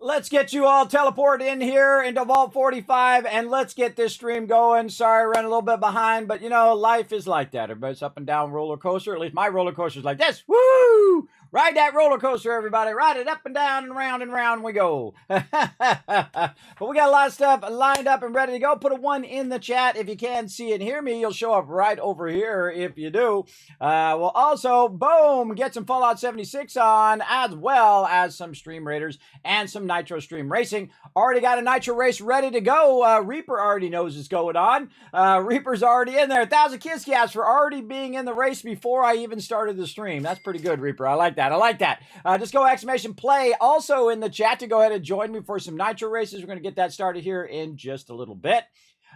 Let's get you all teleported in here into Vault 45 and let's get this stream going. Sorry, I ran a little bit behind, but you know, life is like that. Everybody's up and down roller coaster. At least my roller coaster is like this. Woo! Ride that roller coaster, everybody. Ride it up and down and round we go. But we got a lot of stuff lined up and ready to go. Put a 1 in the chat if you can see and hear me. You'll show up right over here if you do. We'll also, boom, get some Fallout 76 on, as well as some Stream Raiders and some Nitro Stream Racing. Already got a Nitro race ready to go. Reaper already knows what's going on. Reaper's already in there. 1,000 kiss cats for already being in the race before I even started the stream. That's pretty good, Reaper. I like that. I like that. Just go exclamation play also in the chat to go ahead and join me for some Nitro races. We're going to get that started here in just a little bit.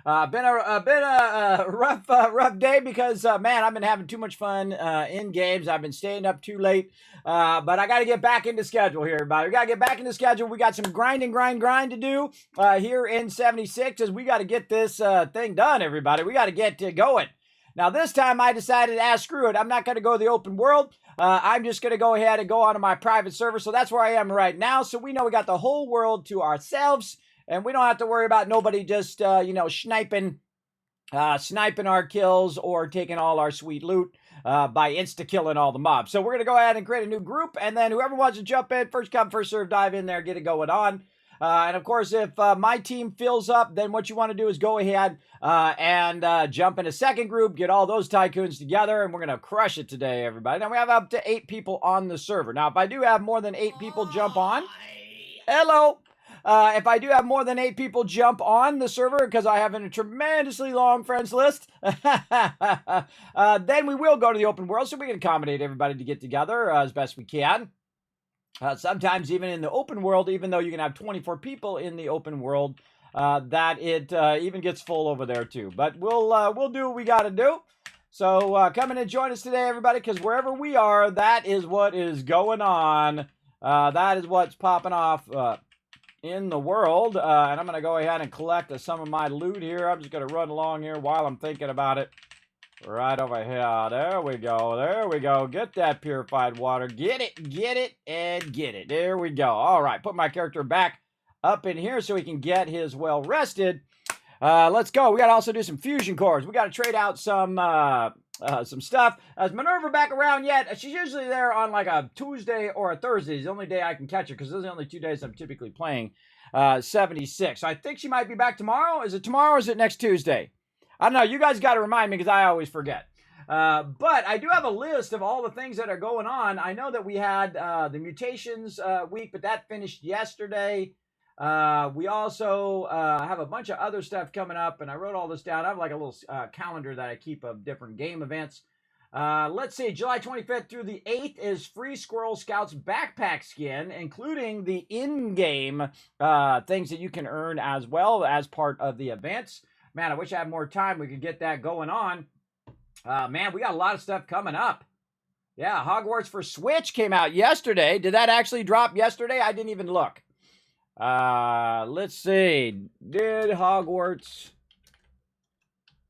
Been a rough day because, man, I've been having too much fun in games. I've been staying up too late, but I got to get back into schedule here, everybody. We got to get back into schedule. We got some grind to do here in 76 as we got to get this thing done, everybody. We got to get going. Now, this time I decided, screw it. I'm not going to go to the open world. I'm just going to go ahead and go onto my private server. So that's where I am right now. So we know we got the whole world to ourselves. And we don't have to worry about nobody just, sniping our kills or taking all our sweet loot by insta-killing all the mobs. So we're going to go ahead and create a new group. And then whoever wants to jump in, first come, first serve, dive in there, get it going on. And of course, if my team fills up, then what you want to do is go ahead and jump in a second group, get all those tycoons together, and we're going to crush it today, everybody. Now, we have up to 8 people on the server. Now, if I do have more than 8 people jump on, hello. If I do have more than 8 people jump on the server, because I have a tremendously long friends list, then we will go to the open world so we can accommodate everybody to get together as best we can. Sometimes even in the open world, even though you can have 24 people in the open world, that it even gets full over there too. But we'll do what we got to do. So come in and join us today, everybody, because wherever we are, that is what is going on. That is what's popping off in the world. And I'm going to go ahead and collect some of my loot here. I'm just going to run along here while I'm thinking about it. Right over here. There we go. There we go. Get that purified water. Get it, and get it. There we go. All right. Put my character back up in here so he can get his well rested. Let's go. We got to also do some fusion cores. We got to trade out some stuff. Is Minerva back around yet? She's usually there on like a Tuesday or a Thursday. It's the only day I can catch her because those are the only 2 days I'm typically playing 76. So I think she might be back tomorrow. Is it tomorrow or is it next Tuesday? I don't know. You guys got to remind me because I always forget. But I do have a list of all the things that are going on. I know that we had the mutations week, but that finished yesterday. We also have a bunch of other stuff coming up, and I wrote all this down. I have like a little calendar that I keep of different game events. Let's see, July 25th through the 8th is Free Squirrel Scouts backpack skin, including the in-game things that you can earn as well as part of the events. Man, I wish I had more time. We could get that going on. Man, we got a lot of stuff coming up. Yeah, Hogwarts for Switch came out yesterday. Did that actually drop yesterday? I didn't even look. Let's see. Did Hogwarts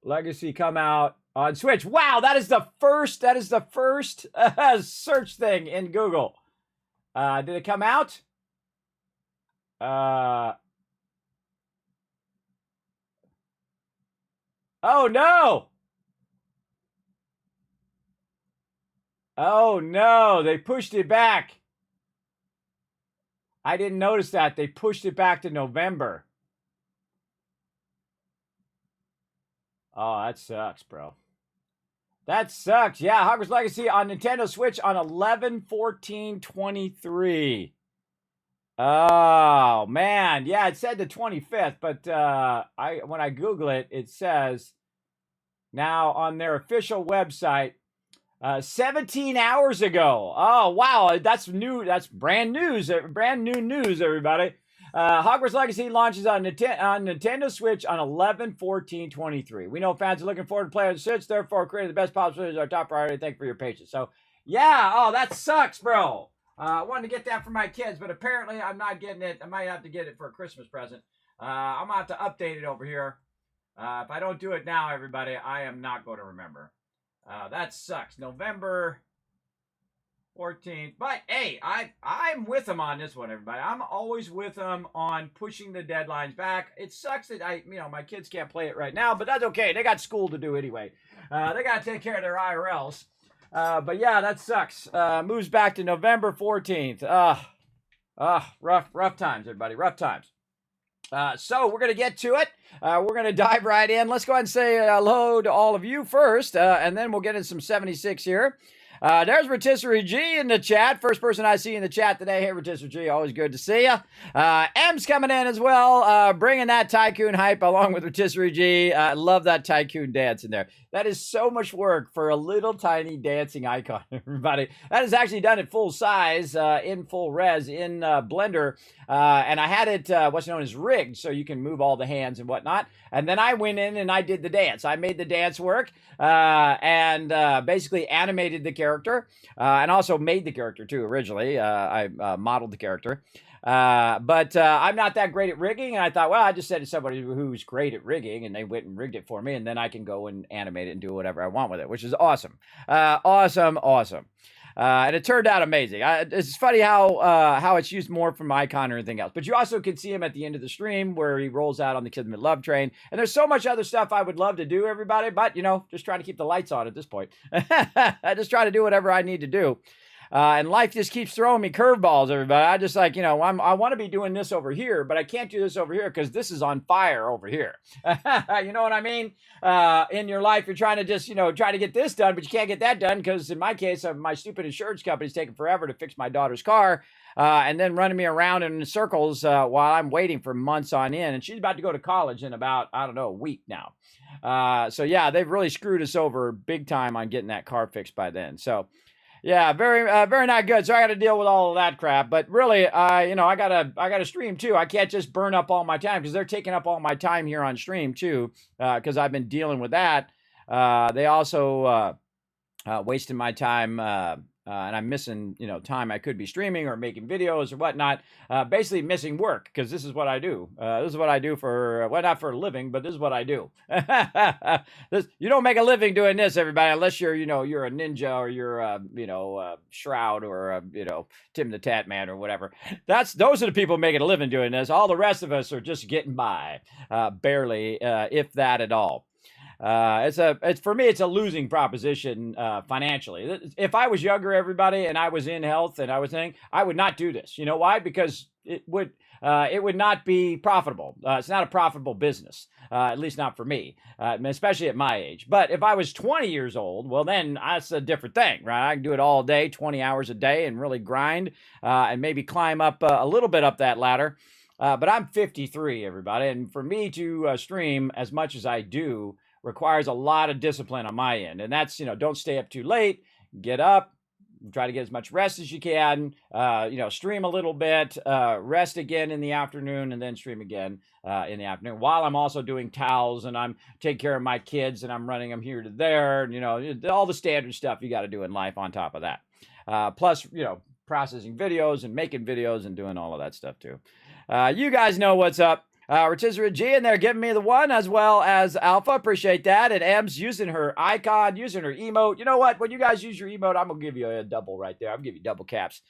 Legacy come out on Switch? Wow, that is the first search thing in Google. Did it come out? Oh no. Oh no, they pushed it back. I didn't notice that. They pushed it back to November. Oh, that sucks, bro. That sucks. Yeah, Hogwarts Legacy on Nintendo Switch on 11/14/23. Oh, man. Yeah, it said the 25th, but when I Google it, it says now on their official website, 17 hours ago. Oh, wow. That's new. That's brand new news, everybody. Hogwarts Legacy launches on Nintendo Switch on 11/14/23. We know fans are looking forward to playing on Switch, therefore creating the best possible is our top priority. Thank you for your patience. So, yeah. Oh, that sucks, bro. I wanted to get that for my kids, but apparently I'm not getting it. I might have to get it for a Christmas present. I'm going to have to update it over here. If I don't do it now, everybody, I am not going to remember. That sucks. November 14th. But hey, I'm with them on this one, everybody. I'm always with them on pushing the deadlines back. It sucks that my kids can't play it right now, but that's okay. They got school to do anyway. They got to take care of their IRLs. But yeah, that sucks. Moves back to November 14th. Rough times, everybody. Rough times. So we're going to get to it. We're going to dive right in. Let's go ahead and say hello to all of you first, and then we'll get into some 76 here. There's Rotisserie G in the chat. First person I see in the chat today. Hey, Rotisserie G, always good to see you. M's coming in as well, bringing that Tycoon hype along with Rotisserie G. I love that Tycoon dance in there. That is so much work for a little tiny dancing icon, everybody. That is actually done at full size, in full res, in Blender. And I had it what's known as rigged, so you can move all the hands and whatnot. And then I went in and I did the dance. I made the dance work and basically animated the character and also made the character too originally. I modeled the character. But I'm not that great at rigging, and I thought, well, I just said to somebody who's great at rigging, and they went and rigged it for me, and then I can go and animate it and do whatever I want with it, which is awesome. Awesome. And it turned out amazing. It's funny how it's used more from Icon or anything else. But you also can see him at the end of the stream where he rolls out on the Kismet love train. And there's so much other stuff I would love to do, everybody. But, just trying to keep the lights on at this point. I just try to do whatever I need to do. And life just keeps throwing me curveballs, everybody. I just I want to be doing this over here, but I can't do this over here because this is on fire over here. You know what I mean? In your life, you're trying to just, try to get this done, but you can't get that done because in my case, my stupid insurance company's taking forever to fix my daughter's car and then running me around in circles while I'm waiting for months on end. And she's about to go to college in about, a week now. So yeah, they've really screwed us over big time on getting that car fixed by then. So yeah, very not good. So I got to deal with all of that crap. But really, I gotta stream too. I can't just burn up all my time because they're taking up all my time here on stream too. Because I've been dealing with that. They also wasting my time. And I'm missing, time I could be streaming or making videos or whatnot. Basically missing work because this is what I do. This is what I do for, not for a living, but this is what I do. You don't make a living doing this, everybody, unless you're, you're a ninja or you're Shroud or, Tim the Tat Man or whatever. Those are the people making a living doing this. All the rest of us are just getting by, barely, if that at all. For me, it's a losing proposition financially. If I was younger, everybody, and I was in health and I was saying, I would not do this. You know why? Because it would not be profitable. It's not a profitable business, at least not for me, especially at my age. But if I was 20 years old, well, then that's a different thing, right? I can do it all day, 20 hours a day, and really grind and maybe climb up a little bit up that ladder. But I'm 53, everybody, and for me to stream as much as I do requires a lot of discipline on my end. And that's, don't stay up too late, get up, try to get as much rest as you can, stream a little bit, rest again in the afternoon, and then stream again in the afternoon while I'm also doing towels and I'm taking care of my kids and I'm running them here to there, and, all the standard stuff you got to do in life on top of that. Plus, processing videos and making videos and doing all of that stuff too. You guys know what's up. Rotisserie G in there giving me the one as well as Alpha. Appreciate that. And M's using her icon, using her emote. You know what? When you guys use your emote, I'm going to give you a double right there. I'll give you double caps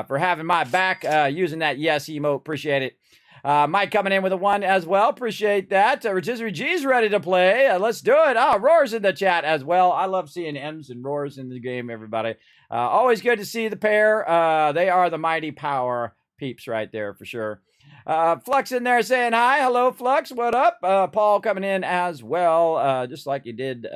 for having my back, using that yes emote. Appreciate it. Mike coming in with a one as well. Appreciate that. Rotisserie G's ready to play. Let's do it. Roar's in the chat as well. I love seeing M's and Roar's in the game, everybody. Always good to see the pair. They are the mighty power peeps right there for sure. Flux in there saying hi. Hello, Flux. What up? Paul coming in as well, just like you did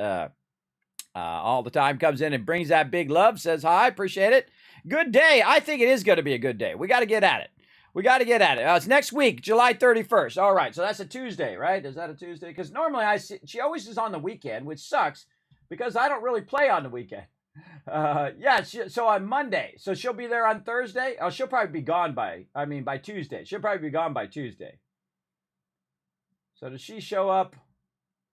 all the time. Comes in and brings that big love. Says hi. Appreciate it. Good day. I think it is going to be a good day. We got to get at it. It's next week, July 31st. All right. So that's a Tuesday, right? Is that a Tuesday? Because normally she always is on the weekend, which sucks because I don't really play on the weekend. So on Monday. So she'll be there on Thursday. Oh, she'll probably be gone by Tuesday. She'll probably be gone by Tuesday. So does she show up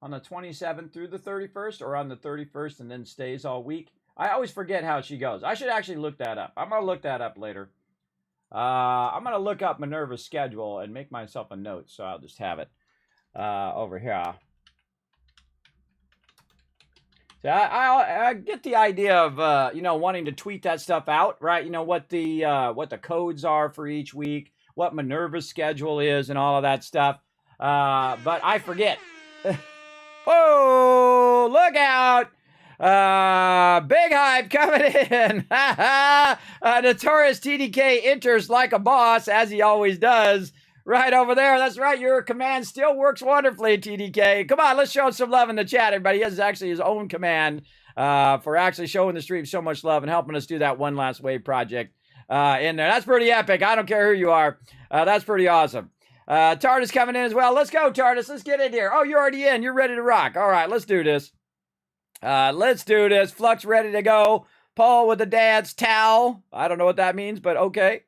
on the 27th through the 31st or on the 31st and then stays all week? I always forget how she goes. I should actually look that up. I'm going to look that up later. I'm going to look up Minerva's schedule and make myself a note. So I'll just have it over here. I get the idea of you know, wanting to tweet that stuff out, right? You know what the codes are for each week, what Minerva's schedule is, and all of that stuff. But I forget. Oh, look out! Big hype coming in. Notorious TDK enters like a boss, as he always does. Right over there. That's right. Your command still works wonderfully, TDK. Come on, let's show some love in the chat, everybody. He has actually his own command for actually showing the stream so much love and helping us do that one last wave project in there. That's pretty epic. I don't care who you are. That's pretty awesome. Tardis coming in as well. Let's go, Tardis. Let's get in here. Oh, you're already in. You're ready to rock. All right, let's do this. Let's do this. Flux ready to go. Paul with the dance towel. I don't know what that means, but okay.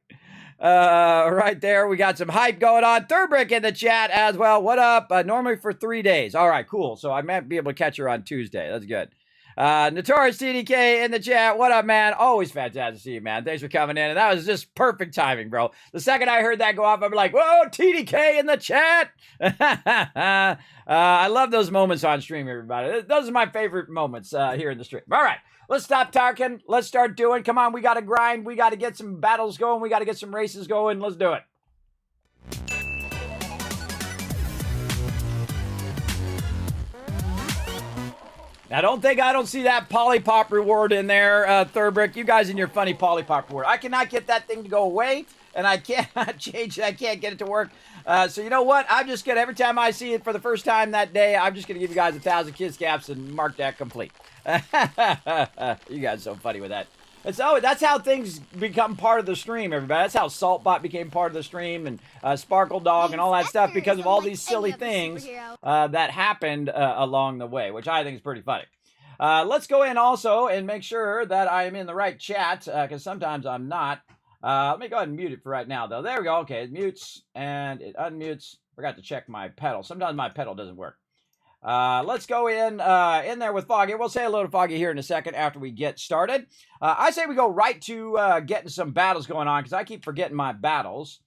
Right there, we got some hype going on. Third brick in the chat as well. What up? Normally for 3 days. All right, cool. So I might be able to catch her on Tuesday. That's good. Notorious TDK in the chat. What up, man? Always fantastic to see you, man. Thanks for coming in. And that was just perfect timing, bro. The second I heard that go off, I'm like, whoa, TDK in the chat. I love those moments on stream, everybody. Those are my favorite moments here in the stream. All right. Let's stop talking. Let's start doing. Come on, we got to grind. We got to get some battles going. We got to get some races going. Let's do it. Now, don't think I don't see that Polypop reward in there, Thurbrick. You guys and your funny Polypop reward. I cannot get that thing to go away, and I cannot change it. I can't get it to work. So you know what? I'm just going to, every time I see it for the first time that day, I'm just going to give you guys 1,000 kiss caps and mark that complete. You guys are so funny with that. That's how things become part of the stream, everybody. That's how Saltbot became part of the stream, and Sparkle Dog and all that stuff, because of all these silly things that happened along the way, which I think is pretty funny. Let's go in also and make sure that I am in the right chat, because sometimes I'm not. Let me go ahead and mute it for right now, though. There we go. Okay, it mutes and it unmutes. Forgot to check my pedal. Sometimes my pedal doesn't work. Let's go in there with Foggy. We'll say hello to Foggy here in a second after we get started. I say we go right to getting some battles going on, because I keep forgetting my battles.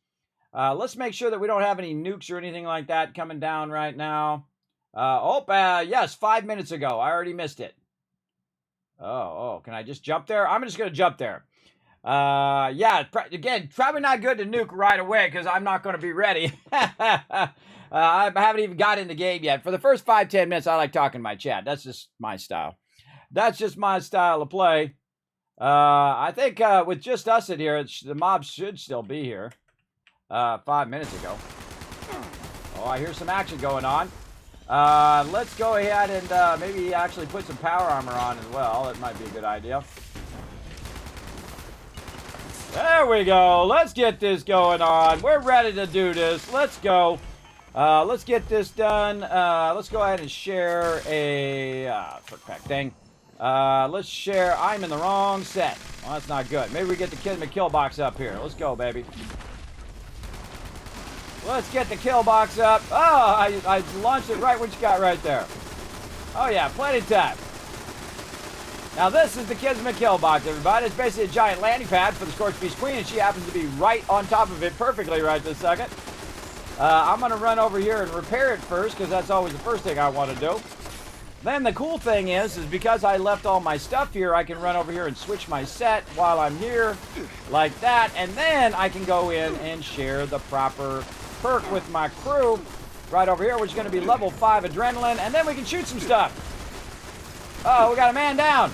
Let's make sure that we don't have any nukes or anything like that coming down right now. Yes, 5 minutes ago. I already missed it. Oh, can I just jump there? I'm just going to jump there. Yeah, again, probably not good to nuke right away, because I'm not going to be ready. I haven't even got in the game yet. For the first 5-10 minutes, I like talking to my chat. That's just my style. That's just my style of play. I think with just us in here, the mob should still be here. 5 minutes ago. Oh, I hear some action going on. Let's go ahead and maybe actually put some power armor on as well. That might be a good idea. There we go. Let's get this going on. We're ready to do this. Let's go. Let's get this done. Let's go ahead and share a quick pack thing. Let's share. I'm in the wrong set. Well, that's not good. Maybe we get the Kismet kill box up here. Let's go, baby. Let's get the kill box up. Oh, I launched it right when you got right there. Oh, yeah, plenty of time. Now, this is the Kismet kill box, everybody. It's basically a giant landing pad for the Scorched Beast Queen, and she happens to be right on top of it perfectly right this second. I'm going to run over here and repair it first, because that's always the first thing I want to do. Then the cool thing is because I left all my stuff here, I can run over here and switch my set while I'm here, like that. And then I can go in and share the proper perk with my crew right over here, which is going to be level 5 adrenaline. And then we can shoot some stuff. Oh, we got a man down.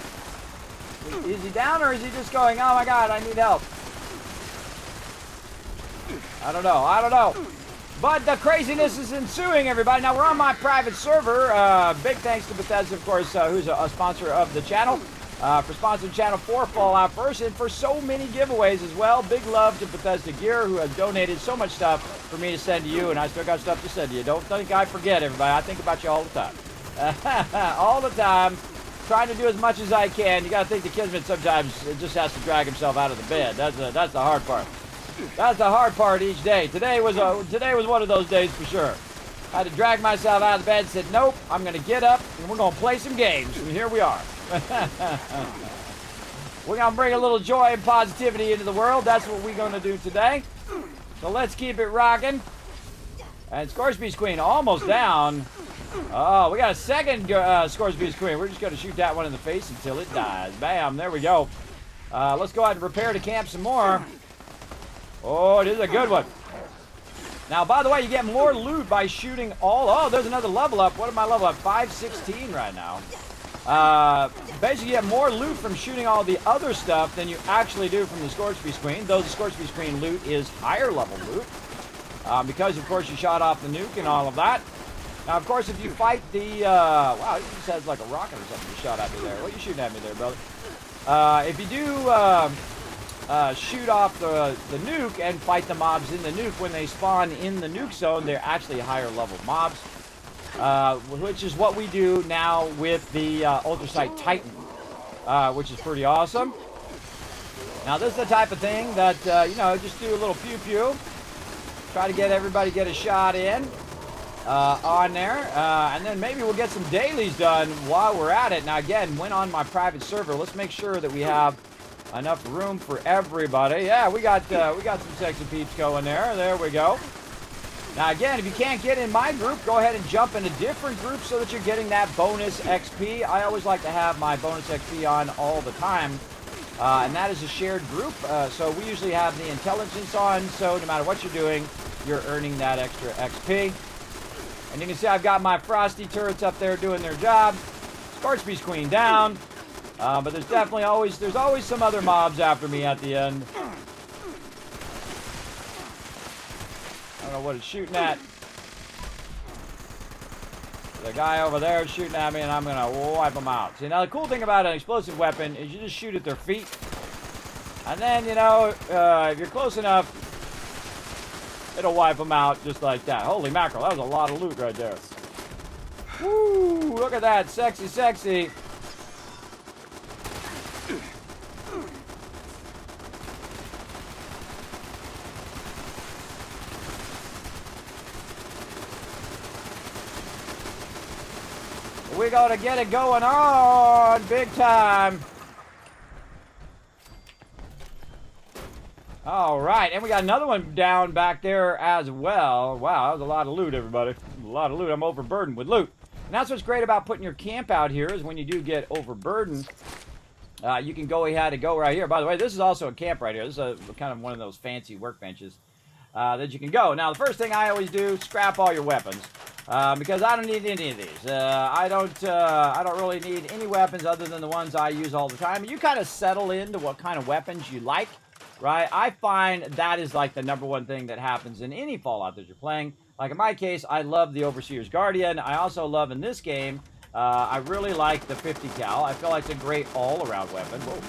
Is he down, or is he just going, oh my god, I need help? I don't know. But the craziness is ensuing, everybody. Now, we're on my private server. Big thanks to Bethesda, of course, who's a sponsor of the channel, for sponsoring Channel 4 Fallout First, and for so many giveaways as well. Big love to Bethesda Gear, who has donated so much stuff for me to send to you, and I still got stuff to send to you. Don't think I forget, everybody. I think about you all the time. All the time. Trying to do as much as I can. You got to think the Kismet sometimes just has to drag himself out of the bed. That's the hard part. That's the hard part each day. Today was one of those days for sure. I had to drag myself out of the bed and said, nope, I'm going to get up and we're going to play some games. And here we are. We're going to bring a little joy and positivity into the world. That's what we're going to do today. So let's keep it rocking. And Scorched Beast Queen almost down. Oh, we got a second Scorpius Queen. We're just going to shoot that one in the face until it dies. Bam, there we go. Let's go ahead and repair the camp some more. Oh, this is a good one. Now, by the way, you get more loot by shooting all... Oh, there's another level up. What am I level up? 516 right now. Basically, you get more loot from shooting all the other stuff than you actually do from the Scorpius Queen, though the Scorpius Queen loot is higher level loot. Because, of course, you shot off the nuke and all of that. Now, of course, if you fight the... wow, he just has like a rocket or something you shot at me there. What are you shooting at me there, brother? If you do... shoot off the nuke and fight the mobs in the nuke, when they spawn in the nuke zone, they're actually higher level mobs, which is what we do now with the Ultrasight Titan, which is pretty awesome. Now, this is the type of thing that, you know, just do a little pew-pew, try to get everybody get a shot in on there, and then maybe we'll get some dailies done while we're at it. Now, again, when on my private server, let's make sure that we have enough room for everybody. Yeah, we got some sexy peeps going there. There we go. Now again, if you can't get in my group, go ahead and jump into different groups so that you're getting that bonus XP. I always like to have my bonus XP on all the time, and that is a shared group. So we usually have the intelligence on, so no matter what you're doing, you're earning that extra XP. And you can see I've got my frosty turrets up there doing their job. Scorpius Queen down. But there's definitely always some other mobs after me at the end. I don't know what it's shooting at. The guy over there is shooting at me, and I'm gonna wipe him out. See, now the cool thing about an explosive weapon is you just shoot at their feet, and then, you know, if you're close enough, it'll wipe them out just like that. Holy mackerel, that was a lot of loot right there. Woo! Look at that, sexy, sexy. We're gonna get it going on big time. All right, and we got another one down back there as well. Wow, that was a lot of loot, everybody. A lot of loot. I'm overburdened with loot. And that's what's great about putting your camp out here, is when you do get overburdened, you can go ahead and go right here. By the way, this is also a camp right here. This is kind of one of those fancy workbenches that you can go. Now, the first thing I always do, scrap all your weapons. Because I don't need any of these. I don't really need any weapons other than the ones I use all the time. You kind of settle into what kind of weapons you like, right? I find that is like the #1 thing that happens in any Fallout that you're playing. Like in my case, I love the Overseer's Guardian. I also love in this game, I really like the 50 cal. I feel like it's a great all-around weapon. Whoa.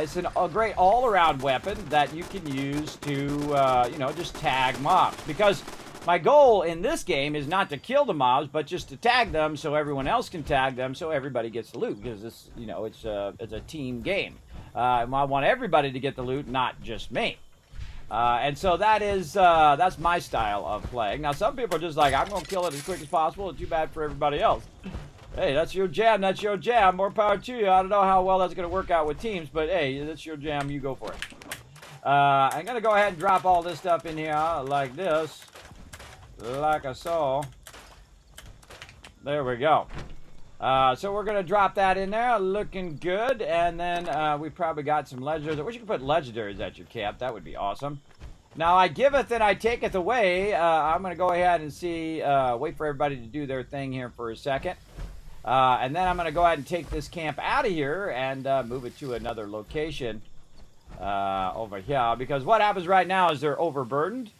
It's a great all-around weapon that you can use to, you know, just tag mobs. Because my goal in this game is not to kill the mobs, but just to tag them so everyone else can tag them, so everybody gets the loot. Because this, you know, it's a team game. I want everybody to get the loot, not just me. And so that's my style of playing. Now, some people are just like, I'm going to kill it as quick as possible. It's too bad for everybody else. Hey, that's your jam. That's your jam. More power to you. I don't know how well that's going to work out with teams, but hey, that's your jam. You go for it. I'm going to go ahead and drop all this stuff in here like this. Like I saw. There we go. So we're going to drop that in there. Looking good. And then we probably got some legendaries. I wish you could put legendaries at your camp. That would be awesome. Now, I giveth and I taketh away. I'm going to go ahead and see, wait for everybody to do their thing here for a second. And then I'm going to go ahead and take this camp out of here and move it to another location over here. Because what happens right now is they're overburdened.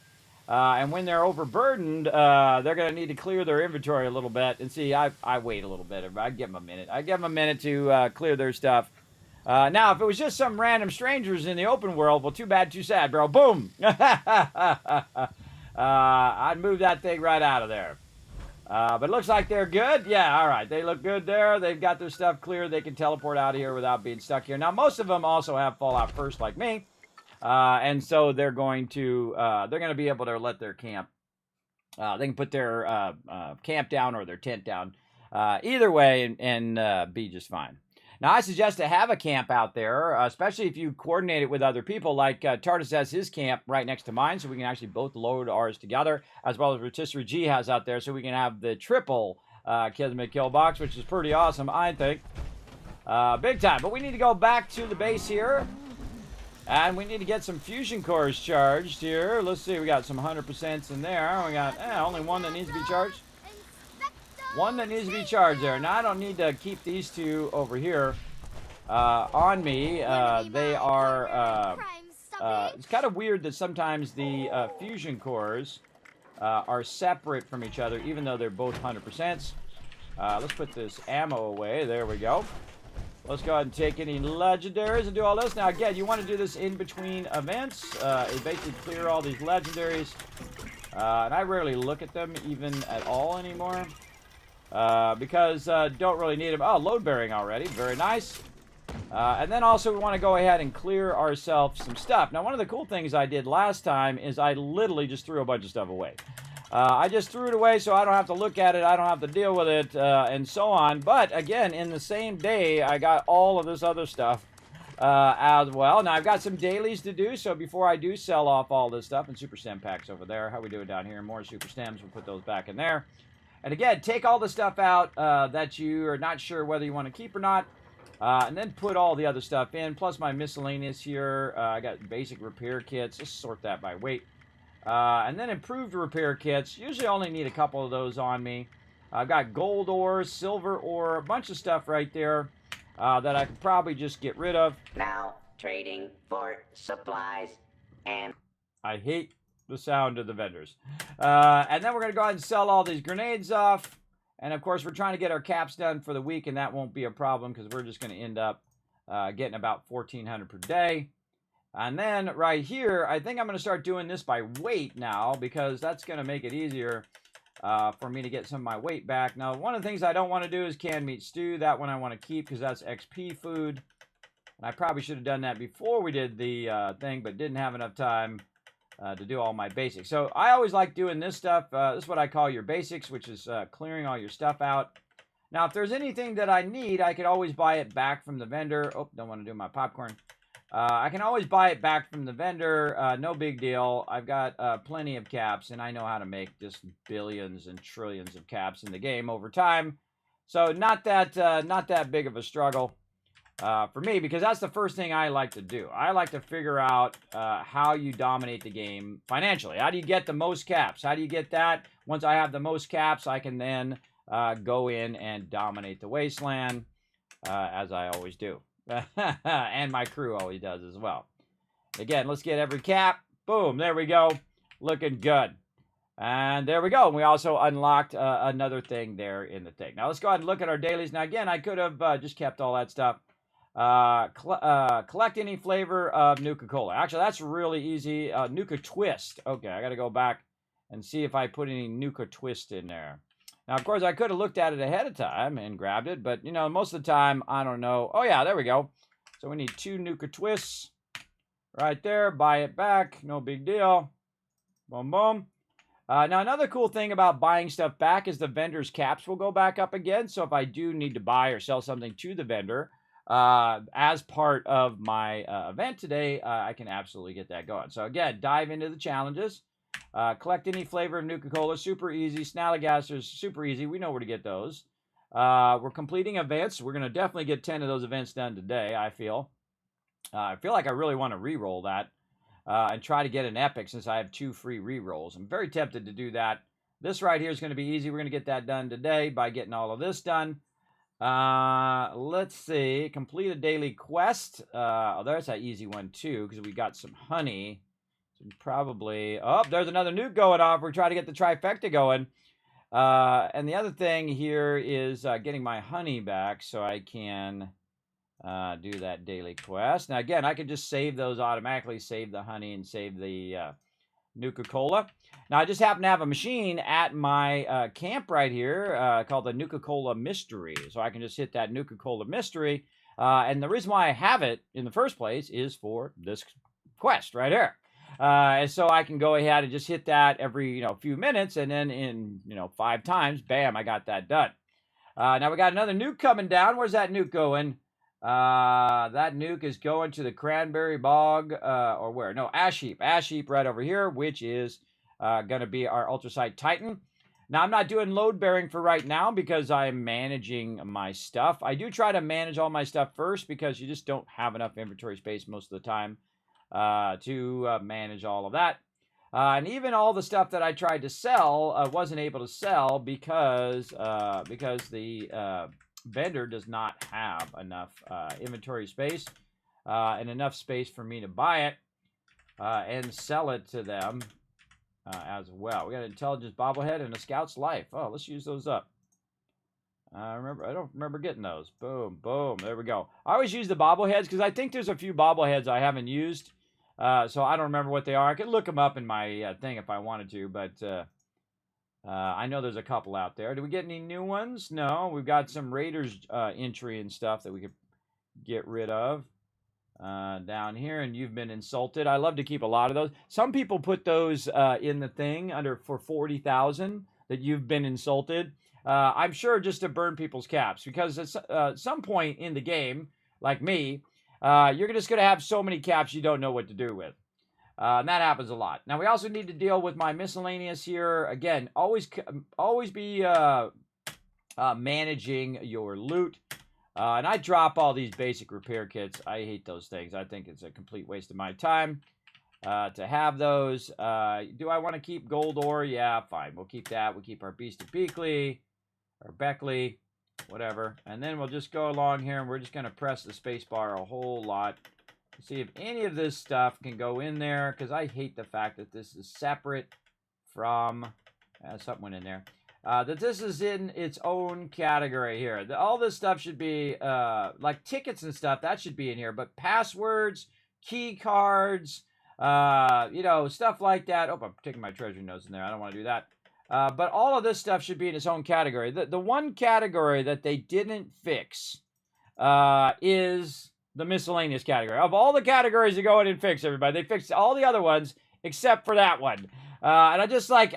And when they're overburdened, they're going to need to clear their inventory a little bit. And see, I wait a little bit. I give them a minute. I give them a minute to clear their stuff. Now, if it was just some random strangers in the open world, well, too bad, too sad, bro. Boom! I'd move that thing right out of there. But it looks like they're good. Yeah, all right. They look good there. They've got their stuff cleared. They can teleport out of here without being stuck here. Now, most of them also have Fallout First like me. And so they're going to be able to let their camp, they can put their camp down or their tent down, either way and be just fine. Now, I suggest to have a camp out there, especially if you coordinate it with other people. Like Tardis has his camp right next to mine, so we can actually both load ours together, as well as Rotisserie G has out there, so we can have the triple Kismet kill box, which is pretty awesome, I think. Big time. But we need to go back to the base here. And we need to get some fusion cores charged here. Let's see, we got some 100% in there. We got only one that needs to be charged. One that needs to be charged there. Now, I don't need to keep these two over here on me. They are... it's kind of weird that sometimes the fusion cores are separate from each other, even though they're both 100%. Let's put this ammo away. There we go. Let's go ahead and take any legendaries and do all this. Now, again, you want to do this in between events. It basically clear all these legendaries. And I rarely look at them even at all anymore. Because don't really need them. Oh, load bearing already. Very nice. And then also we want to go ahead and clear ourselves some stuff. Now, one of the cool things I did last time is I literally just threw a bunch of stuff away. I just threw it away so I don't have to look at it, I don't have to deal with it, and so on. But, again, in the same day, I got all of this other stuff as well. Now, I've got some dailies to do, so before I do sell off all this stuff, and super stem packs over there, how we do it down here, more super stems, we'll put those back in there. And, again, take all the stuff out that you are not sure whether you want to keep or not, and then put all the other stuff in, plus my miscellaneous here. I got basic repair kits. Let's sort that by weight. And then improved repair kits. Usually only need a couple of those on me. I've got gold ore, silver ore, a bunch of stuff right there that I could probably just get rid of. Now trading for supplies and... I hate the sound of the vendors. And then we're going to go ahead and sell all these grenades off. And of course, we're trying to get our caps done for the week, and that won't be a problem because we're just going to end up getting about 1,400 per day. And then right here, I think I'm going to start doing this by weight now because that's going to make it easier for me to get some of my weight back. Now, one of the things I don't want to do is canned meat stew. That one I want to keep because that's XP food. And I probably should have done that before we did the thing, but didn't have enough time to do all my basics. So I always like doing this stuff. This is what I call your basics, which is clearing all your stuff out. Now, if there's anything that I need, I could always buy it back from the vendor. Oh, don't want to do my popcorn. I can always buy it back from the vendor. No big deal. I've got plenty of caps, and I know how to make just billions and trillions of caps in the game over time. So not that big of a struggle for me, because that's the first thing I like to do. I like to figure out how you dominate the game financially. How do you get the most caps? How do you get that? Once I have the most caps, I can then go in and dominate the wasteland, as I always do. And my crew always does as well. Again, let's get every cap. Boom, there we go. Looking good. And there we go. We also unlocked another thing there in the thing. Now, let's go ahead and look at our dailies. Now, again, I could have just kept all that stuff. Collect any flavor of Nuka-Cola. Actually, that's really easy. Nuka Twist. Okay, I got to go back and see if I put any Nuka Twist in there. Now, of course, I could have looked at it ahead of time and grabbed it, but, you know, most of the time, I don't know. Oh, yeah, there we go. So we need 2 Nuka Twists right there. Buy it back. No big deal. Boom, boom. Now, another cool thing about buying stuff back is the vendor's caps will go back up again. So if I do need to buy or sell something to the vendor as part of my event today, I can absolutely get that going. So, again, dive into the challenges. Collect any flavor of Nuka-Cola, super easy. Snallygassers, super easy. We know where to get those. We're completing events. We're going to definitely get 10 of those events done today, I feel. I feel like I really want to re-roll that and try to get an epic since I have 2 free re-rolls. I'm very tempted to do that. This right here is going to be easy. We're going to get that done today by getting all of this done. Let's see. Complete a daily quest. Oh, there's an easy one, too, because we got some honey. Probably, oh, there's another nuke going off. We're trying to get the trifecta going. And the other thing here is getting my honey back so I can do that daily quest. Now, again, I could just save those automatically, save the honey and save the Nuka-Cola. Now, I just happen to have a machine at my camp right here called the Nuka-Cola Mystery. So I can just hit that Nuka-Cola Mystery. And the reason why I have it in the first place is for this quest right here. And so I can go ahead and just hit that every, few minutes, and then in, 5 times, bam, I got that done. Now we got another nuke coming down. Where's that nuke going? That nuke is going to the cranberry bog, or where? No, ash heap. Ash heap right over here, which is going to be our ultrasite titan. Now, I'm not doing load bearing for right now because I'm managing my stuff. I do try to manage all my stuff first because you just don't have enough inventory space most of the time to manage all of that. And even all the stuff that I tried to sell wasn't able to sell because the vendor does not have enough inventory space and enough space for me to buy it and sell it to them as well. We got an intelligence bobblehead and a scout's life. Oh, let's use those up. I don't remember getting those. Boom, boom. There we go. I always use the bobbleheads because I think there's a few bobbleheads I haven't used. So I don't remember what they are. I could look them up in my thing if I wanted to, but I know there's a couple out there. Do we get any new ones? No. We've got some Raiders entry and stuff that we could get rid of down here. And you've been insulted. I love to keep a lot of those. Some people put those in the thing for 40,000 that you've been insulted. I'm sure just to burn people's caps because at some point in the game, like me, you're just going to have so many caps you don't know what to do with. And that happens a lot. Now, we also need to deal with my miscellaneous here. Again, always be managing your loot. And I drop all these basic repair kits. I hate those things. I think it's a complete waste of my time to have those. Do I want to keep gold ore? Yeah, fine. We'll keep that. We'll keep our Beast of Beakley, or Beckley, whatever. And then we'll just go along here, and we're just going to press the space bar a whole lot. See if any of this stuff can go in there, because I hate the fact that this is separate from, something went in there, that this is in its own category here. All this stuff should be, like tickets and stuff, that should be in here, but passwords, key cards, stuff like that. Oh, I'm taking my treasure notes in there. I don't want to do that. But all of this stuff should be in its own category. The one category that they didn't fix is the miscellaneous category. Of all the categories to go in and fix, everybody, they fixed all the other ones except for that one. And it's like,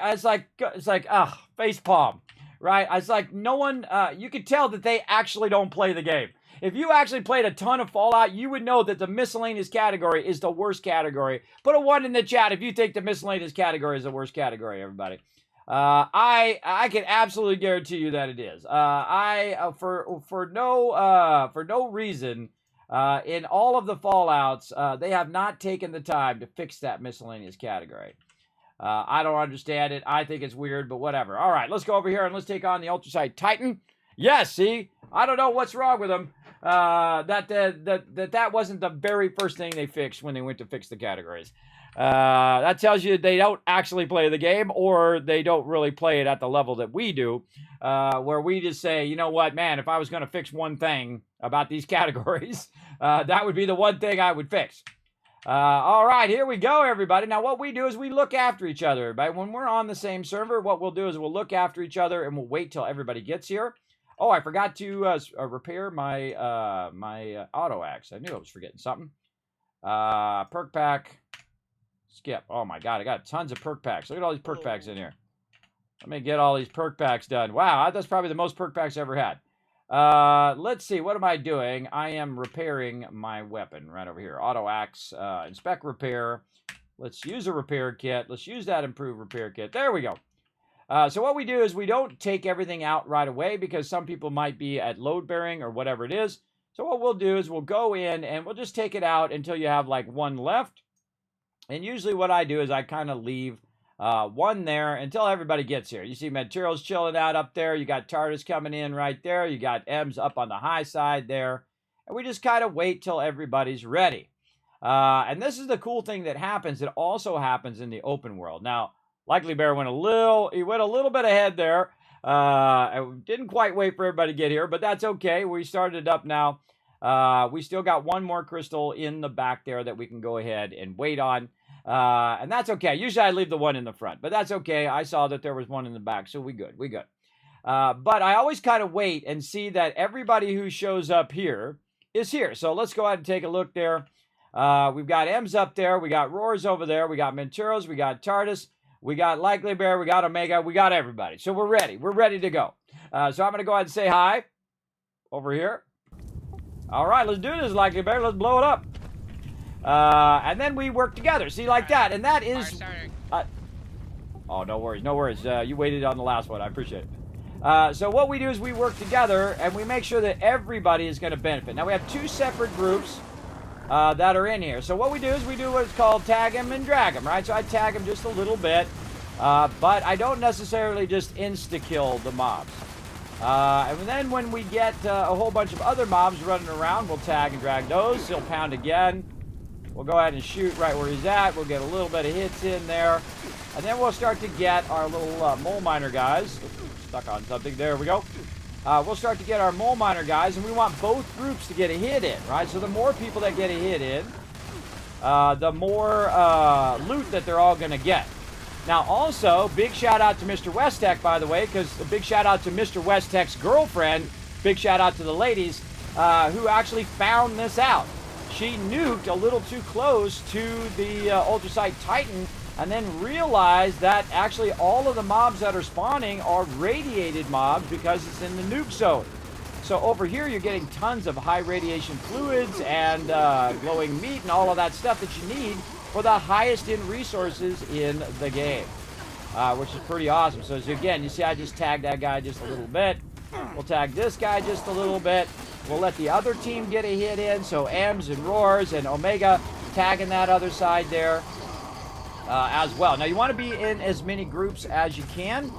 face palm, right? It's like no one, you could tell that they actually don't play the game. If you actually played a ton of Fallout, you would know that the miscellaneous category is the worst category. Put a 1 in the chat if you think the miscellaneous category is the worst category, everybody. I can absolutely guarantee you that it is. For no reason, in all of the Fallouts, they have not taken the time to fix that miscellaneous category. I don't understand it. I think it's weird, but whatever. All right, let's go over here and let's take on the Ultrasite Titan. Yes, see? I don't know what's wrong with them. That wasn't the very first thing they fixed when they went to fix the categories. That tells you they don't actually play the game, or they don't really play it at the level that we do, where we just say, you know what, man, if I was going to fix one thing about these categories, that would be the one thing I would fix. All right, here we go, everybody. Now, what we do is we look after each other, everybody. When we're on the same server, what we'll do is we'll look after each other, and we'll wait till everybody gets here. Oh, I forgot to repair my my auto axe. I knew I was forgetting something. Perk pack. Skip. Oh, my God. I got tons of perk packs. Look at all these perk packs in here. Let me get all these perk packs done. Wow, that's probably the most perk packs I ever had. Let's see. What am I doing? I am repairing my weapon right over here. Auto axe, inspect repair. Let's use a repair kit. Let's use that improved repair kit. There we go. So what we do is we don't take everything out right away because some people might be at load bearing or whatever it is. So what we'll do is we'll go in and we'll just take it out until you have like one left. And usually what I do is I kind of leave one there until everybody gets here. You see Materials chilling out up there. You got TARDIS coming in right there. You got M's up on the high side there. And we just kind of wait till everybody's ready. And this is the cool thing that happens. It also happens in the open world. Now, Likely Bear went a little bit ahead there. I didn't quite wait for everybody to get here, but that's okay. We started it up now. We still got one more crystal in the back there that we can go ahead and wait on. And that's okay. Usually I leave the one in the front, but that's okay. I saw that there was one in the back, so we good. But I always kind of wait and see that everybody who shows up here is here. So let's go ahead and take a look there. We've got M's up there. We got Roars over there. We got Menturos. We got TARDIS. We got Likely Bear. We got Omega. We got everybody. So we're ready. We're ready to go. So I'm going to go ahead and say hi over here. All right, let's do this, Likely Bear. Let's blow it up. And then we work together. See, like that. And that is... oh, no worries, no worries. You waited on the last one. I appreciate it. So what we do is we work together, and we make sure that everybody is going to benefit. Now, we have 2 separate groups that are in here. So what we do is we do what's called tag them and drag them, right? So I tag them just a little bit, but I don't necessarily just insta-kill the mobs. And then when we get a whole bunch of other mobs running around, we'll tag and drag those. He'll pound again. We'll go ahead and shoot right where he's at. We'll get a little bit of hits in there. And then we'll start to get our little mole miner guys. Stuck on something. There we go. We'll start to get our mole miner guys, and we want both groups to get a hit in, right? So the more people that get a hit in, the more loot that they're all going to get. Now, also, big shout out to Mr. Westek, by the way, because a big shout out to Mr. Westek's girlfriend. Big shout out to the ladies who actually found this out. She nuked a little too close to the Ultrasight Titan, and then realized that actually all of the mobs that are spawning are radiated mobs because it's in the nuke zone. So over here you're getting tons of high radiation fluids and glowing meat and all of that stuff that you need for the highest in resources in the game, which is pretty awesome. So as again, you see I just tagged that guy just a little bit. We'll tag this guy just a little bit. We'll let the other team get a hit in. So Ems and Roars and Omega tagging that other side there as well. Now you want to be in as many groups as you can.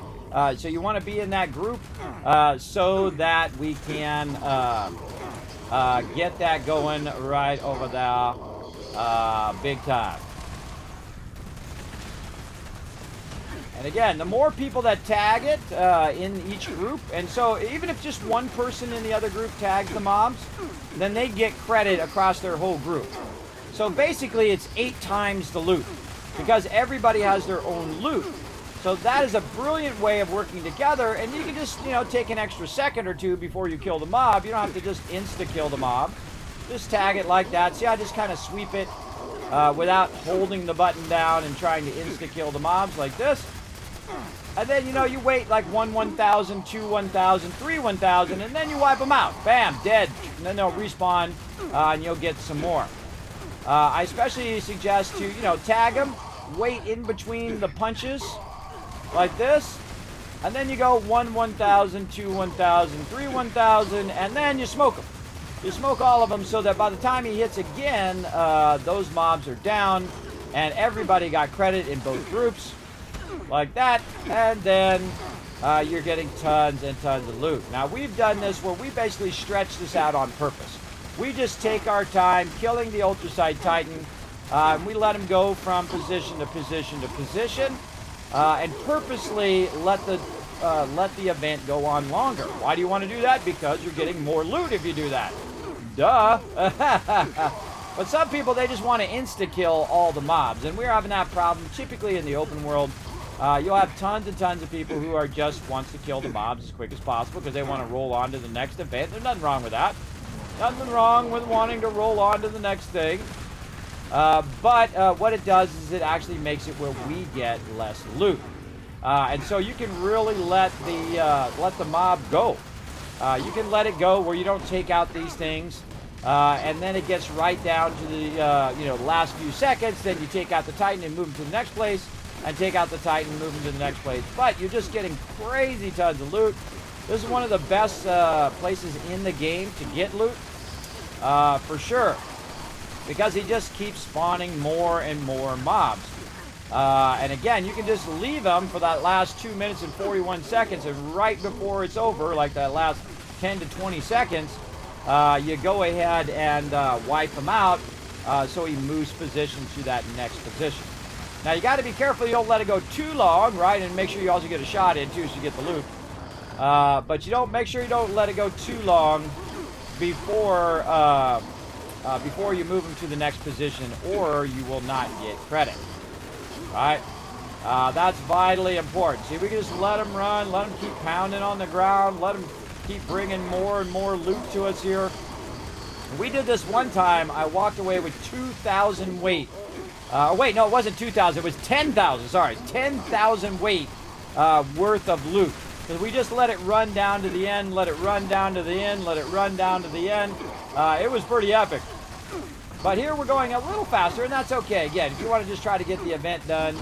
So you want to be in that group so that we can get that going right over there big time. And again, the more people that tag it in each group, and so even if just one person in the other group tags the mobs, then they get credit across their whole group. So basically it's 8 times the loot because everybody has their own loot. So that is a brilliant way of working together, and you can just, take an extra second or two before you kill the mob. You don't have to just insta-kill the mob. Just tag it like that. See, I just kind of sweep it without holding the button down and trying to insta-kill the mobs like this. And then, you wait like 1,000, 2, 1,000, 3, 1,000, and then you wipe them out. Bam, dead. And then they'll respawn, and you'll get some more. I especially suggest to, tag them, wait in between the punches, like this, and then you go 1,000, 2, 1,000, 3, 1,000, and then you smoke them. You smoke all of them so that by the time he hits again, those mobs are down, and everybody got credit in both groups, like that, and then you're getting tons and tons of loot. Now, we've done this where we basically stretch this out on purpose. We just take our time killing the Ultrasight Titan, and we let him go from position to position to position, and purposely let the event go on longer. Why do you want to do that? Because you're getting more loot if you do that. Duh. But some people, they just want to insta-kill all the mobs, and we're having that problem typically in the open world. You'll have tons and tons of people who are just wants to kill the mobs as quick as possible because they want to roll on to the next event. There's nothing wrong with that. Nothing wrong with wanting to roll on to the next thing. But what it does is it actually makes it where we get less loot. And so you can really let the mob go. You can let it go where you don't take out these things. And then it gets right down to the last few seconds. Then you take out the Titan and move him to the next place. And take out the Titan and move him to the next place. But you're just getting crazy tons of loot. This is one of the best places in the game to get loot. For sure. Because he just keeps spawning more and more mobs. And again, you can just leave them for that last 2 minutes and 41 seconds, and right before it's over, like that last 10 to 20 seconds, you go ahead and wipe him out so he moves position to that next position. Now, you got to be careful you don't let it go too long, right? And make sure you also get a shot in, too, so you get the loot. But make sure you don't let it go too long before you move him to the next position, or you will not get credit. All right? That's vitally important. See, we can just let him run, let him keep pounding on the ground, let him keep bringing more and more loot to us here. We did this one time. I walked away with 2,000 weight. Wait, no, it wasn't 2,000. It was 10,000. Sorry, 10,000 weight worth of loot. Because we just let it run down to the end, let it run down to the end, let it run down to the end. It was pretty epic. But here we're going a little faster, and that's okay. Again, if you want to just try to get the event done,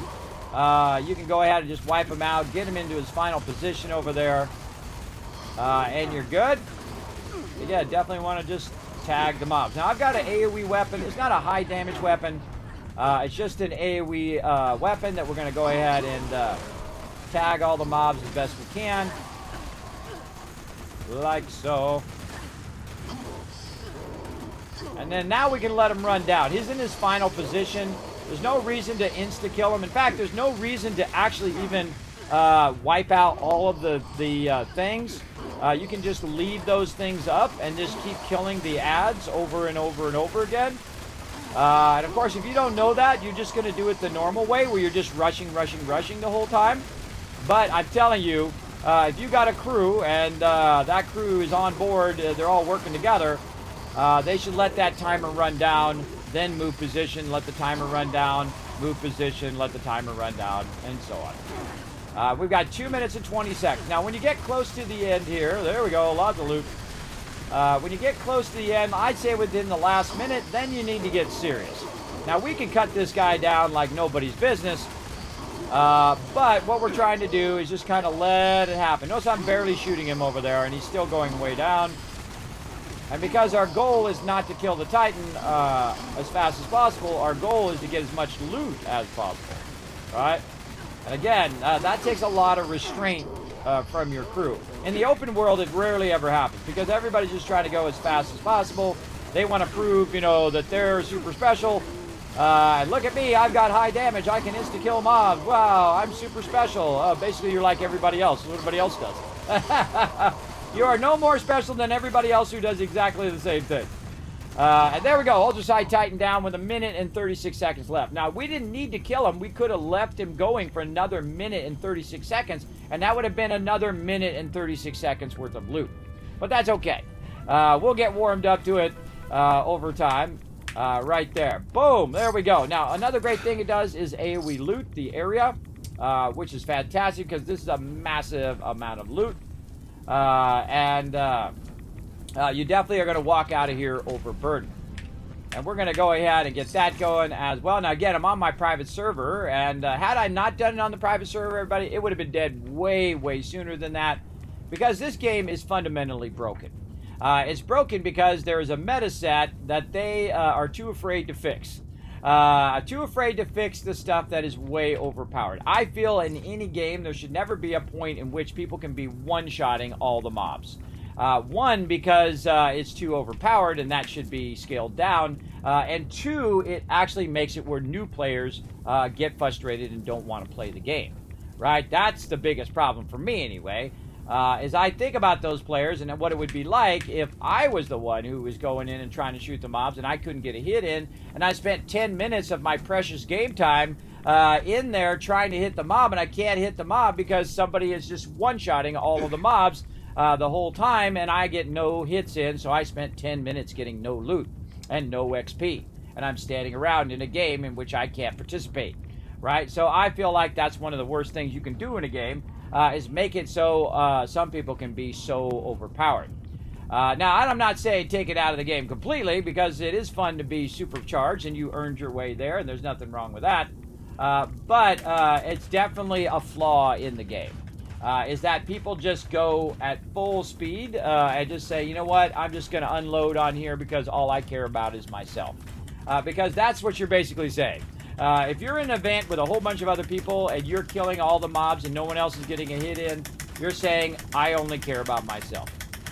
you can go ahead and just wipe him out, get him into his final position over there, and you're good. Again, definitely want to just tag the mobs. Now, I've got an AoE weapon. It's not a high damage weapon. It's just an AoE weapon that we're going to go ahead and tag all the mobs as best we can. Like so. And then now we can let him run down. He's in his final position. There's no reason to insta-kill him. In fact, there's no reason to actually even wipe out all of the things. You can just leave those things up and just keep killing the ads over and over and over again. And of course, if you don't know that, you're just going to do it the normal way where you're just rushing the whole time. But I'm telling you, if you got a crew and that crew is on board, they're all working together, they should let that timer run down, then move position, let the timer run down, move position, let the timer run down, and so on. We've got 2 minutes and 20 seconds. Now, when you get close to the end here, there we go, lots of loot. When you get close to the end, I'd say within the last minute, then you need to get serious. Now, we can cut this guy down like nobody's business, but what we're trying to do is just kind of let it happen. Notice I'm barely shooting him over there, and he's still going way down. And because our goal is not to kill the Titan as fast as possible, our goal is to get as much loot as possible, right? And again, that takes a lot of restraint from your crew. In the open world, it rarely ever happens because everybody's just trying to go as fast as possible. They want to prove, you know, that they're super special. Look at me, I've got high damage. I can insta-kill mobs. Wow, I'm super special. Basically, you're like everybody else. What everybody else does. You are no more special than everybody else who does exactly the same thing. And there we go. Ultraside Titan down with 1 minute and 36 seconds left. Now, we didn't need to kill him. We could have left him going for another 1 minute and 36 seconds, and that would have been another 1 minute and 36 seconds worth of loot. But that's okay. We'll get warmed up to it over time. Right there. Boom. There we go. Now, another great thing it does is AoE loot the area, which is fantastic because this is a massive amount of loot. You definitely are going to walk out of here overburdened. And we're going to go ahead and get that going as well. Now, again, I'm on my private server, and had I not done it on the private server, everybody, it would have been dead way, way sooner than that because this game is fundamentally broken. It's broken because there is a meta set that they are too afraid to fix. Too afraid to fix the stuff that is way overpowered. I feel in any game there should never be a point in which people can be one-shotting all the mobs. One, because it's too overpowered and that should be scaled down. And two, it actually makes it where new players get frustrated and don't want to play the game. Right? That's the biggest problem for me anyway. Is I think about those players and what it would be like if I was the one who was going in and trying to shoot the mobs and I couldn't get a hit in, and I spent 10 minutes of my precious game time in there trying to hit the mob, and I can't hit the mob because somebody is just one-shotting all of the mobs the whole time, and I get no hits in, so I spent 10 minutes getting no loot and no XP, and I'm standing around in a game in which I can't participate, right? So I feel like that's one of the worst things you can do in a game, is make it so some people can be so overpowered. Now, I'm not saying take it out of the game completely because it is fun to be supercharged and you earned your way there, and there's nothing wrong with that. But it's definitely a flaw in the game. Is that people just go at full speed and just say, you know what, I'm just going to unload on here because all I care about is myself. Because that's what you're basically saying. If you're in an event with a whole bunch of other people and you're killing all the mobs and no one else is getting a hit in, you're saying, I only care about myself.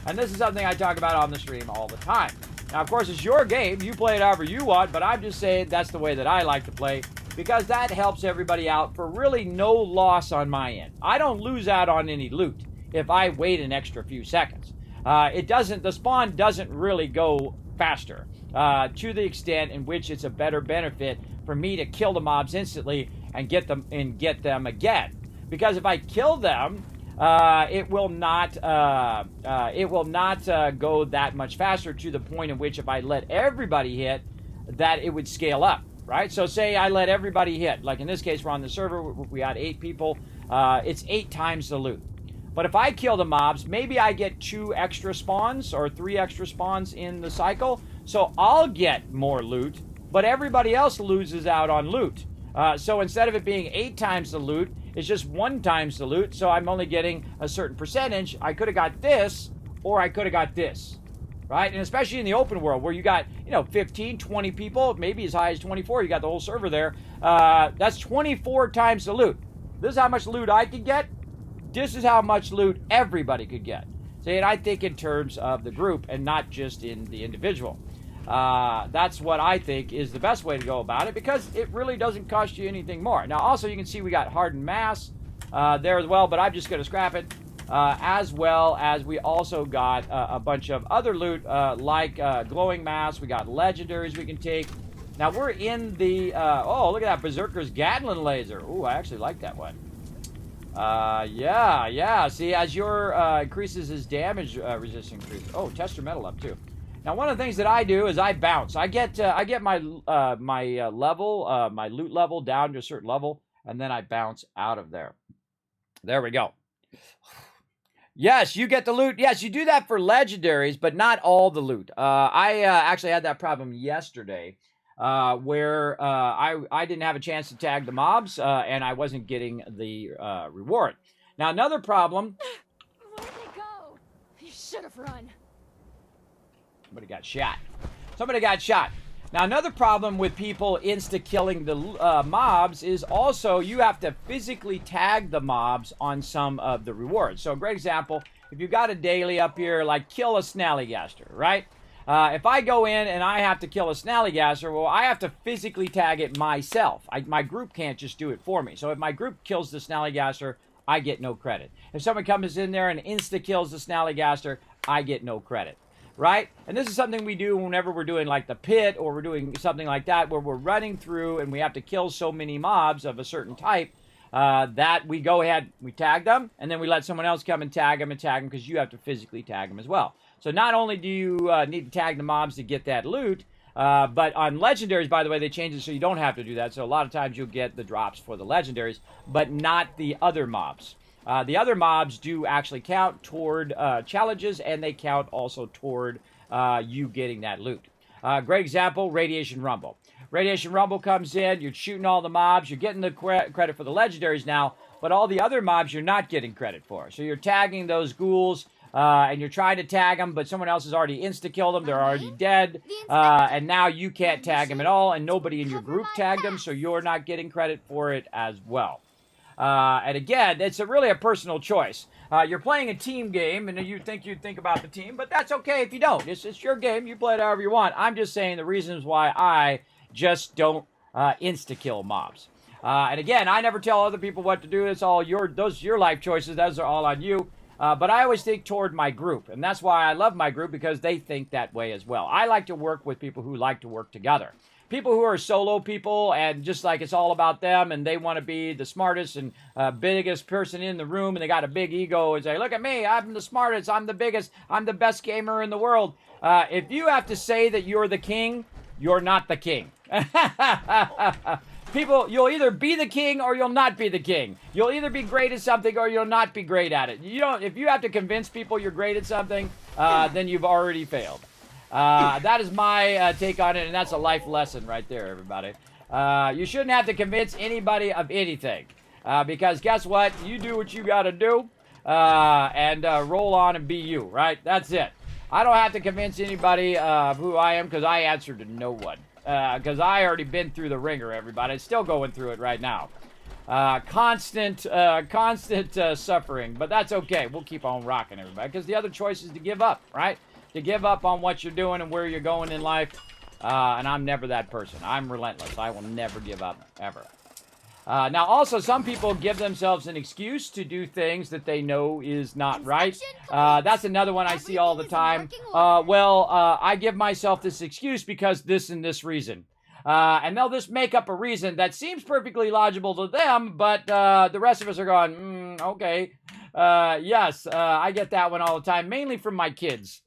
And this is something I talk about on the stream all the time. Now, of course, it's your game. You play it however you want, but I'm just saying that's the way that I like to play because that helps everybody out for really no loss on my end. I don't lose out on any loot if I wait an extra few seconds. The spawn doesn't really go faster to the extent in which it's a better benefit for me to kill the mobs instantly and get them again. Because if I kill them, it will not go that much faster to the point in which if I let everybody hit, that it would scale up, right? So say I let everybody hit, like in this case we're on the server, we had 8 people, it's 8 times the loot. But if I kill the mobs, maybe I get 2 extra spawns or 3 extra spawns in the cycle. So I'll get more loot, but everybody else loses out on loot. So instead of it being 8 times the loot, it's just 1 times the loot. So I'm only getting a certain percentage. I could have got this, or I could have got this, right? And especially in the open world where you got, 15, 20 people, maybe as high as 24, you got the whole server there. That's 24 times the loot. This is how much loot I could get. This is how much loot everybody could get. See, and I think in terms of the group and not just in the individual. That's what I think is the best way to go about it, because it really doesn't cost you anything more. Now, also, you can see we got hardened mass there as well, but I'm just going to scrap it. As well as we also got a bunch of other loot like glowing mass. We got legendaries we can take. Now, we're in the... oh, look at that Berserker's Gatling laser. Ooh, I actually like that one. Yeah. See, as your increases his damage resistance increase. Oh, tester metal up too. Now, one of the things that I do is I bounce. I get my level, my loot level down to a certain level, and then I bounce out of there. There we go. Yes, you get the loot. Yes, you do that for legendaries, but not all the loot. I actually had that problem yesterday. Where I didn't have a chance to tag the mobs, and I wasn't getting the reward. Now, another problem... Where'd they go? You should have run. Somebody got shot. Now, another problem with people insta-killing the mobs is also you have to physically tag the mobs on some of the rewards. So, a great example, if you've got a daily up here, like kill a snallygaster, right? If I go in and I have to kill a snallygaster, well, I have to physically tag it myself. My group can't just do it for me. So if my group kills the snallygaster, I get no credit. If someone comes in there and insta-kills the snallygaster, I get no credit, right? And this is something we do whenever we're doing like the pit, or we're doing something like that where we're running through and we have to kill so many mobs of a certain type that we go ahead, we tag them, and then we let someone else come and tag them because you have to physically tag them as well. So not only do you need to tag the mobs to get that loot, but on legendaries, by the way, they changed it so you don't have to do that. So a lot of times you'll get the drops for the legendaries, but not the other mobs. The other mobs do actually count toward challenges, and they count also toward you getting that loot. Great example, Radiation Rumble. Radiation Rumble comes in, you're shooting all the mobs, you're getting the credit for the legendaries now, but all the other mobs you're not getting credit for. So you're tagging those ghouls, and you're trying to tag them, but someone else has already insta-killed them, they're already dead, and now you can't tag them at all, and nobody in your group tagged them, so you're not getting credit for it as well. And again, it's really a personal choice. You're playing a team game, and you'd think about the team, but that's okay if you don't. It's your game, you play it however you want. I'm just saying the reasons why I just don't insta-kill mobs. And again, I never tell other people what to do. It's all your life choices. Those are all on you. But I always think toward my group, and that's why I love my group, because they think that way as well. I like to work with people who like to work together. People who are solo people and just like it's all about them and they want to be the smartest and biggest person in the room, and they got a big ego and say, look at me, I'm the smartest, I'm the biggest, I'm the best gamer in the world. If you have to say that you're the king, you're not the king. People, you'll either be the king or you'll not be the king. You'll either be great at something or you'll not be great at it. If you have to convince people you're great at something, then you've already failed. That is my take on it, and that's a life lesson right there, everybody. You shouldn't have to convince anybody of anything, because guess what? You do what you got to do, and roll on and be you, right? That's it. I don't have to convince anybody of who I am, because I answer to no one. Because I already been through the ringer, everybody. Still going through it right now. Constant suffering, but that's okay. We'll keep on rocking, everybody, because the other choice is to give up, right? To give up on what you're doing and where you're going in life. And I'm never that person. I'm relentless. I will never give up, ever. Now, also, some people give themselves an excuse to do things that they know is not right. That's another one I see all the time. I give myself this excuse because this and this reason. And they'll just make up a reason that seems perfectly logical to them, but the rest of us are going, okay. Yes, I get that one all the time, mainly from my kids.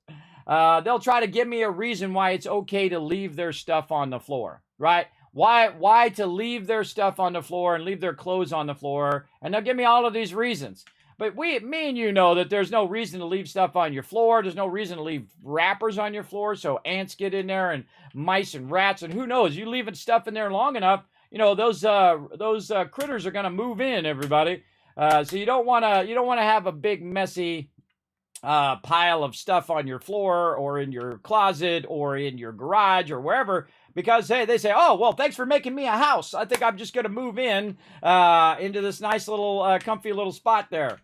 They'll try to give me a reason why it's okay to leave their stuff on the floor, right? Why to leave their stuff on the floor and leave their clothes on the floor, and they'll give me all of these reasons. But me and you know that there's no reason to leave stuff on your floor. There's no reason to leave wrappers on your floor so ants get in there and mice and rats and who knows. You leaving stuff in there long enough, those critters are going to move in. Everybody, so you don't want to have a big messy pile of stuff on your floor or in your closet or in your garage or wherever, because hey, they say, oh well, thanks for making me a house. I think I'm just going to move in into this nice little comfy little spot there.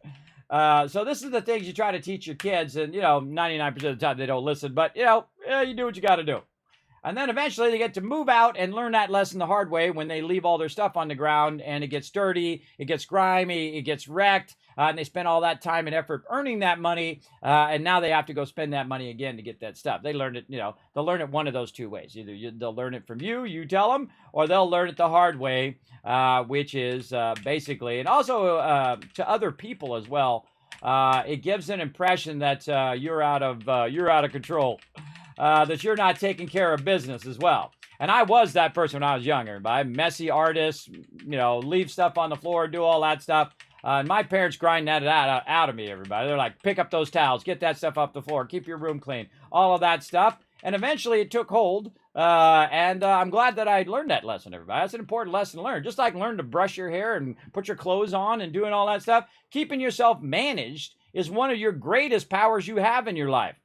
So this is the things you try to teach your kids, and 99% of the time they don't listen, but you do what you got to do. And then eventually they get to move out and learn that lesson the hard way when they leave all their stuff on the ground and it gets dirty, it gets grimy, it gets wrecked, and they spend all that time and effort earning that money, and now they have to go spend that money again to get that stuff. They learned it, they'll learn it one of those two ways. Either they'll learn it from you tell them, or they'll learn it the hard way, which is basically, and also to other people as well, it gives an impression that you're out of control. That you're not taking care of business as well. And I was that person when I was younger. But I'm messy artist, leave stuff on the floor, do all that stuff. And my parents grind that out of me, everybody. They're like, pick up those towels, get that stuff off the floor, keep your room clean, all of that stuff. And eventually it took hold. And I'm glad that I learned that lesson, everybody. That's an important lesson to learn. Just like learn to brush your hair and put your clothes on and doing all that stuff. Keeping yourself managed is one of your greatest powers you have in your life.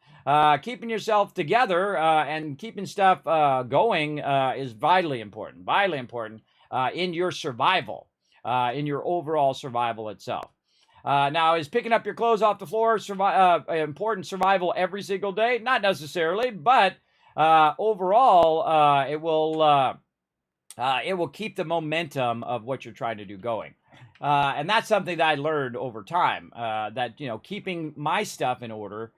Keeping yourself together and keeping stuff going is vitally important in your survival, in your overall survival itself. Now, is picking up your clothes off the floor important survival every single day? Not necessarily, but overall, it will keep the momentum of what you're trying to do going. And that's something that I learned over time, that, keeping my stuff in order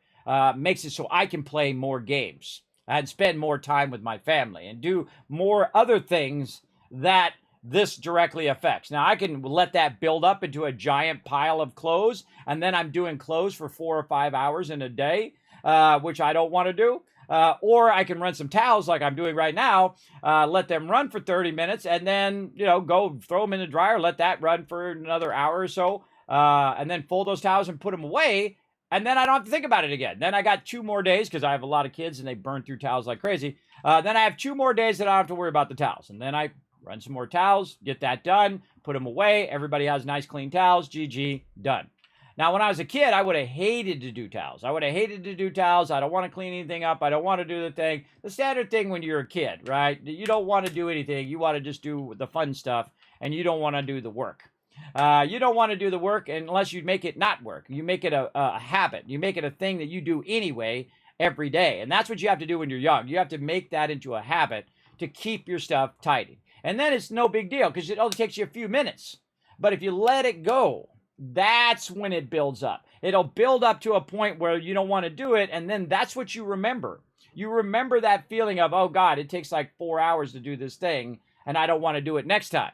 makes it so I can play more games and spend more time with my family and do more other things that this directly affects. Now, I can let that build up into a giant pile of clothes, and then I'm doing clothes for 4 or 5 hours in a day, which I don't want to do. Or I can run some towels like I'm doing right now, let them run for 30 minutes, and then, go throw them in the dryer, let that run for another hour or so, and then fold those towels and put them away. And then I don't have to think about it again. Then I got 2 more days because I have a lot of kids and they burn through towels like crazy. Then I have 2 more days that I don't have to worry about the towels. And then I run some more towels, get that done, put them away. Everybody has nice clean towels. GG, done. Now, when I was a kid, I would have hated to do towels. I don't want to clean anything up. I don't want to do the thing. The standard thing when you're a kid, right? You don't want to do anything. You want to just do the fun stuff and you don't want to do the work. You don't want to do the work unless you make it not work. You make it a habit. You make it a thing that you do anyway every day. And that's what you have to do when you're young. You have to make that into a habit to keep your stuff tidy. And then it's no big deal because it only takes you a few minutes. But if you let it go, that's when it builds up. It'll build up to a point where you don't want to do it. And then that's what you remember. You remember that feeling of, oh God, it takes like 4 hours to do this thing and I don't want to do it next time.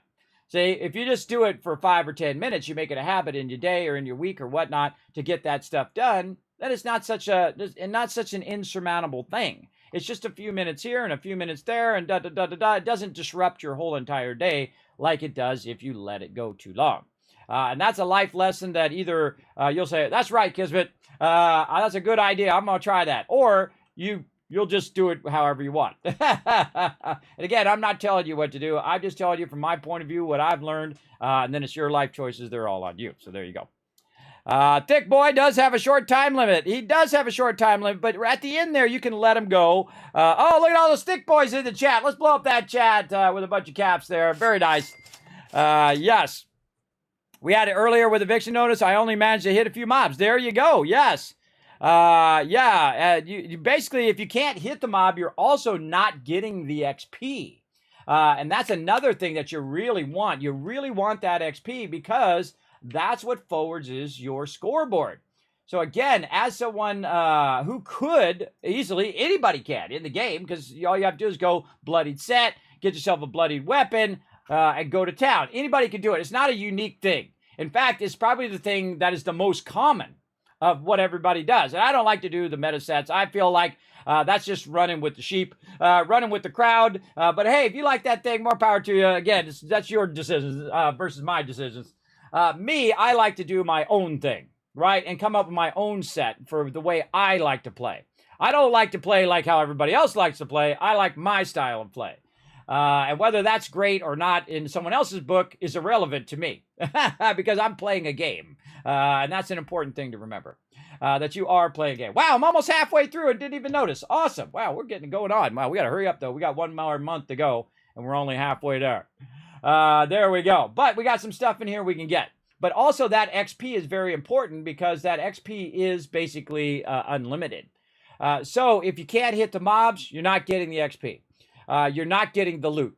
See, if you just do it for 5 or 10 minutes, you make it a habit in your day or in your week or whatnot to get that stuff done, then it's not such an insurmountable thing. It's just a few minutes here and a few minutes there and da-da-da-da-da. It doesn't disrupt your whole entire day like it does if you let it go too long. And that's a life lesson that either you'll say, that's right, Kismet, that's a good idea, I'm going to try that. Or you'll just do it however you want. And again, I'm not telling you what to do. I'm just telling you from my point of view what I've learned. And then it's your life choices. They're all on you. So there you go. Thick Boy does have a short time limit. He does have a short time limit, but at the end there, you can let him go. Oh, look at all the Thick Boys in the chat. Let's blow up that chat with a bunch of caps there. Very nice. Yes. We had it earlier with eviction notice. I only managed to hit a few mobs. There you go. Yes. You basically, if you can't hit the mob, you're also not getting the XP. And that's another thing that you really want. You really want that XP because that's what forwards is your scoreboard. So again, as someone who could easily, anybody can in the game, because all you have to do is go bloodied set, get yourself a bloodied weapon, and go to town. Anybody can do it. It's not a unique thing. In fact, it's probably the thing that is the most common of what everybody does. And I don't like to do the meta sets. I feel like that's just running with the sheep, running with the crowd. But hey, if you like that thing, more power to you. Again, that's your decisions versus my decisions. Me, I like to do my own thing, right? And come up with my own set for the way I like to play. I don't like to play like how everybody else likes to play. I like my style of play. And whether that's great or not in someone else's book is irrelevant to me because I'm playing a game. And that's an important thing to remember, that you are playing a game. Wow, I'm almost halfway through and didn't even notice. Awesome. Wow, we're getting going on. Wow, we got to hurry up, though. We got 1 more month to go, and we're only halfway there. There we go. But we got some stuff in here we can get. But also that XP is very important because that XP is basically unlimited. So if you can't hit the mobs, you're not getting the XP. You're not getting the loot,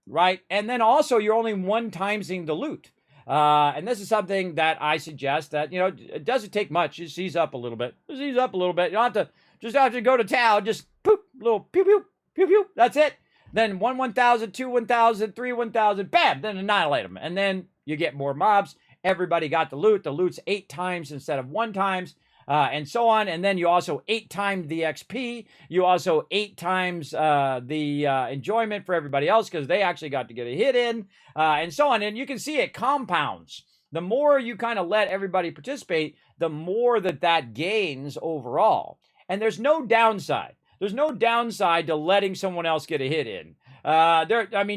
right? And then also you're only one timesing the loot. And this is something that I suggest that, it doesn't take much. Just ease up a little bit. Just ease up a little bit. You don't have to go to town. Just poop, little pew, pew, pew, pew. That's it. Then 1,000, 2, 1,000, 3, 1,000, bam, then annihilate them. And then you get more mobs. Everybody got the loot. The loot's 8 times instead of 1 times. And so on. And then you also 8 times the XP. You also 8 times the enjoyment for everybody else because they actually got to get a hit in, and so on. And you can see it compounds. The more you kind of let everybody participate, the more that gains overall. And there's no downside. There's no downside to letting someone else get a hit in.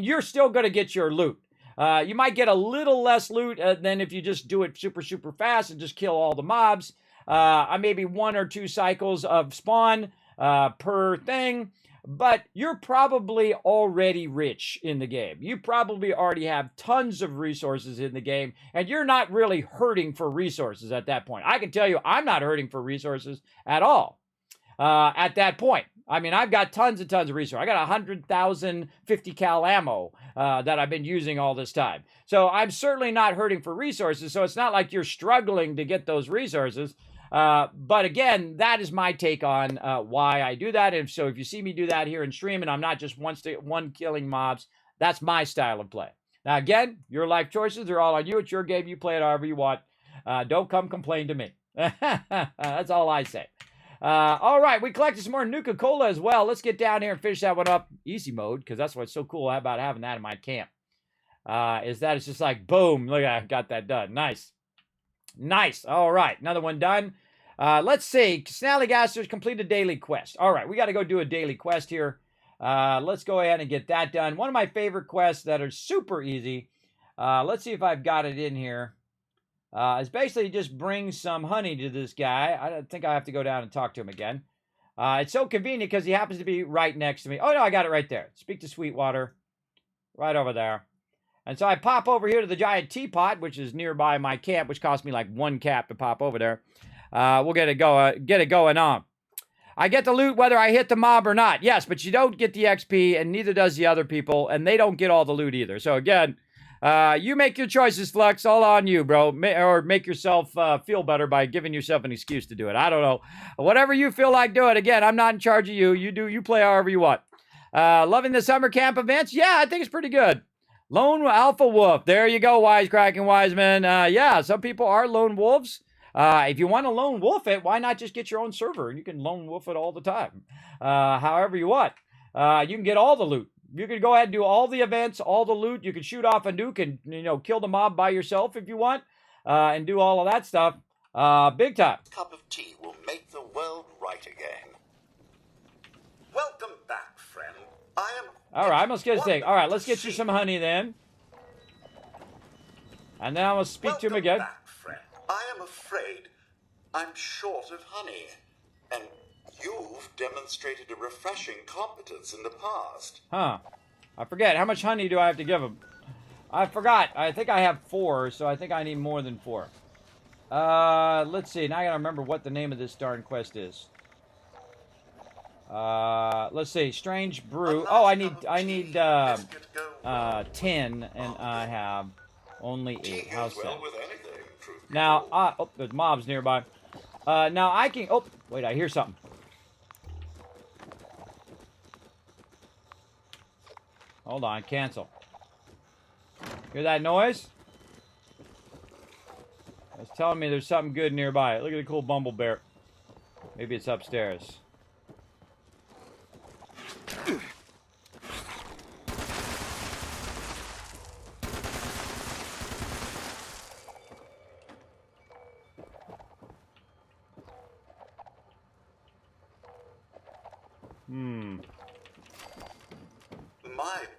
You're still going to get your loot. You might get a little less loot than if you just do it super, super fast and just kill all the mobs. Maybe 1 or 2 cycles of spawn per thing, but you're probably already rich in the game. You probably already have tons of resources in the game, and you're not really hurting for resources at that point. I can tell you I'm not hurting for resources at all at that point. I've got tons and tons of resources. I got 100,000 50 cal ammo that I've been using all this time. So I'm certainly not hurting for resources. So it's not like you're struggling to get those resources. But again, that is my take on why I do that. And so if you see me do that here in stream and I'm not just one killing mobs, that's my style of play. Now, again, your life choices are all on you. It's your game. You play it however you want. Don't come complain to me. That's all I say. All right, we collected some more Nuka-Cola as well. Let's get down here and finish that one up easy mode because that's what's so cool about having that in my camp. Is that it's just like, boom, look, I got that done. Nice. Nice. All right, another one done. Let's see. Snallygaster's complete a daily quest. All right, we got to go do a daily quest here. Let's go ahead and get that done. One of my favorite quests that are super easy. Let's see if I've got it in here. It's basically just bring some honey to this guy. I don't think I have to go down and talk to him again. It's so convenient because he happens to be right next to me. Oh, no, I got it right there. Speak to Sweetwater. Right over there. And so I pop over here to the giant teapot, which is nearby my camp, which cost me like 1 cap to pop over there. We'll get it going on. I get the loot whether I hit the mob or not. Yes, but you don't get the XP, and neither does the other people, and they don't get all the loot either. So again, you make your choices, Flux. All on you, bro. Or make yourself feel better by giving yourself an excuse to do it. I don't know. Whatever you feel like doing. Again, I'm not in charge of you. You play however you want. Loving the summer camp events? Yeah, I think it's pretty good. Lone Alpha Wolf. There you go, wisecracking wise man. Yeah, some people are lone wolves. If you want to lone wolf it, why not just get your own server? You can lone wolf it all the time. However you want. You can get all the loot. You can go ahead and do all the events, all the loot. You can shoot off a nuke and, kill the mob by yourself if you want, and do all of that stuff. Big time. Cup of tea will make the world right again. Welcome back, friend. All right, let's get this thing. All right, let's get you some honey then. And then I will speak to him again. Welcome back, friend. I am afraid I'm short of honey. And you've demonstrated a refreshing competence in the past. Huh. I forget. How much honey do I have to give him? I forgot. I think I have 4, so I think I need more than 4. Let's see. Now I gotta remember what the name of this darn quest is. Let's see. Strange brew. Oh, I need 10, and I have only 8. How's that? Now, oh, there's mobs nearby. Now I can. Oh, wait. I hear something. Hold on. Cancel. Hear that noise? It's telling me there's something good nearby. Look at the cool bumble bear. Maybe it's upstairs. My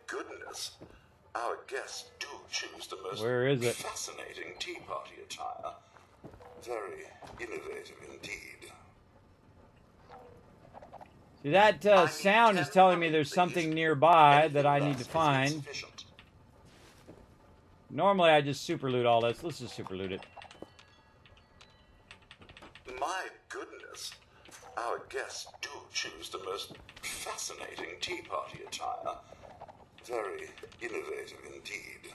goodness. Our guests do choose the most Where is it? fascinating tea party attire. Very innovative indeed. See, that sound is telling me there's something nearby that I need to find. Normally, I just super loot all this. Let's just super loot it. My goodness. Our guests do choose the most fascinating tea party attire. Very innovative indeed.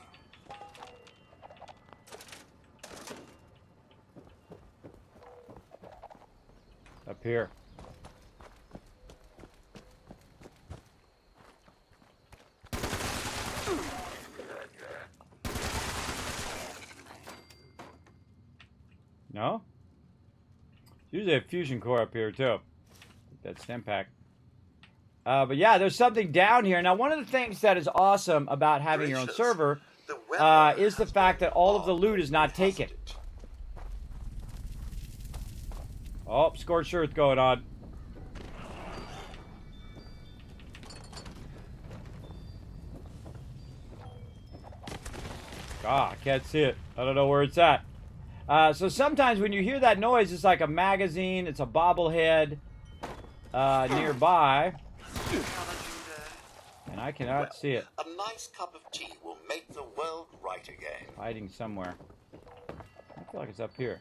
Up here. No? There's usually a fusion core up here too. That stem pack. But yeah, there's something down here. Now, one of the things that is awesome about having your own server is the fact that all of the loot is not taken. Oh, scorched earth going on. Ah, I can't see it. I don't know where it's at. So sometimes when you hear that noise, it's like a magazine, it's a bobblehead nearby. And I cannot see it. A nice cup of tea will make the world right again. Hiding somewhere. I feel like it's up here.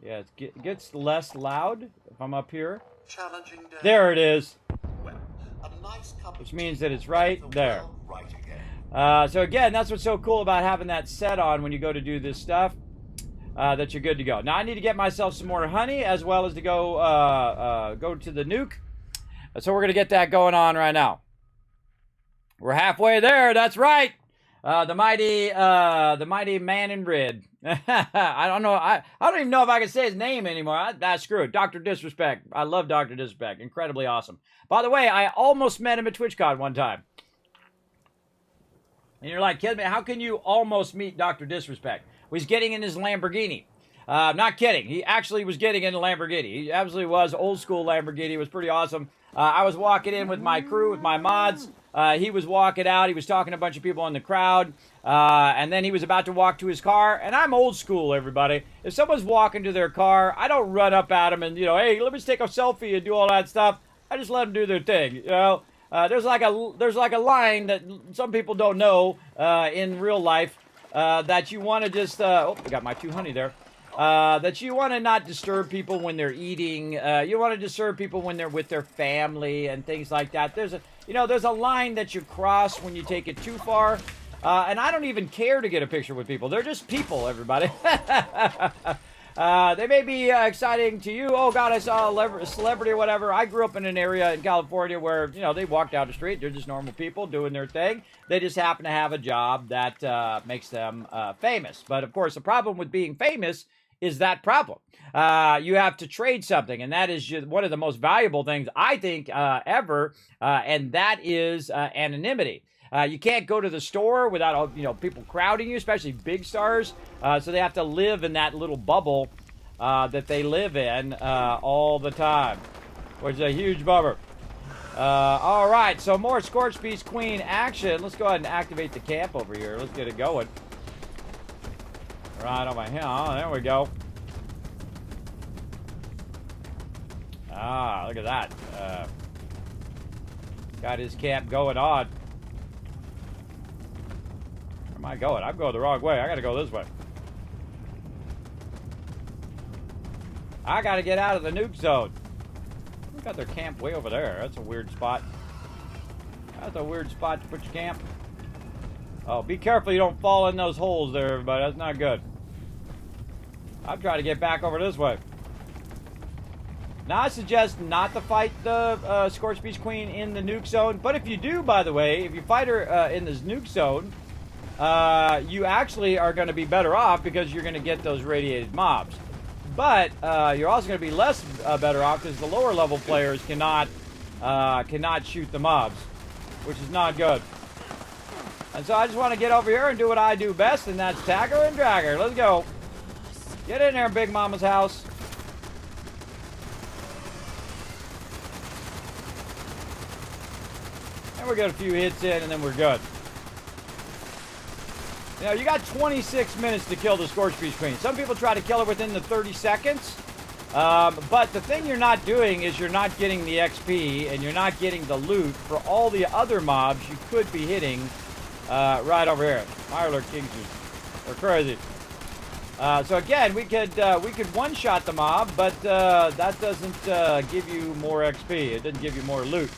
Yeah, it gets less loud if I'm up here. Challenging day. There it is. Well, a nice cup Which of means tea that it's will make right the there. world right again. So again, that's what's so cool about having that set on when you go to do this stuff. That you're good to go. Now I need to get myself some more honey as well as to go go to the nuke. So we're gonna get that going on right now. We're halfway there. That's right. The mighty man in red. I don't know. I don't even know if I can say his name anymore. Screw it. Dr. Disrespect. I love Dr. Disrespect. Incredibly awesome. By the way, I almost met him at TwitchCon one time. And you're like, Kismet, how can you almost meet Dr. Disrespect? Well, he's getting in his Lamborghini. Not kidding. He actually was getting in a Lamborghini. He absolutely was. Old school Lamborghini. It was pretty awesome. I was walking in with my crew, with my mods. He was walking out. He was talking to a bunch of people in the crowd. And then he was about to walk to his car. And I'm old school, everybody. If someone's walking to their car, I don't run up at them and, hey, let me just take a selfie and do all that stuff. I just let them do their thing, There's like a line that some people don't know in real life that you want to just I got my 2 honey there. That you want to not disturb people when they're eating. You want to disturb people when they're with their family and things like that. There's a line that you cross when you take it too far. And I don't even care to get a picture with people. They're just people, everybody. They may be exciting to you. Oh, God, I saw a celebrity or whatever. I grew up in an area in California where, they walk down the street. They're just normal people doing their thing. They just happen to have a job that makes them famous. But, of course, the problem with being famous is that problem. You have to trade something, and that is just one of the most valuable things, I think, ever, and that is anonymity. You can't go to the store without people crowding you, especially big stars. So they have to live in that little bubble that they live in all the time, which is a huge bummer. All right, so more Scorched Beast Queen action. Let's go ahead and activate the camp over here. Let's get it going. Right on my hill. Oh, there we go. Ah, look at that. Got his camp going on. Where am I going? I'm going the wrong way. I gotta go this way. I gotta get out of the nuke zone. We got their camp way over there. That's a weird spot. That's a weird spot to put your camp. Oh, be careful you don't fall in those holes there, everybody. That's not good. I'm trying to get back over this way. Now, I suggest not to fight the Scorched Beast Queen in the nuke zone. But if you do, by the way, if you fight her in this nuke zone, you actually are going to be better off because you're going to get those radiated mobs. But you're also going to be less better off because the lower level players cannot shoot the mobs, which is not good. And so I just want to get over here and do what I do best, and that's tag her and drag her. Let's go. Get in there, Big Mama's house. And we'll get a few hits in, and then we're good. You know, you got 26 minutes to kill the Scorch Beast Queen. Some people try to kill her within the 30 seconds. But the thing you're not doing is you're not getting the XP, and you're not getting the loot for all the other mobs you could be hitting right over here. Mirelurk Kings are crazy. So again, we could one-shot the mob, but that doesn't give you more XP. It doesn't give you more loot.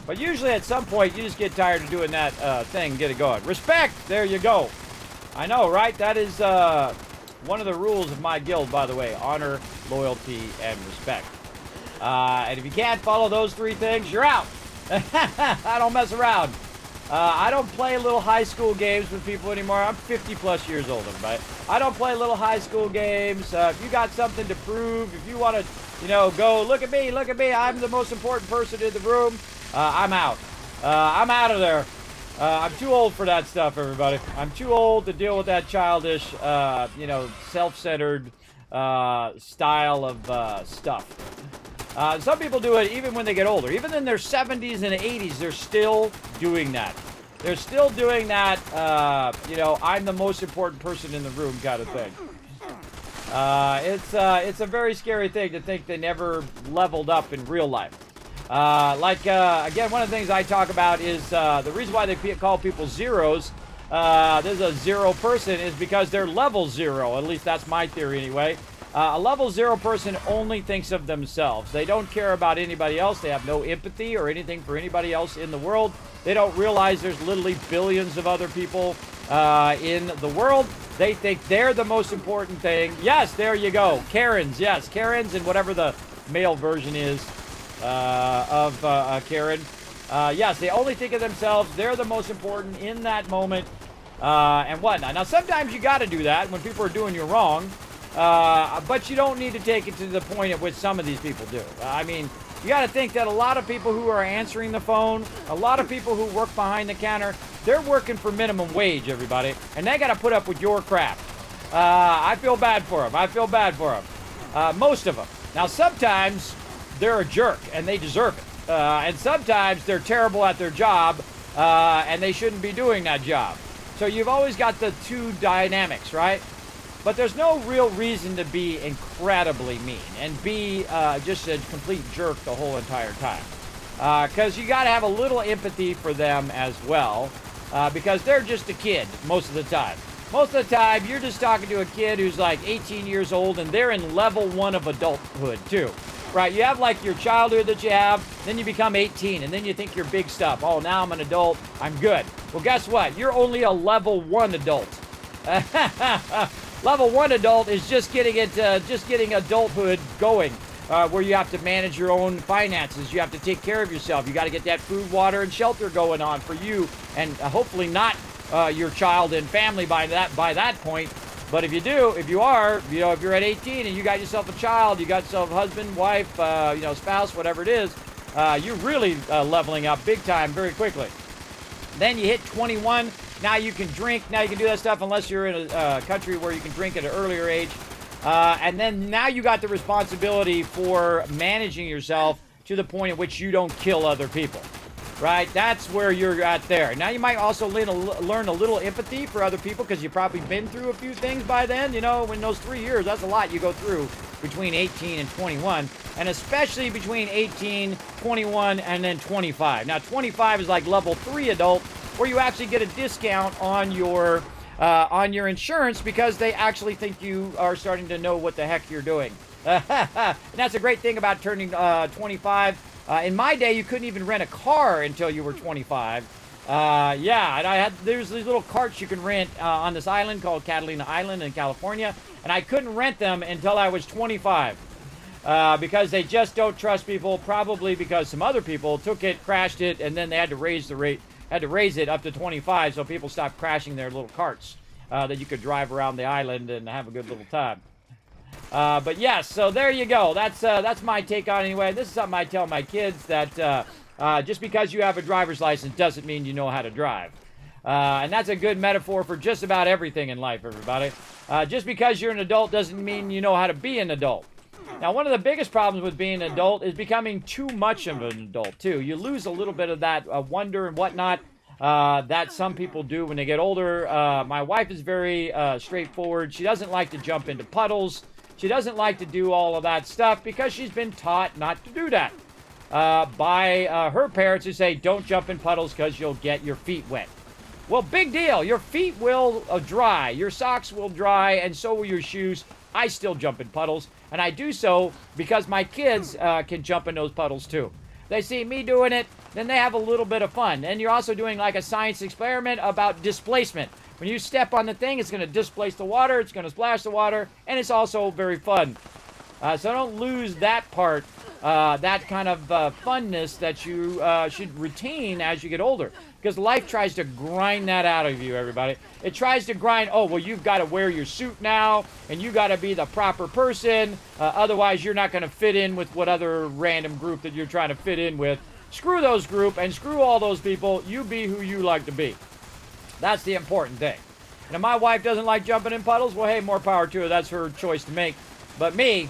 But usually at some point, you just get tired of doing that thing and get it going. Respect! There you go. I know, right? That is one of the rules of my guild, by the way. Honor, loyalty, and respect. And if you can't follow those three things, you're out. I don't mess around. I don't play little high school games with people anymore. I'm 50 plus years old, everybody. I don't play little high school games. If you got something to prove, if you want to, you know, go, look at me, I'm the most important person in the room, I'm out. I'm out of there. I'm too old for that stuff, everybody. I'm too old to deal with that childish, you know, self-centered style of stuff. Some people do it even when they get older. Even in their 70s and 80s, they're still doing that. They're still doing that, you know, I'm the most important person in the room kind of thing. It's a very scary thing to think they never leveled up in real life. Again, one of the things I talk about is the reason why they call people zeros. There's a zero person is because they're level zero. At least that's my theory anyway. A level zero person only thinks of themselves. They don't care about anybody else. They have no empathy or anything for anybody else in the world. They don't realize there's literally billions of other people in the world. They think they're the most important thing. Yes, there you go. Karens, yes. Karens and whatever the male version is of Karen. Yes, they only think of themselves. They're the most important in that moment and whatnot. Now, sometimes you got to do that when people are doing you wrong. But you don't need to take it to the point at which some of these people do. I mean, you got to think that a lot of people who are answering the phone, a lot of people who work behind the counter, they're working for minimum wage, everybody, and they got to put up with your crap. I feel bad for them. I feel bad for them. Most of them. Now, sometimes they're a jerk, and they deserve it. And sometimes they're terrible at their job, and they shouldn't be doing that job. So you've always got the two dynamics, right? But there's no real reason to be incredibly mean and be just a complete jerk the whole entire time. Because you got to have a little empathy for them as well, because they're just a kid most of the time. Most of the time, you're just talking to a kid who's like 18 years old, and they're in level 1 of adulthood, too. Right? You have like your childhood that you have, then you become 18, and then you think you're big stuff. Oh, now I'm an adult. I'm good. Well, guess what? You're only a level 1 adult. Level 1 adult is just getting adulthood going, where you have to manage your own finances. You have to take care of yourself. You got to get that food, water, and shelter going on for you, and hopefully not your child and family by that point. But if you do, if you are, you know, if you're at 18 and you got yourself a child, you got yourself a husband, wife, you know, spouse, whatever it is, you're really leveling up big time very quickly. Then you hit 21. Now you can drink. Now you can do that stuff unless you're in a country where you can drink at an earlier age. And then now you got the responsibility for managing yourself to the point at which you don't kill other people. Right? That's where you're at there. Now you might also learn a little empathy for other people because you've probably been through a few things by then. You know, in those 3 years, that's a lot you go through between 18 and 21. And especially between 18, 21, and then 25. Now 25 is like level 3 adult, where you actually get a discount on your insurance because they actually think you are starting to know what the heck you're doing. And that's a great thing about turning 25. In my day, you couldn't even rent a car until you were 25. Yeah, and there's these little carts you can rent on this island called Catalina Island in California, and I couldn't rent them until I was 25. Because they just don't trust people, probably because some other people took it, crashed it, and then they had to raise the rate. Had to raise it up to 25 so people stopped crashing their little carts that you could drive around the island and have a good little time. But yes, so there you go. That's my take on it anyway. This is something I tell my kids, that just because you have a driver's license doesn't mean you know how to drive. And that's a good metaphor for just about everything in life, everybody. Just because you're an adult doesn't mean you know how to be an adult. Now, one of the biggest problems with being an adult is becoming too much of an adult, too. You lose a little bit of that wonder and whatnot that some people do when they get older. My wife is very straightforward. She doesn't like to jump into puddles. She doesn't like to do all of that stuff because she's been taught not to do that by her parents, who say, don't jump in puddles because you'll get your feet wet. Well, big deal. Your feet will dry. Your socks will dry, and so will your shoes. I still jump in puddles, and I do so because my kids can jump in those puddles too. They see me doing it, then they have a little bit of fun. And you're also doing like a science experiment about displacement. When you step on the thing, it's going to displace the water, it's going to splash the water, and it's also very fun. So don't lose that part, that kind of funness that you should retain as you get older. Because life tries to grind that out of you, everybody. It tries to grind, oh, well, you've got to wear your suit now, and you got to be the proper person. Otherwise, you're not going to fit in with what other random group that you're trying to fit in with. Screw those group and screw all those people. You be who you like to be. That's the important thing. And if my wife doesn't like jumping in puddles, well, hey, more power to her. That's her choice to make. But me,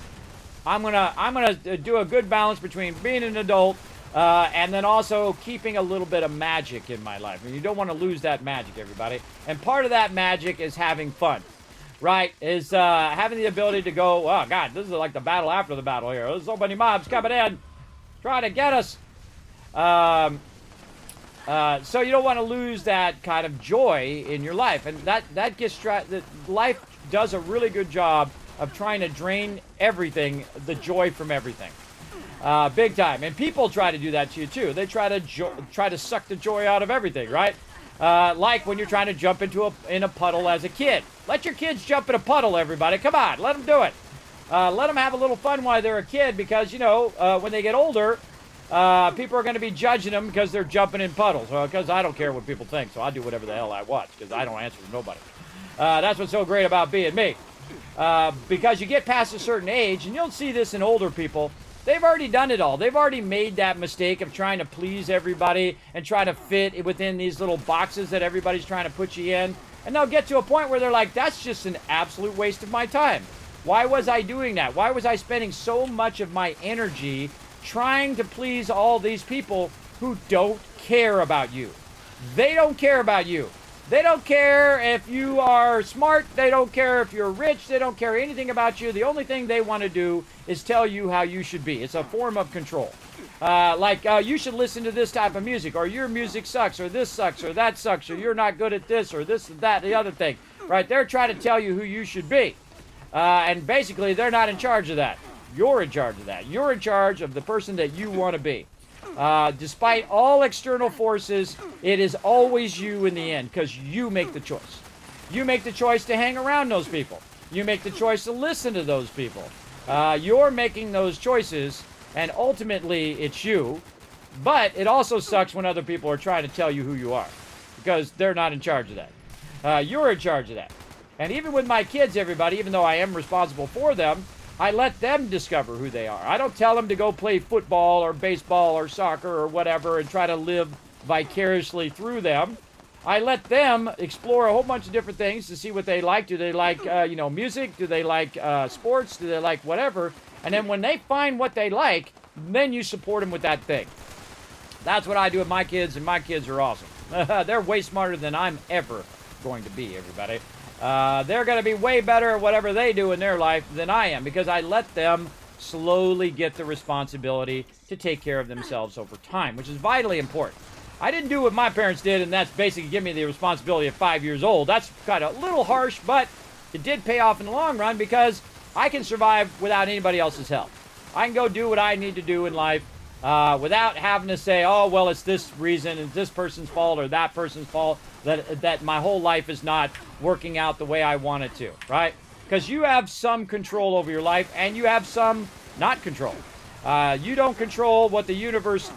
I'm gonna do a good balance between being an adult and then also keeping a little bit of magic in my life. And you don't want to lose that magic, everybody. And part of that magic is having fun, right? Is having the ability to go, oh, God, this is like the battle after the battle here. There's so many mobs coming in trying to get us. So you don't want to lose that kind of joy in your life. And that gets life does a really good job of trying to drain everything, the joy from everything. Big time. And people try to do that to you too. They try to suck the joy out of everything, right? Like when you're trying to jump in a puddle as a kid. Let your kids jump in a puddle, everybody. Come on, let them do it. Let them have a little fun while they're a kid, because, you know, when they get older, people are going to be judging them because they're jumping in puddles. Because I don't care what people think, so I do whatever the hell I want, because I don't answer to nobody. That's what's so great about being me. Because you get past a certain age, and you'll see this in older people, they've already done it all. They've already made that mistake of trying to please everybody and try to fit within these little boxes that everybody's trying to put you in. And they'll get to a point where they're like, that's just an absolute waste of my time. Why was I doing that? Why was I spending so much of my energy trying to please all these people who don't care about you? They don't care about you. They don't care if you are smart. They don't care if you're rich. They don't care anything about you. The only thing they want to do is tell you how you should be. It's a form of control. You should listen to this type of music, or your music sucks, or this sucks, or that sucks, or you're not good at this, or this, that, the other thing. Right? They're trying to tell you who you should be. And basically, they're not in charge of that. You're in charge of that. You're in charge of the person that you want to be. Despite all external forces, it is always you in the end, because you make the choice. You make the choice to hang around those people. You make the choice to listen to those people. You're making those choices, and ultimately it's you. But it also sucks when other people are trying to tell you who you are, because they're not in charge of that. You're in charge of that. And even with my kids, everybody, even though I am responsible for them, I let them discover who they are. I don't tell them to go play football or baseball or soccer or whatever and try to live vicariously through them. I let them explore a whole bunch of different things to see what they like. Do they like, music? Do they like sports? Do they like whatever? And then when they find what they like, then you support them with that thing. That's what I do with my kids, and my kids are awesome. They're way smarter than I'm ever going to be, everybody. They're going to be way better at whatever they do in their life than I am, because I let them slowly get the responsibility to take care of themselves over time, which is vitally important. I didn't do what my parents did, and that's basically give me the responsibility at 5 years old. That's kind of a little harsh, but it did pay off in the long run, because I can survive without anybody else's help. I can go do what I need to do in life without having to say, oh, well, it's this reason, it's this person's fault or that person's fault, that my whole life is not working out the way I want it to, right? Because you have some control over your life, and you have some not control. You don't control what the universe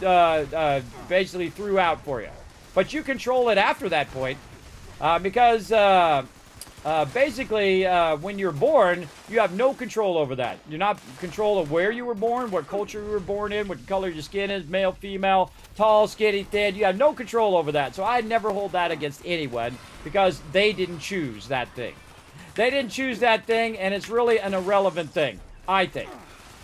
basically threw out for you. But you control it after that point, because basically when you're born, you have no control over that. You're not in control of where you were born, what culture you were born in, what color your skin is, male, female, tall, skinny, thin. You have no control over that. So I never hold that against anyone, because they didn't choose that thing. They didn't choose that thing, and it's really an irrelevant thing, I think.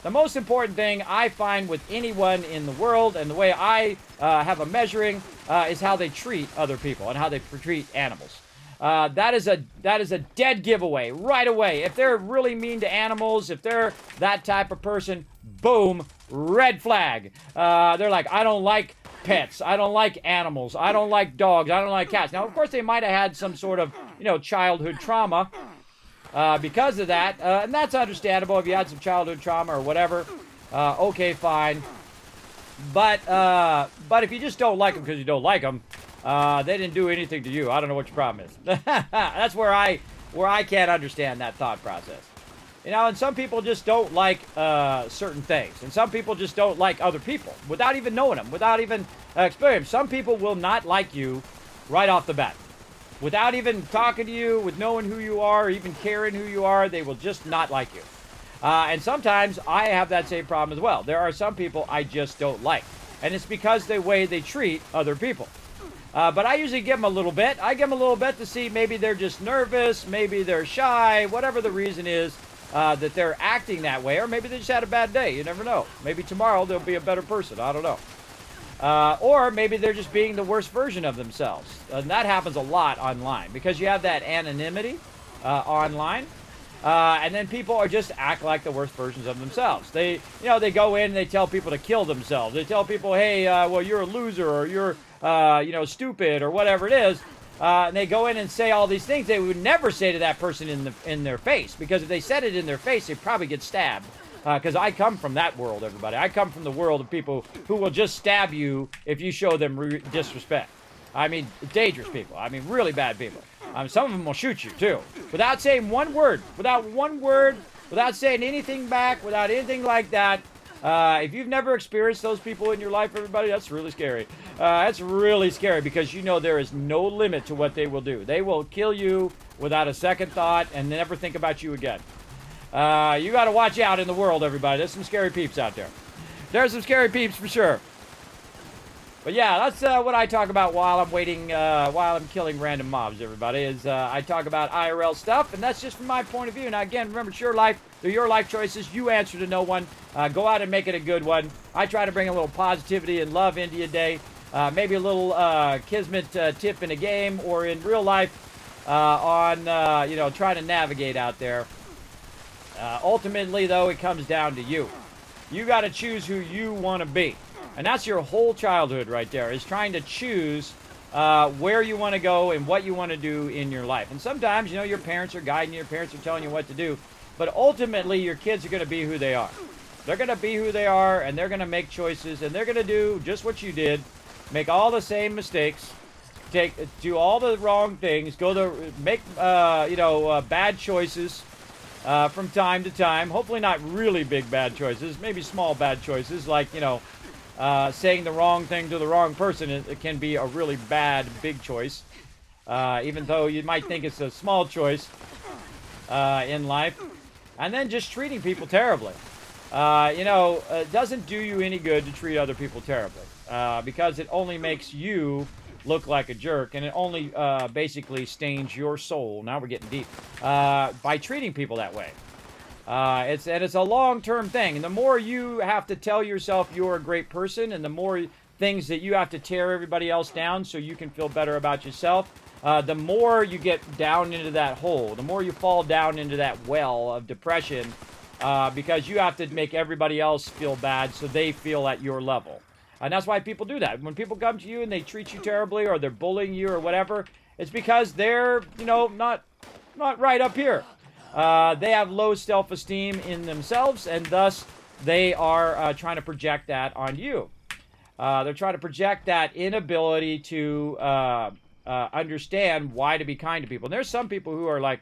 The most important thing I find with anyone in the world, and the way I have a measuring, is how they treat other people and how they treat animals. That is a dead giveaway right away. If they're really mean to animals, if they're that type of person, boom, red flag. They're like, I don't like pets. I don't like animals. I don't like dogs. I don't like cats. Now, of course, they might have had some sort of, childhood trauma because of that. And that's understandable if you had some childhood trauma or whatever. Okay, fine. But if you just don't like them because you don't like them, they didn't do anything to you. I don't know what your problem is. That's where I can't understand that thought process. And some people just don't like certain things. And some people just don't like other people without even knowing them, without even experience. Some people will not like you right off the bat. Without even talking to you, with knowing who you are, or even caring who you are, they will just not like you. And sometimes I have that same problem as well. There are some people I just don't like. And it's because the way they treat other people. But I usually give them a little bit. I give them a little bit to see maybe they're just nervous, maybe they're shy, whatever the reason is that they're acting that way, or maybe they just had a bad day. You never know. Maybe tomorrow they'll be a better person. I don't know. Or maybe they're just being the worst version of themselves. And that happens a lot online because you have that anonymity online. And then people are just act like the worst versions of themselves. They go in and they tell people to kill themselves. They tell people, hey, well, you're a loser, or you're, stupid, or whatever it is. And they go in and say all these things they would never say to that person in their face, because if they said it in their face, they'd probably get stabbed. Because I come from that world, everybody. I come from the world of people who will just stab you if you show them disrespect. I mean, dangerous people. I mean, really bad people. Some of them will shoot you, too. Without saying one word. Without saying anything back. Without anything like that. If you've never experienced those people in your life, everybody, that's really scary. That's really scary because there is no limit to what they will do. They will kill you without a second thought and never think about you again. You got to watch out in the world, everybody. There's some scary peeps out there. There's some scary peeps for sure. But yeah, that's what I talk about while I'm waiting, while I'm killing random mobs, everybody, is I talk about IRL stuff, and that's just from my point of view. Now, again, remember, it's your life. They're your life choices. You answer to no one. Go out and make it a good one. I try to bring a little positivity and love into your day. Maybe a little Kismet tip in a game or in real life on, trying to navigate out there. Ultimately, though, it comes down to you. You got to choose who you want to be. And that's your whole childhood right there, is trying to choose where you want to go and what you want to do in your life. And sometimes, your parents are guiding you, your parents are telling you what to do. But ultimately, your kids are going to be who they are. They're going to be who they are, and they're going to make choices, and they're going to do just what you did, make all the same mistakes, do all the wrong things, make bad choices from time to time. Hopefully not really big bad choices, maybe small bad choices, like, saying the wrong thing to the wrong person. It can be a really bad big choice, even though you might think it's a small choice in life. And then just treating people terribly. It doesn't do you any good to treat other people terribly, because it only makes you look like a jerk, and it only basically stains your soul. Now we're getting deep, by treating people that way. It's a long-term thing, and the more you have to tell yourself you're a great person, and the more things that you have to tear everybody else down so you can feel better about yourself, the more you get down into that hole, the more you fall down into that well of depression, because you have to make everybody else feel bad so they feel at your level. And that's why people do that. When people come to you and they treat you terribly, or they're bullying you or whatever, it's because they're, not right up here. They have low self-esteem in themselves, and thus they are trying to project that on you. They're trying to project that inability to understand why to be kind to people. And there's some people who are like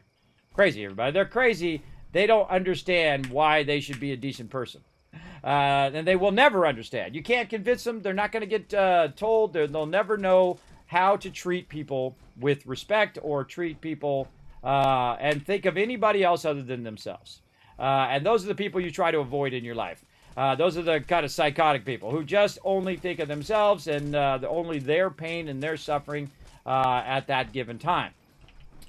crazy, everybody. They're crazy. They don't understand why they should be a decent person. And they will never understand. You can't convince them. They're not going to get told. They'll never know how to treat people with respect, or treat people and think of anybody else other than themselves. And those are the people you try to avoid in your life. Those are the kind of psychotic people who just only think of themselves and only their pain and their suffering at that given time.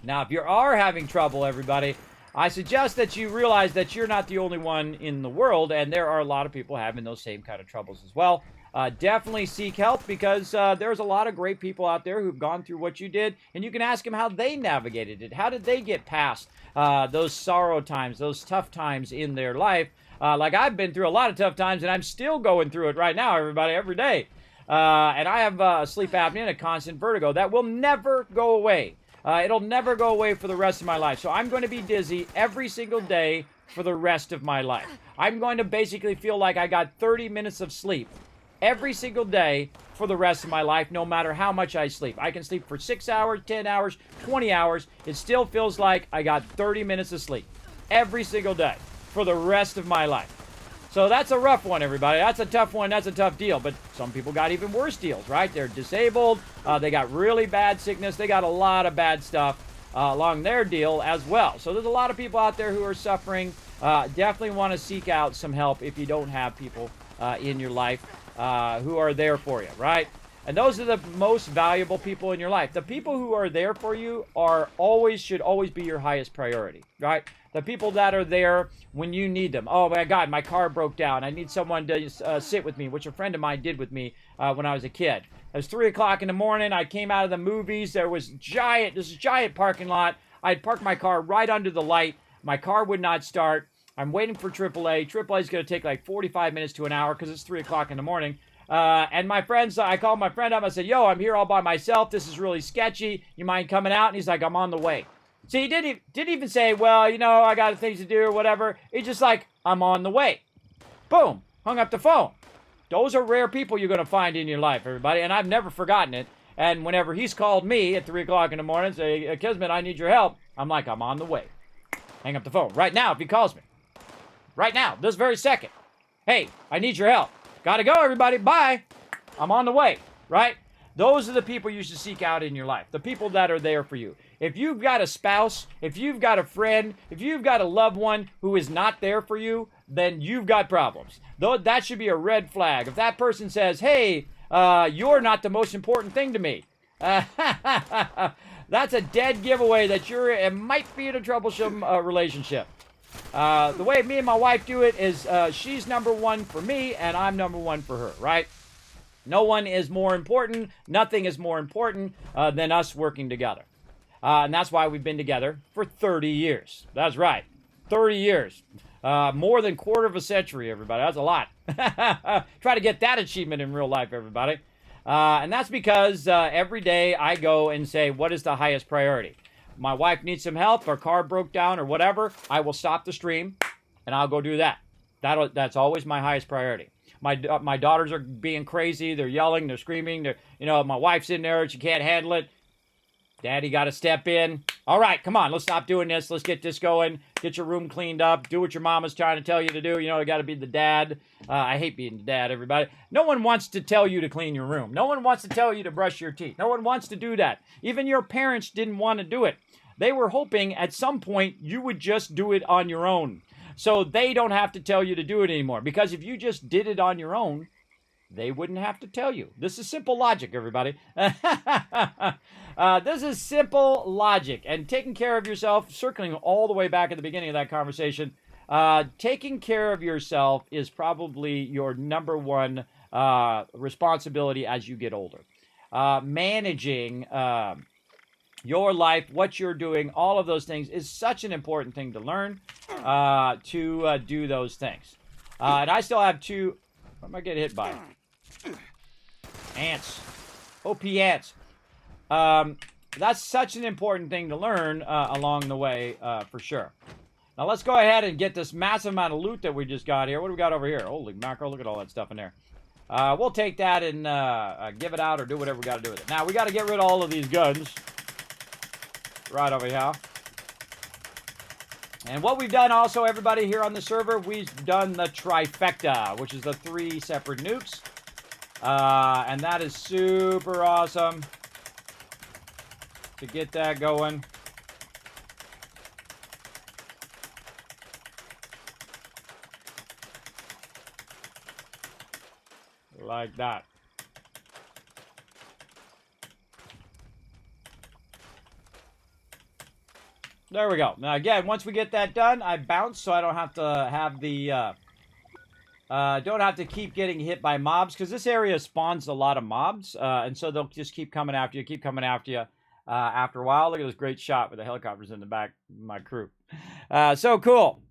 Now, if you are having trouble, everybody, I suggest that you realize that you're not the only one in the world, and there are a lot of people having those same kind of troubles as well. Definitely seek help, because there's a lot of great people out there who've gone through what you did, and you can ask them how they navigated it. How did they get past those sorrow times, those tough times in their life? Like I've been through a lot of tough times, and I'm still going through it right now, everybody, every day. And I have sleep apnea and a constant vertigo that will never go away. It'll never go away for the rest of my life. So I'm going to be dizzy every single day for the rest of my life. I'm going to basically feel like I got 30 minutes of sleep every single day for the rest of my life, no matter how much I sleep. I can sleep for 6 hours, 10 hours, 20 hours. It still feels like I got 30 minutes of sleep every single day for the rest of my life. So that's a rough one, everybody. That's a tough one. That's a tough deal. But some people got even worse deals, right? They're disabled. They got really bad sickness. They got a lot of bad stuff along their deal as well. So there's a lot of people out there who are suffering. Definitely want to seek out some help if you don't have people in your life who are there for you, right? And those are the most valuable people in your life. The people who are there for you should always be your highest priority, right? The people that are there when you need them. Oh my God, my car broke down. I need someone to sit with me, which a friend of mine did with me when I was a kid. It was 3 o'clock in the morning. I came out of the movies. There was this giant parking lot. I'd parked my car right under the light. My car would not start. I'm waiting for AAA. AAA is going to take like 45 minutes to an hour because it's 3 o'clock in the morning. And my friends, I called my friend up. I said, yo, I'm here all by myself. This is really sketchy. You mind coming out? And he's like, I'm on the way. See, he didn't even say, well, you know, I got things to do or whatever. He's just like, I'm on the way. Boom. Hung up the phone. Those are rare people you're going to find in your life, everybody. And I've never forgotten it. And whenever he's called me at 3 o'clock in the morning, say, Kismet, I need your help. I'm like, I'm on the way. Hang up the phone. Right now, if he calls me. Right now, this very second. Hey, I need your help. Gotta go, everybody. Bye. I'm on the way. Right? Those are the people you should seek out in your life. The people that are there for you. If you've got a spouse, if you've got a friend, if you've got a loved one who is not there for you, then you've got problems. Though that should be a red flag. If that person says, hey, you're not the most important thing to me. That's a dead giveaway that it might be in a troublesome relationship. The way me and my wife do it is she's number one for me and I'm number one for her, right? No one is more important. Nothing is more important than us working together. And that's why we've been together for 30 years. That's right. 30 years. More than quarter of a century, everybody. That's a lot. Try to get that achievement in real life, everybody. And that's because every day I go and say, what is the highest priority? My wife needs some help, her car broke down or whatever, I will stop the stream and I'll go do that. That's always my highest priority. My daughters are being crazy. They're yelling. They're screaming. My wife's in there. She can't handle it. Daddy got to step in. All right, come on. Let's stop doing this. Let's get this going. Get your room cleaned up. Do what your mama's trying to tell you to do. You got to be the dad. I hate being the dad, everybody. No one wants to tell you to clean your room. No one wants to tell you to brush your teeth. No one wants to do that. Even your parents didn't want to do it. They were hoping at some point you would just do it on your own. So they don't have to tell you to do it anymore. Because if you just did it on your own, they wouldn't have to tell you. This is simple logic, everybody. This is simple logic. And taking care of yourself, circling all the way back at the beginning of that conversation, taking care of yourself is probably your number one responsibility as you get older. Managing your life, what you're doing, all of those things is such an important thing to learn to do those things. And I still have two. What am I getting hit by? Ants. OP ants. That's such an important thing to learn along the way for sure. Now let's go ahead and get this massive amount of loot that we just got here. What do we got over here? Holy mackerel, look at all that stuff in there. We'll take that and give it out or do whatever we got to do with it. Now we got to get rid of all of these guns. Right over here. And what we've done also, everybody here on the server, we've done the trifecta, which is the 3 separate nukes. And that is super awesome to get that going. Like that. There we go. Now, again, once we get that done, I bounce so I don't have to have the... don't have to keep getting hit by mobs, because this area spawns a lot of mobs, and so they'll just keep coming after you, after a while. Look at this great shot with the helicopters in the back of my crew. So cool.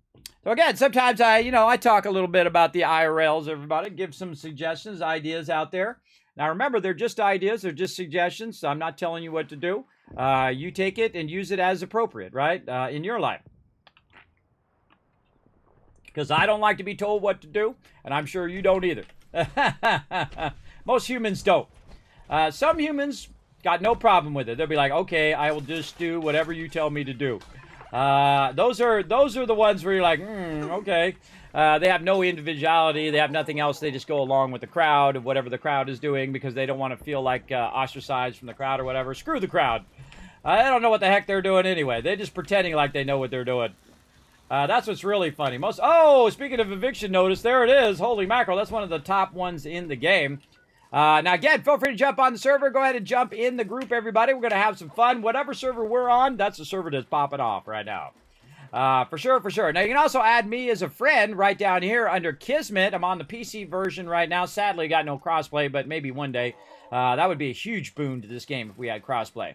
So again, sometimes I talk a little bit about the IRLs, everybody, give some suggestions, ideas out there. Now remember, they're just ideas, they're just suggestions, so I'm not telling you what to do. You take it and use it as appropriate, right, in your life. Because I don't like to be told what to do, and I'm sure you don't either. Most humans don't. Some humans got no problem with it. They'll be like, okay, I will just do whatever you tell me to do. Those are the ones where you're like, okay. They have no individuality. They have nothing else. They just go along with the crowd of whatever the crowd is doing because they don't want to feel like ostracized from the crowd or whatever. Screw the crowd. They don't know what the heck they're doing anyway. They're just pretending like they know what they're doing. That's what's really funny. Speaking of eviction notice, there it is. Holy mackerel, that's one of the top ones in the game. Now, again, feel free to jump on the server. Go ahead and jump in the group, everybody. We're going to have some fun. Whatever server we're on, that's the server that's popping off right now. For sure, for sure. Now, you can also add me as a friend right down here under Kismet. I'm on the PC version right now. Sadly, got no crossplay, but maybe one day. That would be a huge boon to this game if we had crossplay.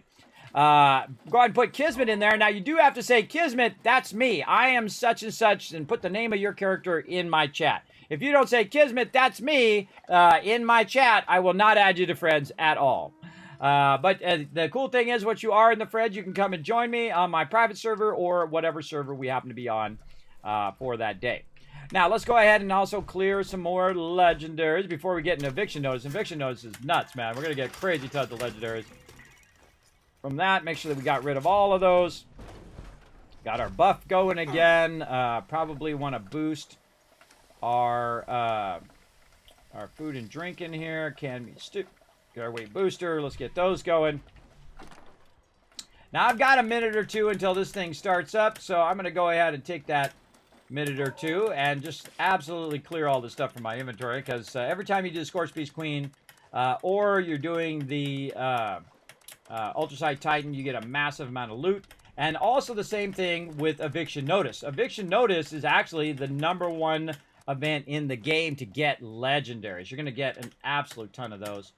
Go ahead and put Kismet in there. Now, you do have to say, Kismet, that's me. I am such and such, and put the name of your character in my chat. If you don't say, Kismet, that's me, in my chat, I will not add you to friends at all. But the cool thing is, once you are in the friends, you can come and join me on my private server or whatever server we happen to be on for that day. Now, let's go ahead and also clear some more legendaries before we get an eviction notice. Eviction notice is nuts, man. We're going to get crazy tons of legendaries. From that, make sure that we got rid of all of those. Got our buff going again. Probably want to boost our food and drink in here. Can be get our weight booster. Let's get those going. Now I've got a minute or two until this thing starts up, so I'm going to go ahead and take that minute or two and just absolutely clear all this stuff from my inventory, because every time you do the Scorch Beast Queen or you're doing the Ultrasite Titan, you get a massive amount of loot. And also the same thing with Eviction Notice. Eviction Notice is actually the #1 event in the game to get legendaries. You're going to get an absolute ton of those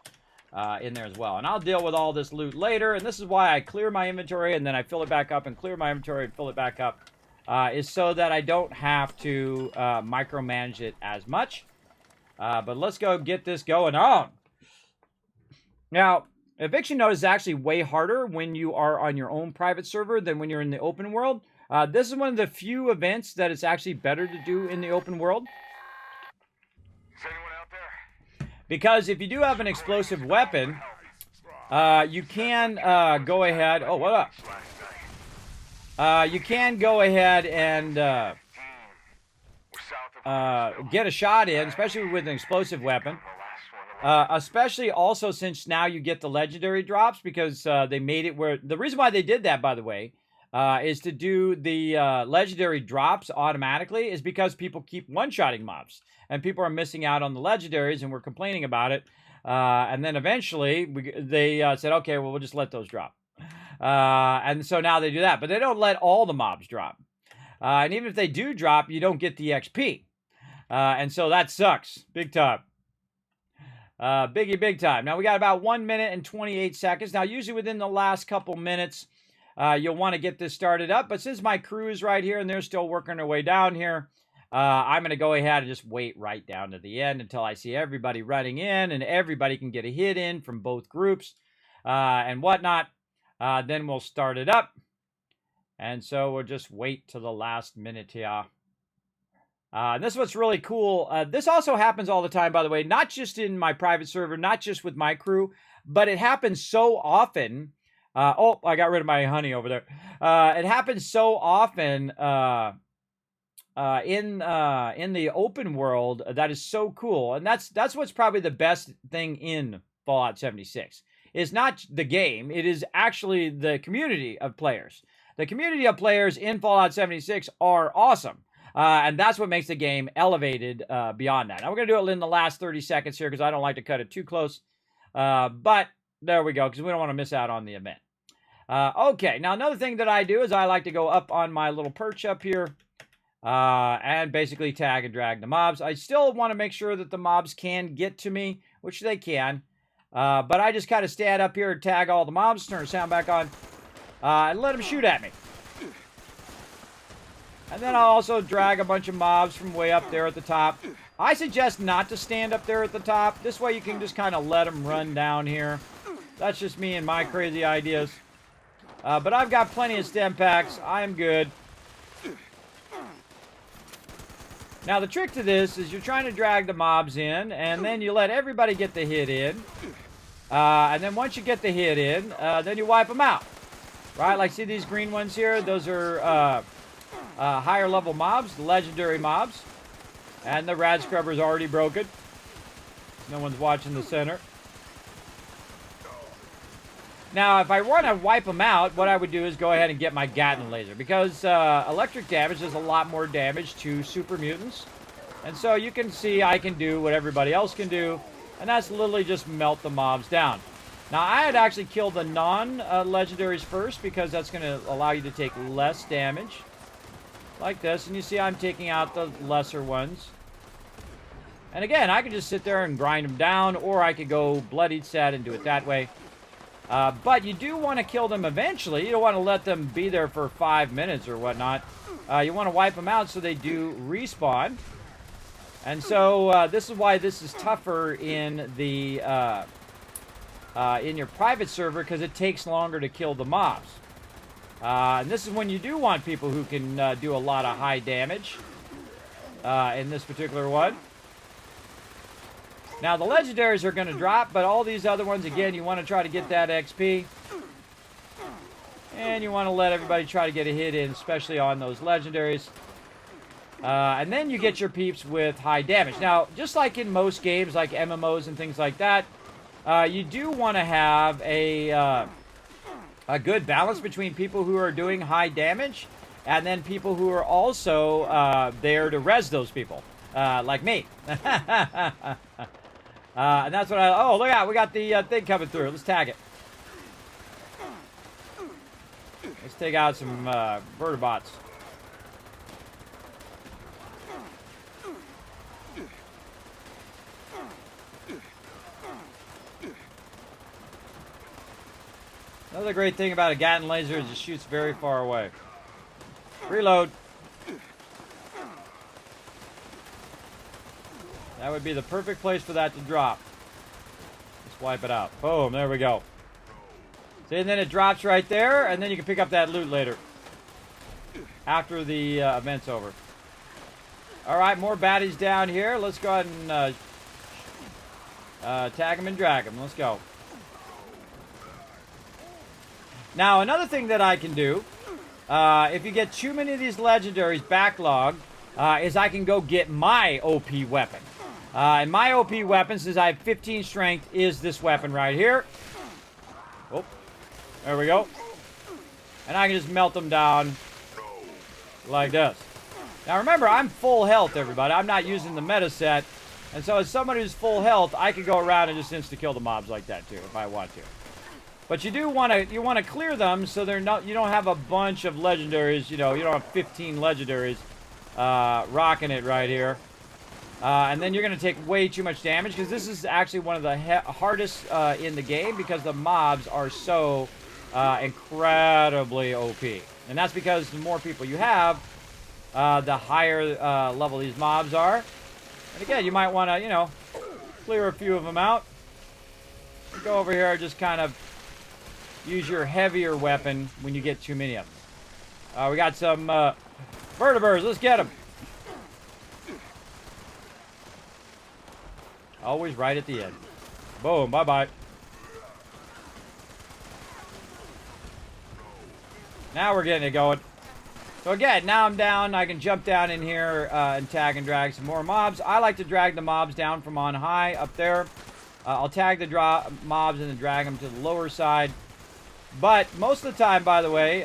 in there as well. And I'll deal with all this loot later. And this is why I clear my inventory and then I fill it back up and clear my inventory and fill it back up. Is so that I don't have to micromanage it as much. But let's go get this going on. Now, Eviction Notice is actually way harder when you are on your own private server than when you're in the open world. This is one of the few events that it's actually better to do in the open world. Is anyone out there? Because if you do have an explosive weapon, you can go ahead... Oh, what up? You can go ahead and get a shot in, especially with an explosive weapon. Especially also since now you get the legendary drops, because they made it where... The reason why they did that, by the way, is to do the legendary drops automatically, is because people keep one-shotting mobs. And people are missing out on the legendaries, and we're complaining about it. And then eventually, they said, okay, well, we'll just let those drop. And so now they do that. But they don't let all the mobs drop. And even if they do drop, you don't get the XP. And so that sucks. Big time. Big time. Now, we got about 1 minute and 28 seconds. Now, usually within the last couple minutes, you'll want to get this started up. But since my crew is right here and they're still working their way down here, I'm going to go ahead and just wait right down to the end until I see everybody running in and everybody can get a hit in from both groups and whatnot. Then we'll start it up. And so we'll just wait till the last minute here. And this is what's really cool. This also happens all the time, by the way, not just in my private server, not just with my crew, but it happens so often. Oh, I got rid of my honey over there. It happens so often in the open world that is so cool. And that's what's probably the best thing in Fallout 76. It's not the game. It is actually the community of players. The community of players in Fallout 76 are awesome. And that's what makes the game elevated beyond that. Now, we're going to do it in the last 30 seconds here because I don't like to cut it too close. But there we go, because we don't want to miss out on the event. Okay, now another thing that I do is I like to go up on my little perch up here and basically tag and drag the mobs. I still want to make sure that the mobs can get to me, which they can. But I just kind of stand up here and tag all the mobs, turn the sound back on, and let them shoot at me. And then I'll also drag a bunch of mobs from way up there at the top. I suggest not to stand up there at the top. This way you can just kind of let them run down here. That's just me and my crazy ideas. But I've got plenty of stem packs. I'm good. Now the trick to this is you're trying to drag the mobs in, and then you let everybody get the hit in. And then once you get the hit in, then you wipe them out. Right? Like, see these green ones here? Those are higher level mobs, the legendary mobs. And the rad scrubber's already broken. No one's watching the center. Now, if I want to wipe them out, what I would do is go ahead and get my Gatling laser. Because electric damage does a lot more damage to super mutants. And so you can see I can do what everybody else can do. And that's literally just melt the mobs down. Now, I had actually killed the non-legendaries first, because that's going to allow you to take less damage. Like this. And you see I'm taking out the lesser ones. And again, I could just sit there and grind them down. Or I could go bloodied set and do it that way. But you do want to kill them eventually. You don't want to let them be there for 5 minutes or whatnot. You want to wipe them out so they do respawn. And so this is why this is tougher in the in your private server, because it takes longer to kill the mobs. And this is when you do want people who can do a lot of high damage in this particular one. Now, the legendaries are going to drop, but all these other ones, again, you want to try to get that XP. And you want to let everybody try to get a hit in, especially on those legendaries. And then you get your peeps with high damage. Now, just like in most games, like MMOs and things like that, you do want to have a good balance between people who are doing high damage and then people who are also there to res those people, like me. And that's what oh, look out, we got the thing coming through. Let's tag it. Let's take out some vertibots. Another great thing about a Gatling laser is it shoots very far away. Reload. That would be the perfect place for that to drop. Let's wipe it out. Boom, there we go. See, and then it drops right there, and then you can pick up that loot later. After the event's over. Alright, more baddies down here. Let's go ahead and tag them and drag them. Let's go. Now, another thing that I can do, if you get too many of these legendaries backlogged, is I can go get my OP weapon. And my OP weapon, since I have 15 strength, is this weapon right here. Oh, there we go. And I can just melt them down like this. Now remember, I'm full health, everybody. I'm not using the meta set. And so as somebody who's full health, I could go around and just insta-kill the mobs like that too, if I want to. But you do want to clear them so they're not, you don't have a bunch of legendaries, you know, you don't have 15 legendaries rocking it right here. And then you're going to take way too much damage, because this is actually one of the hardest in the game, because the mobs are so incredibly OP. And that's because the more people you have, the higher level these mobs are. And again, you might want to, you know, clear a few of them out. Go over here and just kind of use your heavier weapon when you get too many of them. We got some vertebrates. Let's get them. Always right at the end. Boom. Bye-bye. Now we're getting it going. So again, now I'm down. I can jump down in here and tag and drag some more mobs. I like to drag the mobs down from on high up there. I'll tag the mobs and then drag them to the lower side. But most of the time, by the way,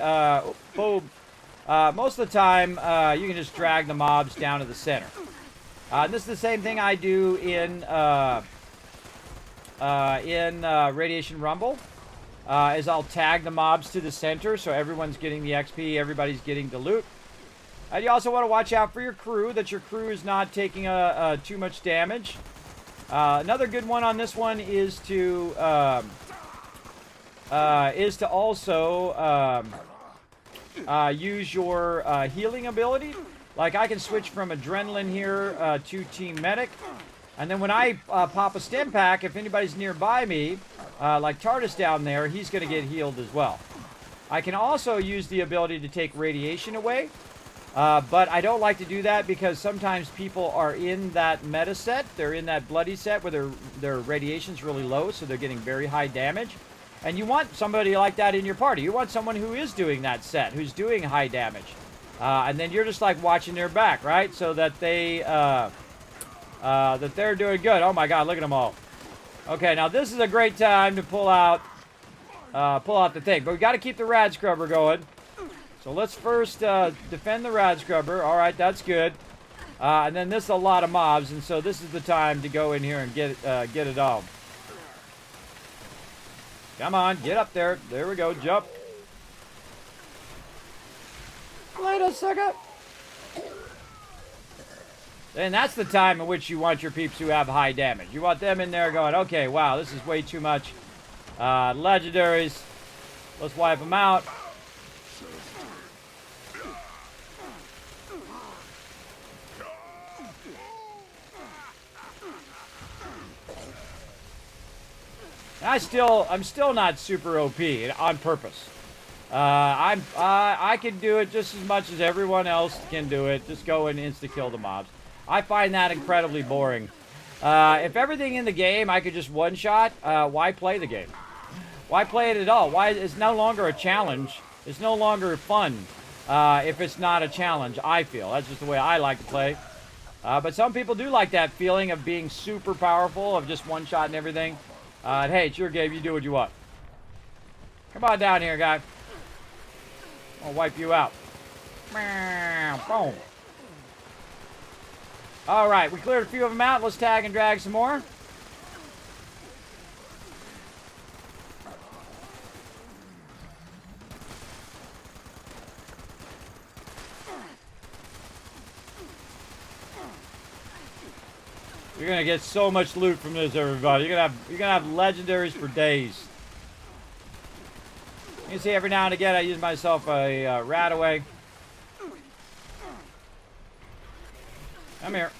most of the time, you can just drag the mobs down to the center. This is the same thing I do in Radiation Rumble. is I'll tag the mobs to the center so everyone's getting the XP, everybody's getting the loot. And you also want to watch out for your crew, that your crew is not taking too much damage. Another good one on this one is to also use your healing ability. Like I can switch from adrenaline here to team medic, and then when I pop a stim pack, if anybody's nearby me, like TARDIS down there, he's going to get healed as well. I can also use the ability to take radiation away. But I don't like to do that because sometimes people are in that meta set. They're in that bloody set where their radiation's really low, so they're getting very high damage. And you want somebody like that in your party. You want someone who is doing that set, who's doing high damage. And then you're just like watching their back, right? So that they're doing good. Oh my God, look at them all. Okay, now this is a great time to pull out the thing. But we got to keep the rad scrubber going. So let's first defend the rad scrubber. All right, that's good. And then this is a lot of mobs, and so this is the time to go in here and get it all. Come on, get up there. There we go, jump. Wait a second. And that's the time in which you want your peeps who have high damage. You want them in there going, okay, wow, this is way too much. Legendaries. Let's wipe them out. I'm still not super OP on purpose. I can do it just as much as everyone else can do it. Just go and insta-kill the mobs. I find that incredibly boring. If everything in the game I could just one-shot, why play the game? Why play it at all? Why? It's no longer a challenge. It's no longer fun if it's not a challenge, I feel. That's just the way I like to play. But some people do like that feeling of being super powerful, of just one-shotting everything. Hey, it's your game. You do what you want. Come on down here, guy. I'll wipe you out. Boom. All right, we cleared a few of them out. Let's tag and drag some more. You're gonna get so much loot from this, everybody. You're gonna have legendaries for days. You can see every now and again I use myself a rat away. Come here.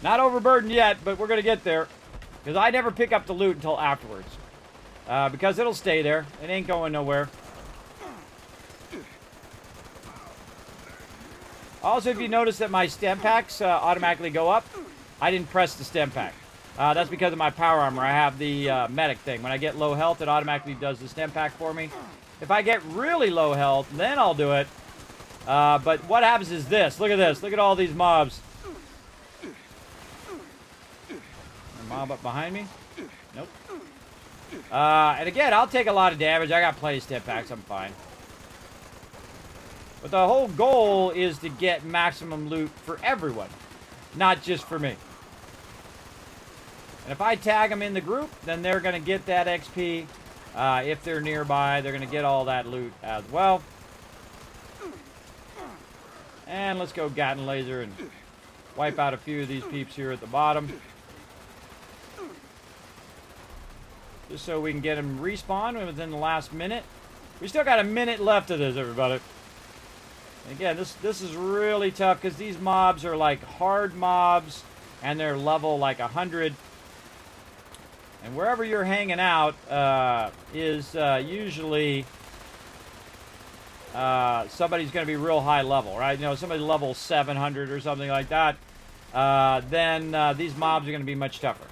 Not overburdened yet, but we're gonna get there. Because I never pick up the loot until afterwards. Because it'll stay there. It ain't going nowhere. Also, if you notice that my stem packs automatically go up, I didn't press the stem pack. That's because of my power armor. I have the medic thing. When I get low health, it automatically does the stem pack for me. If I get really low health, then I'll do it. But what happens is this. Look at this. Look at all these mobs. A mob up behind me? Nope. And again, I'll take a lot of damage. I got plenty of stem packs. I'm fine. But the whole goal is to get maximum loot for everyone, not just for me. And if I tag them in the group, then they're going to get that XP. If they're nearby, they're going to get all that loot as well. And let's go Gatling Laser and wipe out a few of these peeps here at the bottom. Just so we can get them respawn within the last minute. We still got a minute left of this, everybody. Again, this is really tough because these mobs are like hard mobs and they're level like 100. And wherever you're hanging out is usually somebody's going to be real high level, right? You know, somebody level 700 or something like that. Then these mobs are going to be much tougher.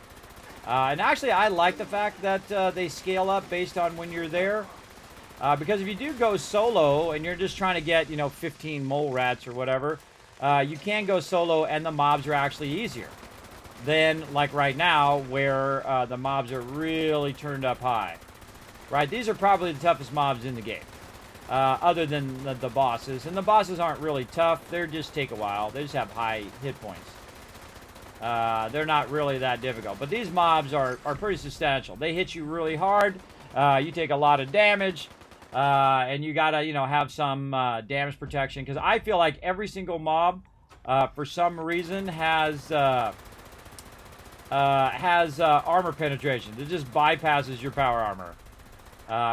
And actually, I like the fact that they scale up based on when you're there. Because if you do go solo and you're just trying to get, 15 mole rats or whatever, you can go solo and the mobs are actually easier than like right now where the mobs are really turned up high. Right? These are probably the toughest mobs in the game, other than the bosses. And the bosses aren't really tough. They just take a while. They just have high hit points. They're not really that difficult. But these mobs are pretty substantial. They hit you really hard. You take a lot of damage. And you gotta, you know, have some damage protection. Because I feel like every single mob, for some reason, has armor penetration. It just bypasses your power armor.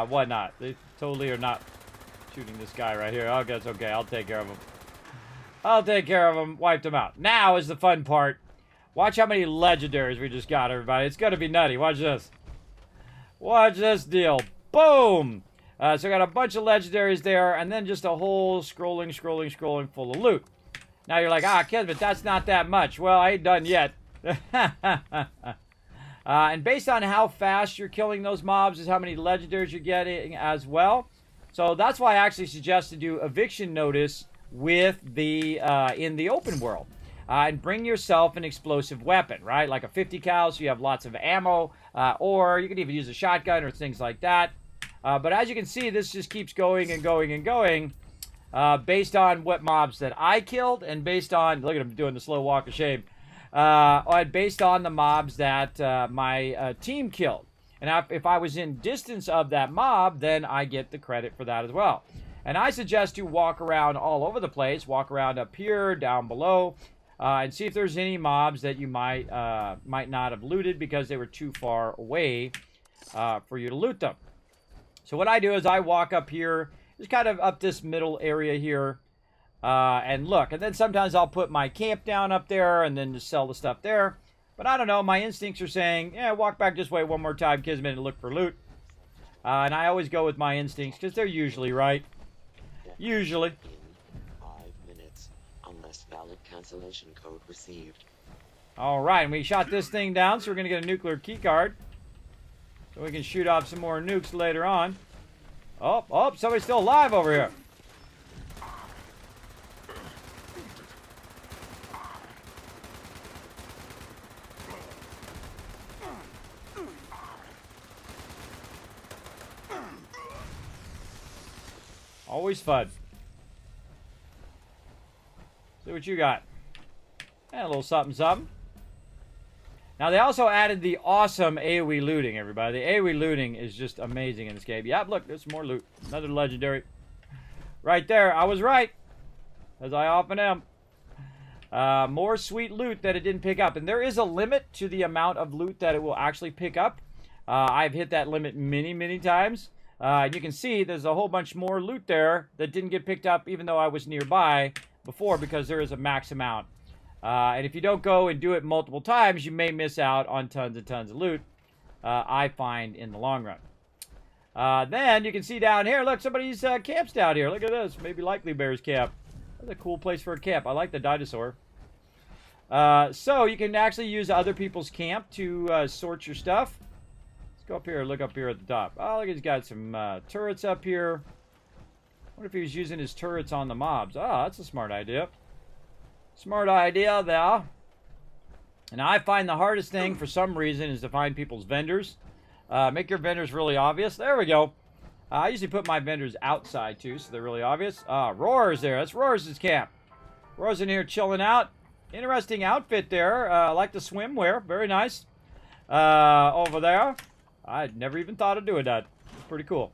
Whatnot. They totally are not shooting this guy right here. Okay, it's okay. I'll take care of him. I'll take care of him. Wiped him out. Now is the fun part. Watch how many legendaries we just got, everybody. It's gonna be nutty. Watch this. Watch this deal. Boom! So I got a bunch of legendaries there, and then just a whole scrolling full of loot. Now you're like, Kismet, that's not that much. Well, I ain't done yet. And based on how fast you're killing those mobs is how many legendaries you're getting as well. So that's why I actually suggest to do eviction notice with the in the open world. And bring yourself an explosive weapon, right? Like a 50 cal, so you have lots of ammo. Or you can even use a shotgun or things like that. But as you can see, this just keeps going and going and going. Based on what mobs that I killed. And based on, look at him doing the slow walk of shame. Based on the mobs that my team killed. And if I was in distance of that mob, then I get the credit for that as well. And I suggest you walk around all over the place. Walk around up here, down below. And see if there's any mobs that you might not have looted because they were too far away for you to loot them. So what I do is I walk up here, just kind of up this middle area here, and look. And then sometimes I'll put my camp down up there and then just sell the stuff there. But I don't know, my instincts are saying, yeah, walk back this way one more time, Kismet, and look for loot. And I always go with my instincts because they're usually right. Usually. 5 minutes, unless valid cancellation code received. All right, and we shot this thing down, so we're going to get a nuclear key card. So we can shoot off some more nukes later on. Oh, somebody's still alive over here. Always fun. See what you got. And a little something, something. Now, they also added the awesome AoE looting, everybody. The AoE looting is just amazing in this game. Yep, look, there's some more loot. Another legendary. Right there. I was right. As I often am. More sweet loot that it didn't pick up. And there is a limit to the amount of loot that it will actually pick up. I've hit that limit many, many times. And you can see there's a whole bunch more loot there that didn't get picked up even though I was nearby before because there is a max amount. And if you don't go and do it multiple times, you may miss out on tons and tons of loot, I find, in the long run. Then you can see down here, look, somebody's camps down here. Look at this. Maybe Likely Bear's camp. That's a cool place for a camp. I like the dinosaur. So you can actually use other people's camp to sort your stuff. Let's go up here. Look up here at the top. Oh, look, he's got some turrets up here. I wonder if he was using his turrets on the mobs. Oh, that's a smart idea. Smart idea there. And I find the hardest thing for some reason is to find people's vendors. Make your vendors really obvious. There we go. I usually put my vendors outside too, so they're really obvious. Roar's there. That's Roar's camp. Roar's in here chilling out. Interesting outfit there. I like the swimwear. Very nice. Over there. I'd never even thought of doing that. It's pretty cool.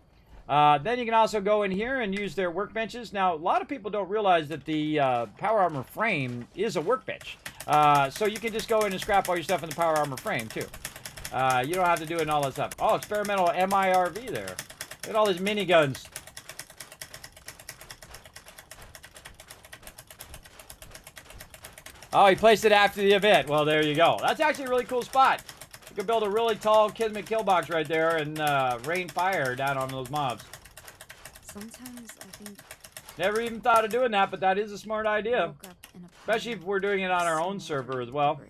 Then you can also go in here and use their workbenches. Now, a lot of people don't realize that the power armor frame is a workbench. So you can just go in and scrap all your stuff in the power armor frame, too. You don't have to do it in all that stuff. Oh, experimental MIRV there. Look at all these miniguns. Oh, he placed it after the event. Well, there you go. That's actually a really cool spot. You could build a really tall Kismet kill box right there and rain fire down on those mobs. Sometimes I think. Never even thought of doing that, but that is a smart idea. Especially if we're doing it on our own server as well.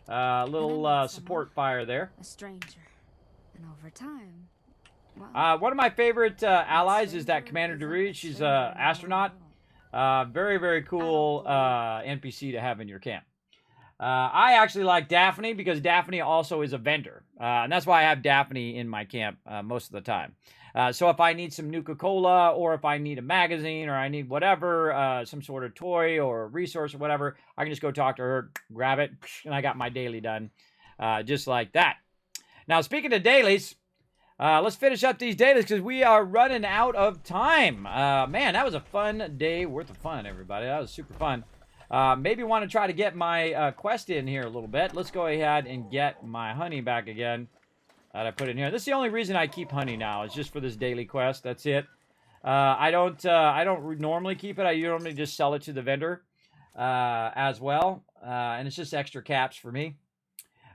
Little support fire there. A stranger. And over time. Well, one of my favorite allies is that Commander DeReed. She's an astronaut. Very, very cool NPC to have in your camp. I actually like Daphne because Daphne also is a vendor. And that's why I have Daphne in my camp most of the time. So if I need some Nuka-Cola or if I need a magazine or I need whatever, some sort of toy or resource or whatever, I can just go talk to her, grab it, and I got my daily done just like that. Now, speaking of dailies, let's finish up these dailies because we are running out of time. Man, that was a fun day worth of fun, everybody. That was super fun. Maybe want to try to get my quest in here a little bit. Let's go ahead and get my honey back again that I put in here. This is the only reason I keep honey now. It's just for this daily quest. That's it. I don't normally keep it. I normally just sell it to the vendor as well. And it's just extra caps for me.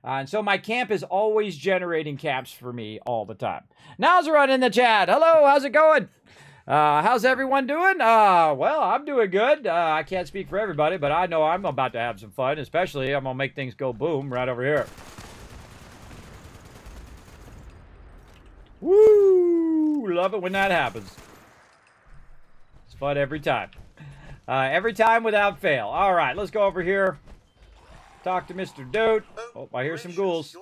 And so my camp is always generating caps for me all the time. Nowzerun in the chat. Hello, how's it going? How's everyone doing? Well, I'm doing good. I can't speak for everybody, but I know I'm about to have some fun. Especially, I'm going to make things go boom right over here. Woo! Love it when that happens. It's fun every time. Every time without fail. All right, let's go over here. Talk to Mr. Dude. Oh, I hear some ghouls.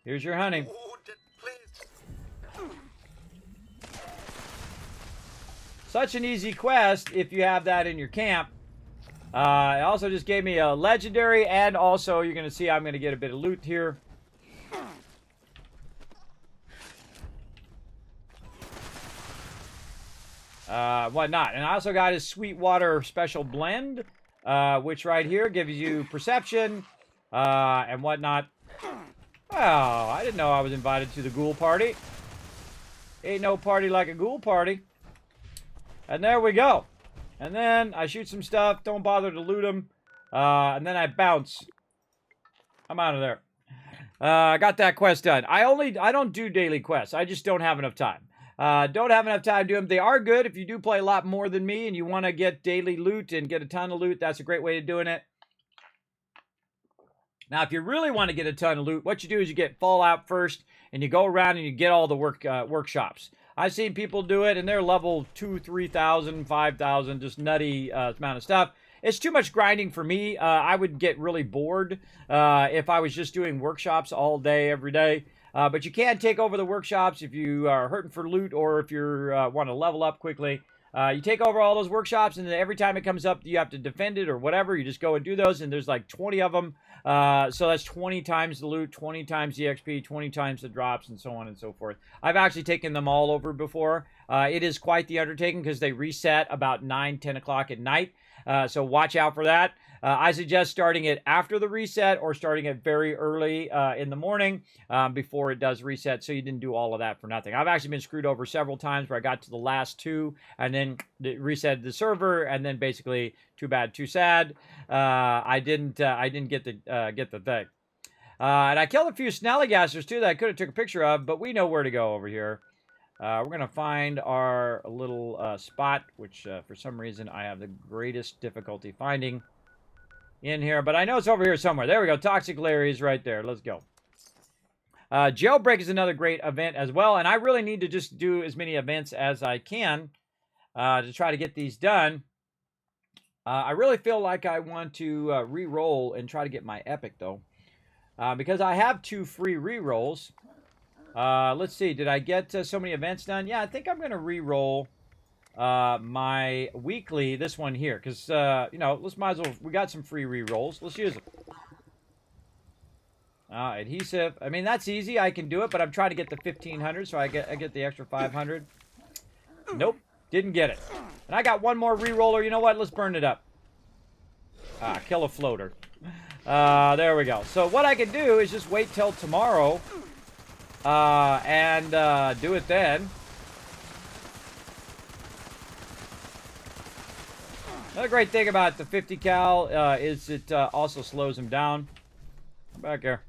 Here's your honey. Such an easy quest if you have that in your camp. It also just gave me a legendary, and also you're going to see I'm going to get a bit of loot here. Whatnot. And I also got his Sweetwater Special Blend, which right here gives you perception and whatnot. Well, I didn't know I was invited to the ghoul party. Ain't no party like a ghoul party. And there we go. And then I shoot some stuff. Don't bother to loot them. And then I bounce. I'm out of there. I got that quest done. I don't do daily quests. I just don't have enough time. Don't have enough time to do them. They are good if you do play a lot more than me and you want to get daily loot and get a ton of loot. That's a great way of doing it. Now, if you really want to get a ton of loot, what you do is you get Fallout first and you go around and you get all the workshops. I've seen people do it and they're level 2, 3,000, 5,000, just nutty amount of stuff. It's too much grinding for me. I would get really bored if I was just doing workshops all day, every day. But you can take over the workshops if you are hurting for loot or if you want to level up quickly. You take over all those workshops, and then every time it comes up, you have to defend it or whatever. You just go and do those, and there's like 20 of them. So that's 20 times the loot, 20 times the XP, 20 times the drops, and so on and so forth. I've actually taken them all over before. It is quite the undertaking because they reset about 9, 10 o'clock at night. So watch out for that. I suggest starting it after the reset or starting it very early in the morning before it does reset, so you didn't do all of that for nothing. I've actually been screwed over several times where I got to the last 2 and then reset the server, and then basically too bad, too sad. I didn't get the thing. And I killed a few snallygassers too that I could have took a picture of, but we know where to go over here. We're going to find our little spot, which for some reason I have the greatest difficulty finding in here. But I know it's over here somewhere. There we go. Toxic Larry is right there. Let's go. Jailbreak is another great event as well. And I really need to just do as many events as I can to try to get these done. I really feel like I want to re-roll and try to get my epic, though. Because I have 2 free re-rolls. Let's see. Did I get so many events done? Yeah, I think I'm going to re-roll my weekly, this one here. Because, you know, let's might as well. We got some free re-rolls. Let's use them. Adhesive. I mean, that's easy. I can do it, but I'm trying to get the 1,500, so I get the extra 500. Nope. Didn't get it. And I got one more re-roller. You know what? Let's burn it up. Kill a floater. There we go. So what I can do is just wait till tomorrow. And do it then. Another great thing about the 50 cal is it also slows him down. Come back here.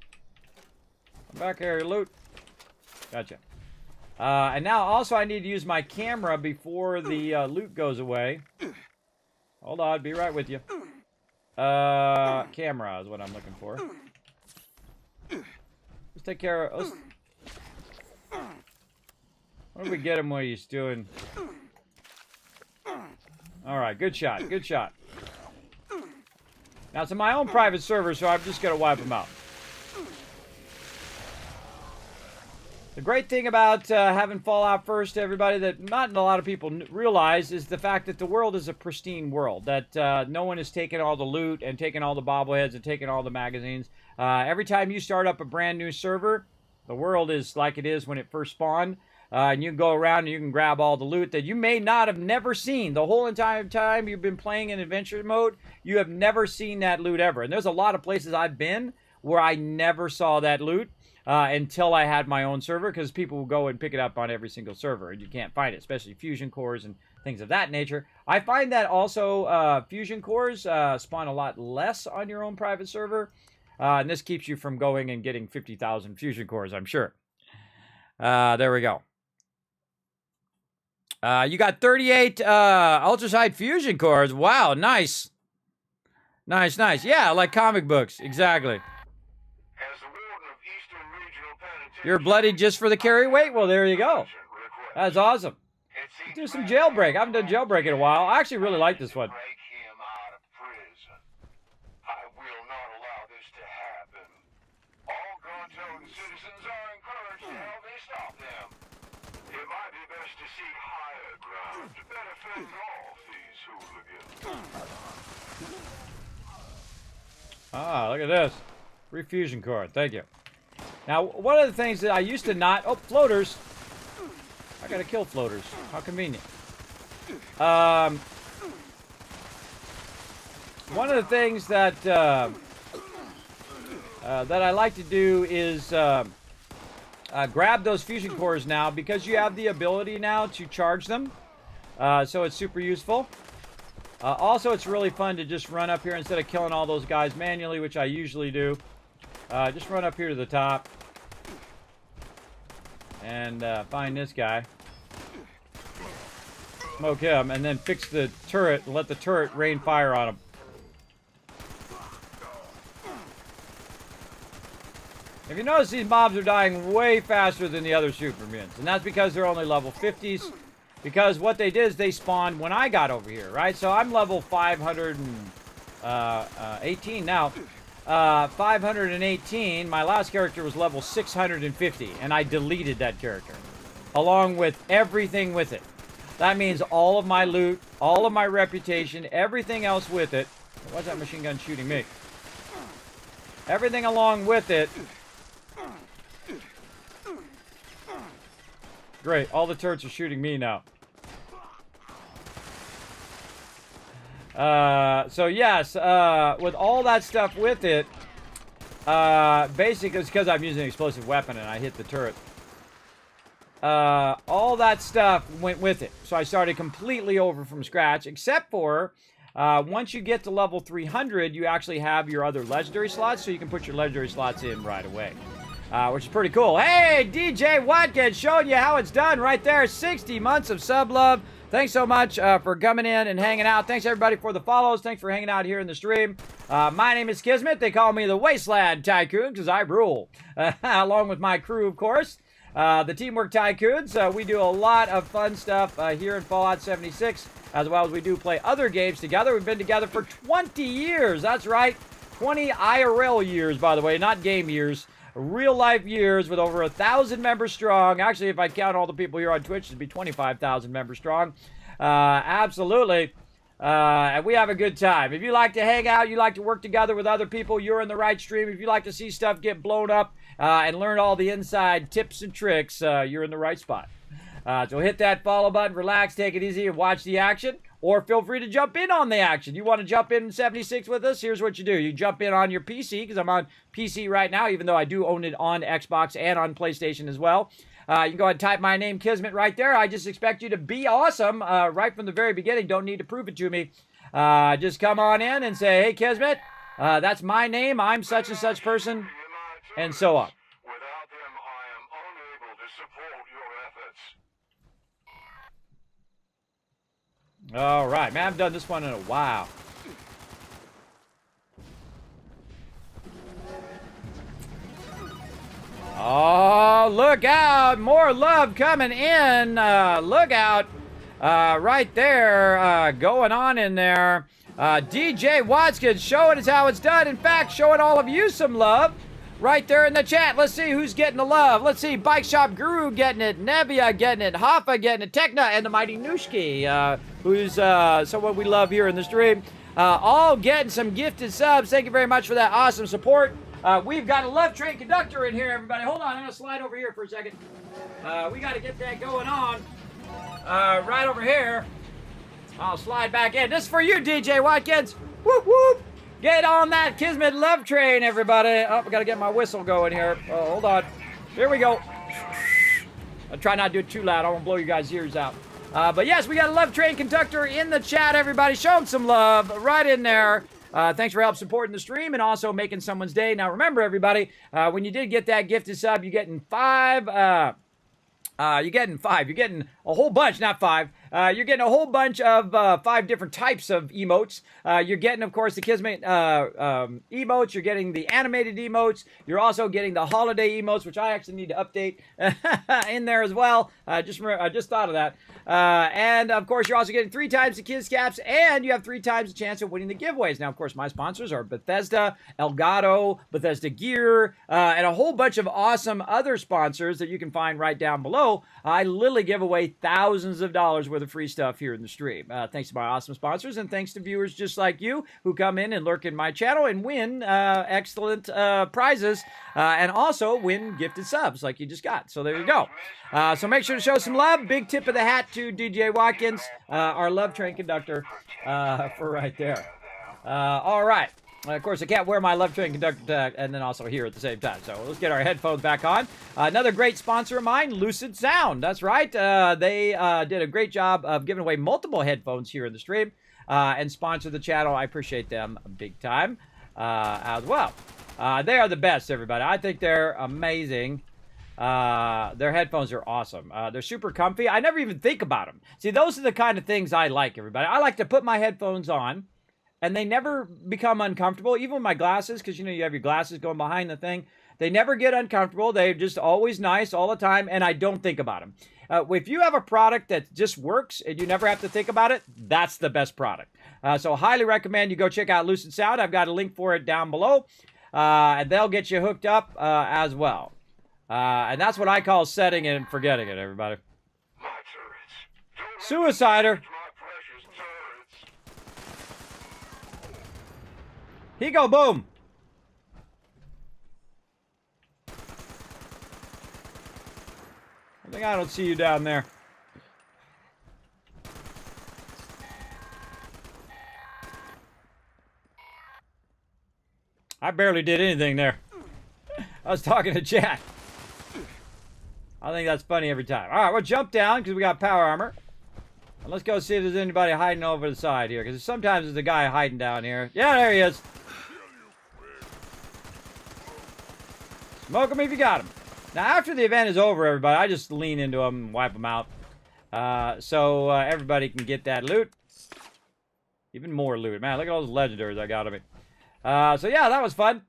Come back here, loot. Gotcha. And now also I need to use my camera before the loot goes away. Hold on, be right with you. Camera is what I'm looking for. Let's take care of... What did we get him while he's doing? Alright, good shot, good shot. Now, it's in my own private server, so I'm just going to wipe them out. The great thing about having Fallout first, everybody, that not a lot of people realize is the fact that the world is a pristine world. That no one has taken all the loot and taken all the bobbleheads and taken all the magazines. Every time you start up a brand new server, the world is like it is when it first spawned. And you can go around and you can grab all the loot that you may not have never seen. The whole entire time you've been playing in adventure mode, you have never seen that loot ever. And there's a lot of places I've been where I never saw that loot. Until I had my own server, because people will go and pick it up on every single server, and you can't find it, especially fusion cores and things of that nature. I find that also fusion cores spawn a lot less on your own private server, and this keeps you from going and getting 50,000 fusion cores, I'm sure. There we go. You got 38 ultraside fusion cores. Wow, nice. Nice, nice. Yeah, like comic books, exactly. You're bloody just for the carry weight? Well, there you go. That's awesome. Do some jailbreak. I haven't done jailbreak in a while. I actually really like this one. I will not allow this to happen. All Gontown citizens are encouraged to help me stop them. It might be best to seek higher ground to benefit all these hooligans. Ah, look at this. Free fusion core. Thank you. Now, one of the things that I used to not... Oh, floaters. I gotta kill floaters. How convenient. One of the things that that I like to do is grab those fusion cores now, because you have the ability now to charge them. So it's super useful. Also, it's really fun to just run up here instead of killing all those guys manually, which I usually do. Just run up here to the top and find this guy, smoke him, and then fix the turret and let the turret rain fire on him. If you notice, these mobs are dying way faster than the other super mutants, and that's because they're only level 50s, because what they did is they spawned when I got over here, right? So I'm level 518 now. 518, my last character was level 650, and I deleted that character, along with everything with it. That means all of my loot, all of my reputation, everything else with it. Why's that machine gun shooting me? Everything along with it. Great, all the turrets are shooting me now. So yes, with all that stuff with it, basically it's because I'm using an explosive weapon and I hit the turret. All that stuff went with it. So I started completely over from scratch, except for, once you get to level 300, you actually have your other legendary slots, so you can put your legendary slots in right away. Which is pretty cool. Hey, DJ Watkins, showing you how it's done right there. 60 months of sub love. Thanks so much for coming in and hanging out. Thanks, everybody, for the follows. Thanks for hanging out here in the stream. My name is Kismet. They call me the Wasteland Tycoon because I rule. Along with my crew, of course. The Teamwork Tycoons. We do a lot of fun stuff here in Fallout 76, as well as we do play other games together. We've been together for 20 years. That's right. 20 IRL years, by the way, not game years. Real life years with over 1,000 members strong. Actually, if I count all the people here on Twitch, it'd be 25,000 members strong. Absolutely. And we have a good time. If you like to hang out, you like to work together with other people, you're in the right stream. If you like to see stuff get blown up and learn all the inside tips and tricks, you're in the right spot. So hit that follow button, relax, take it easy, and watch the action. Or feel free to jump in on the action. You want to jump in 76 with us? Here's what you do. You jump in on your PC, because I'm on PC right now, even though I do own it on Xbox and on PlayStation as well. You can go ahead and type my name, Kismet, right there. I just expect you to be awesome right from the very beginning. Don't need to prove it to me. Just come on in and say, hey, Kismet, that's my name. I'm such and such person, and so on. Without them, I am unable to support your efforts. All right, man, I haven't done this one in a while. Oh, look out. More love coming in. Look out. Right there. Going on in there. DJ Watkins showing us how it's done. In fact, showing all of you some love right there in the chat. Let's see who's getting the love. Let's see. Bike Shop Guru getting it. Nevia getting it. Hoffa getting it. Tekna and the Mighty Nushki, who's someone we love here in the stream. All getting some gifted subs. Thank you very much for that awesome support. We've got a Love Train conductor in here, everybody. Hold on. I'm going to slide over here for a second. We got to get that going on. Right over here. I'll slide back in. This is for you, DJ Watkins. Whoop, whoop. Get on that Kismet Love Train, everybody. Oh, I got to get my whistle going here. Oh, hold on. Here we go. I'll try not to do it too loud. I won't blow you guys' ears out. But yes, we got a Love Train conductor in the chat, everybody. Show him some love right in there. Thanks for help supporting the stream and also making someone's day. Now, remember, everybody, when you did get that gifted sub, you're getting five. You're getting a whole bunch, not five. You're getting a whole bunch of 5 different types of emotes. You're getting, of course, the Kismet emotes. You're getting the animated emotes. You're also getting the holiday emotes, which I actually need to update in there as well. I just thought of that. And, of course, you're also getting 3 times the Kids Caps, and you have 3 times the chance of winning the giveaways. Now, of course, my sponsors are Bethesda, Elgato, Bethesda Gear, and a whole bunch of awesome other sponsors that you can find right down below. I literally give away thousands of dollars worth of free stuff here in the stream. Thanks to my awesome sponsors, and thanks to viewers just like you who come in and lurk in my channel and win excellent prizes, and also win gifted subs like you just got. So there you go. So make sure to show some love. Big tip of the hat to DJ Watkins, our Love Train conductor, for right there. All right. Of course, I can't wear my Love Train conductor and then also here at the same time. So let's get our headphones back on. Another great sponsor of mine, Lucid Sound. That's right. They did a great job of giving away multiple headphones here in the stream and sponsor the channel. I appreciate them big time as well. They are the best, everybody. I think they're amazing. Their headphones are awesome. They're super comfy. I never even think about them. See, those are the kind of things I like, everybody. I like to put my headphones on, and they never become uncomfortable. Even with my glasses, because, you know, you have your glasses going behind the thing. They never get uncomfortable. They're just always nice all the time, and I don't think about them. If you have a product that just works and you never have to think about it, that's the best product. So highly recommend you go check out Lucid Sound. I've got a link for it down below, and they'll get you hooked up as well. And that's what I call setting it and forgetting it, everybody. Suicider. He go boom. I think I don't see you down there. I barely did anything there. I was talking to chat. I think that's funny every time. All right, we'll jump down because we got power armor. And let's go see if there's anybody hiding over the side here, because sometimes there's a guy hiding down here. Yeah, there he is. Smoke him if you got him. Now, after the event is over, everybody, I just lean into them and wipe them out. So everybody can get that loot. Even more loot. Man, look at all those legendaries I got of me. So yeah, that was fun.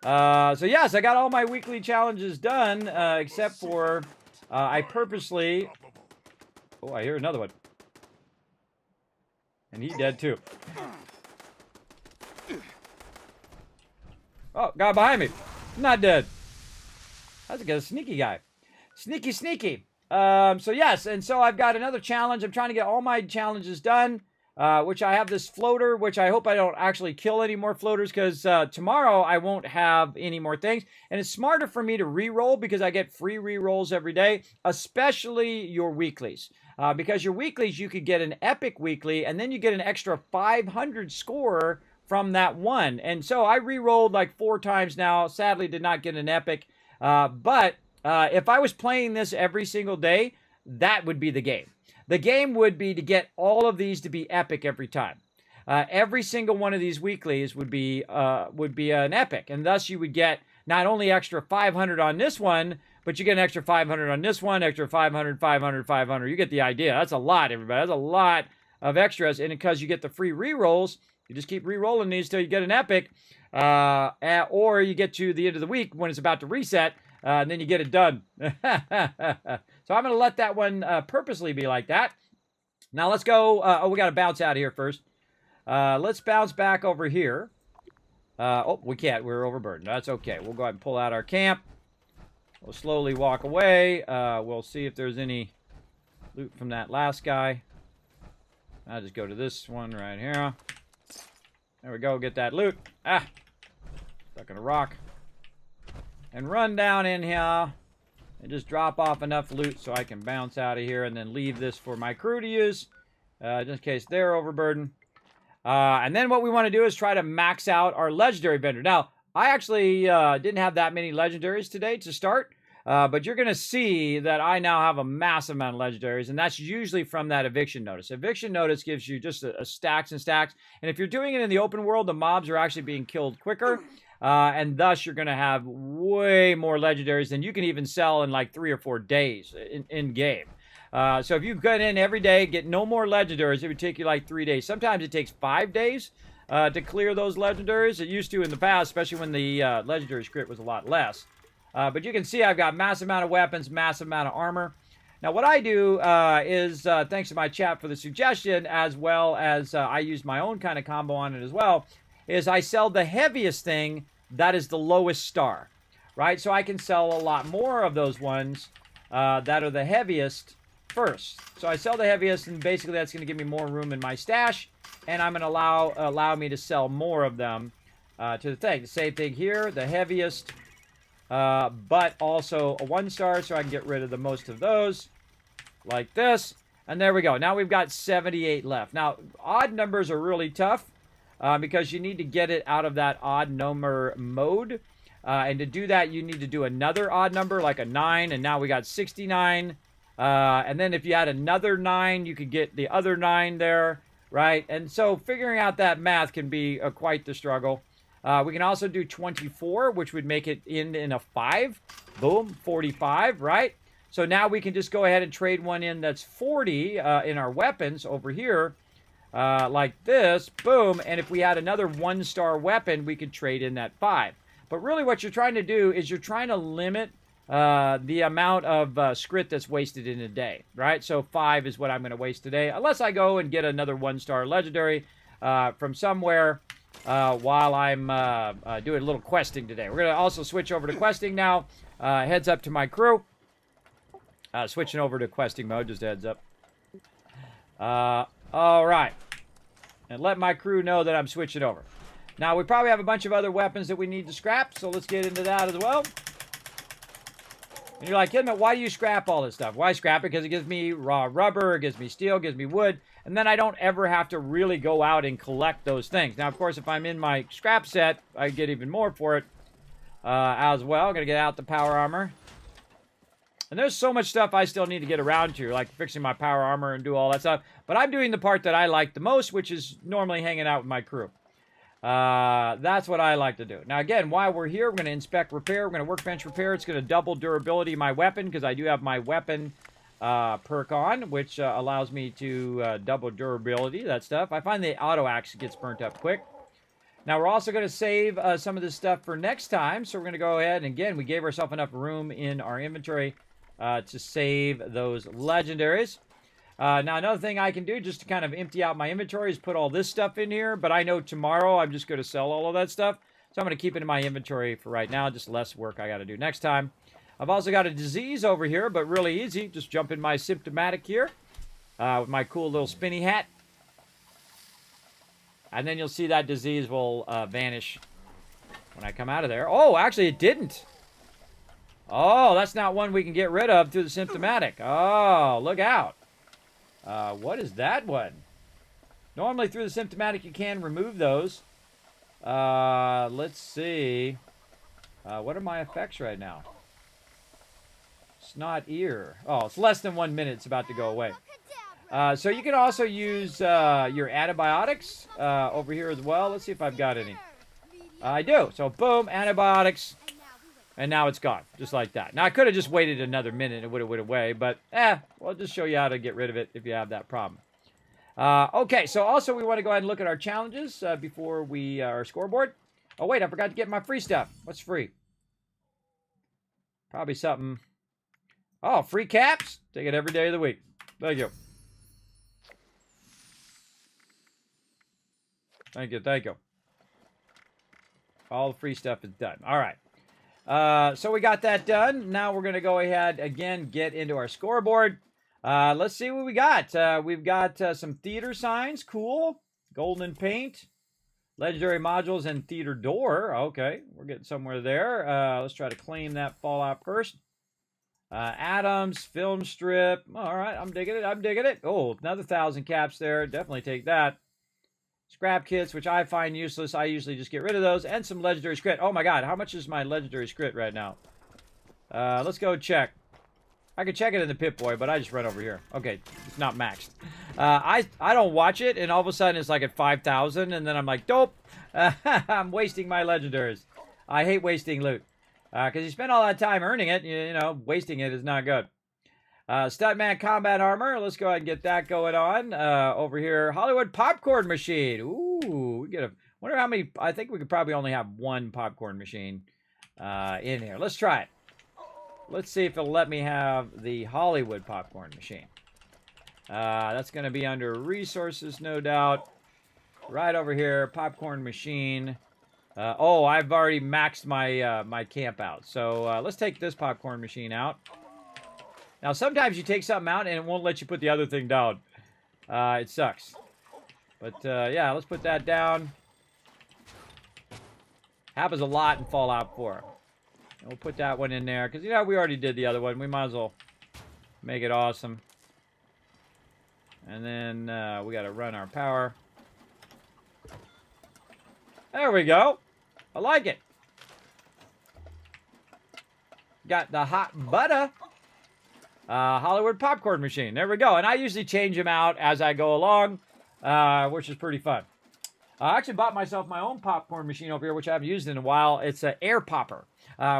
So yes, I got all my weekly challenges done, except for I purposely... Oh, I hear another one. And he's dead too. Oh, guy behind me. Not dead. That's a sneaky guy. Sneaky, sneaky. So yes, and so I've got another challenge. I'm trying to get all my challenges done, which I have this floater, which I hope I don't actually kill any more floaters, because tomorrow I won't have any more things. And it's smarter for me to re-roll, because I get free re-rolls every day, especially your weeklies. Because your weeklies, you could get an epic weekly, and then you get an extra 500 score from that one. And so I re-rolled like 4 times now. Sadly, did not get an epic. But if I was playing this every single day, that would be the game. The game would be to get all of these to be epic every time. Every single one of these weeklies would be an epic, and thus you would get not only extra 500 on this one, but you get an extra 500 on this one, extra 500, 500, 500. You get the idea. That's a lot, everybody. That's a lot of extras, and because you get the free re-rolls, you just keep re-rolling these till you get an epic, or you get to the end of the week when it's about to reset, and then you get it done. So I'm going to let that one purposely be like that. Now let's go. Oh, we got to bounce out of here first. Let's bounce back over here. Oh, we can't. We're overburdened. That's okay. We'll go ahead and pull out our camp. We'll slowly walk away. We'll see if there's any loot from that last guy. I'll just go to this one right here. There we go. Get that loot. Ah! Stuck in a rock. And run down in here. And just drop off enough loot so I can bounce out of here and then leave this for my crew to use. Just in case they're overburdened. And then what we want to do is try to max out our legendary vendor. Now, I actually didn't have that many legendaries today to start. But you're going to see that I now have a massive amount of legendaries, and that's usually from that eviction notice. Eviction notice gives you just a stacks and stacks, and if you're doing it in the open world, the mobs are actually being killed quicker, and thus you're going to have way more legendaries than you can even sell in like 3 or 4 days in game. So if you get in every day, get no more legendaries, it would take you like 3 days. Sometimes it takes 5 days to clear those legendaries. It used to in the past, especially when the legendary script was a lot less. But you can see I've got massive amount of weapons, massive amount of armor. Now what I do is, thanks to my chat for the suggestion, as well as I use my own kind of combo on it as well, is I sell the heaviest thing that is the lowest star, right? So I can sell a lot more of those ones that are the heaviest first. So I sell the heaviest, and basically that's going to give me more room in my stash, and I'm going to allow me to sell more of them to the thing. The same thing here, the heaviest, but also a 1-star, so I can get rid of the most of those, like this. And there we go. Now we've got 78 left. Now, odd numbers are really tough because you need to get it out of that odd number mode. And to do that, you need to do another odd number, like a 9, and now we got 69. And then if you add another 9, you could get the other 9 there, right? And so figuring out that math can be quite the struggle. We can also do 24, which would make it end in a 5. Boom, 45, right? So now we can just go ahead and trade one in that's 40 in our weapons over here, like this. Boom, and if we add another 1-star weapon, we could trade in that 5. But really what you're trying to do is you're trying to limit the amount of scrit that's wasted in a day, right? So 5 is what I'm going to waste today, unless I go and get another 1-star legendary from somewhere. While I'm doing a little questing today. We're going to also switch over to questing now. Heads up to my crew. Switching over to questing mode, just a heads up. All right. And let my crew know that I'm switching over. Now, we probably have a bunch of other weapons that we need to scrap, so let's get into that as well. And you're like, Kismet, why do you scrap all this stuff? Why scrap it? Because it gives me raw rubber, it gives me steel, it gives me wood, and then I don't ever have to really go out and collect those things. Now, of course, if I'm in my scrap set, I get even more for it as well. I'm going to get out the power armor. And there's so much stuff I still need to get around to, like fixing my power armor and do all that stuff. But I'm doing the part that I like the most, which is normally hanging out with my crew. That's what I like to do. Now, again, while we're here, we're going to inspect repair. We're going to workbench repair. It's going to double durability of my weapon because I do have my weapon perk on, which allows me to double durability, that stuff. I find the auto axe gets burnt up quick. Now, we're also going to save some of this stuff for next time. So we're going to go ahead, and again, we gave ourselves enough room in our inventory to save those legendaries. Now, another thing I can do just to kind of empty out my inventory is put all this stuff in here. But I know tomorrow I'm just going to sell all of that stuff. So I'm going to keep it in my inventory for right now. Just less work I got to do next time. I've also got a disease over here, but really easy. Just jump in my symptomatic here with my cool little spinny hat. And then you'll see that disease will vanish when I come out of there. Oh, actually it didn't. Oh, that's not one we can get rid of through the symptomatic. Oh, look out. What is that one? Normally through the symptomatic you can remove those. Let's see. What are my effects right now? Snot ear. Oh, it's less than 1 minute. It's about to go away. So you can also use your antibiotics over here as well. Let's see if I've got any. I do. So boom, antibiotics. And now it's gone, just like that. Now, I could have just waited another minute and it would have went away, but, we'll just show you how to get rid of it if you have that problem. Okay, so also we want to go ahead and look at our challenges before our scoreboard. Oh, wait, I forgot to get my free stuff. What's free? Probably something. Oh, free caps? Take it every day of the week. Thank you. Thank you, thank you. All the free stuff is done. All right. So we got that done. Now we're going to go ahead, again, get into our scoreboard. Let's see what we got. We've got some theater signs. Cool. Golden paint. Legendary modules and theater door. Okay, we're getting somewhere there. Let's try to claim that Fallout first. Atoms, film strip. All right, I'm digging it. I'm digging it. Oh, another 1,000 caps there. Definitely take that. Scrap kits, which I find useless. I usually just get rid of those. And some legendary script. Oh my god, how much is my legendary script right now? Let's go check. I could check it in the Pip-Boy, but I just run over here. Okay, it's not maxed. I don't watch it, and all of a sudden it's like at 5,000, and then I'm like, dope. I'm wasting my legendaries. I hate wasting loot. Because you spend all that time earning it, you know, wasting it is not good. Stuntman combat armor. Let's go ahead and get that going on. Over here, Hollywood popcorn machine. Ooh, we get a... Wonder how many... I think we could probably only have one popcorn machine in here. Let's try it. Let's see if it'll let me have the Hollywood popcorn machine. That's going to be under resources, no doubt. Right over here, popcorn machine. Oh, I've already maxed my my camp out. So let's take this popcorn machine out. Now, sometimes you take something out and it won't let you put the other thing down. It sucks. But yeah, let's put that down. Happens a lot in Fallout 4. And we'll put that one in there. Because, you know, we already did the other one. We might as well make it awesome. And then we got to run our power. There we go. I like it. Got the hot butter. Hollywood popcorn machine. There we go. And I usually change them out as I go along, which is pretty fun. I actually bought myself my own popcorn machine over here, which I haven't used in a while. It's an air popper,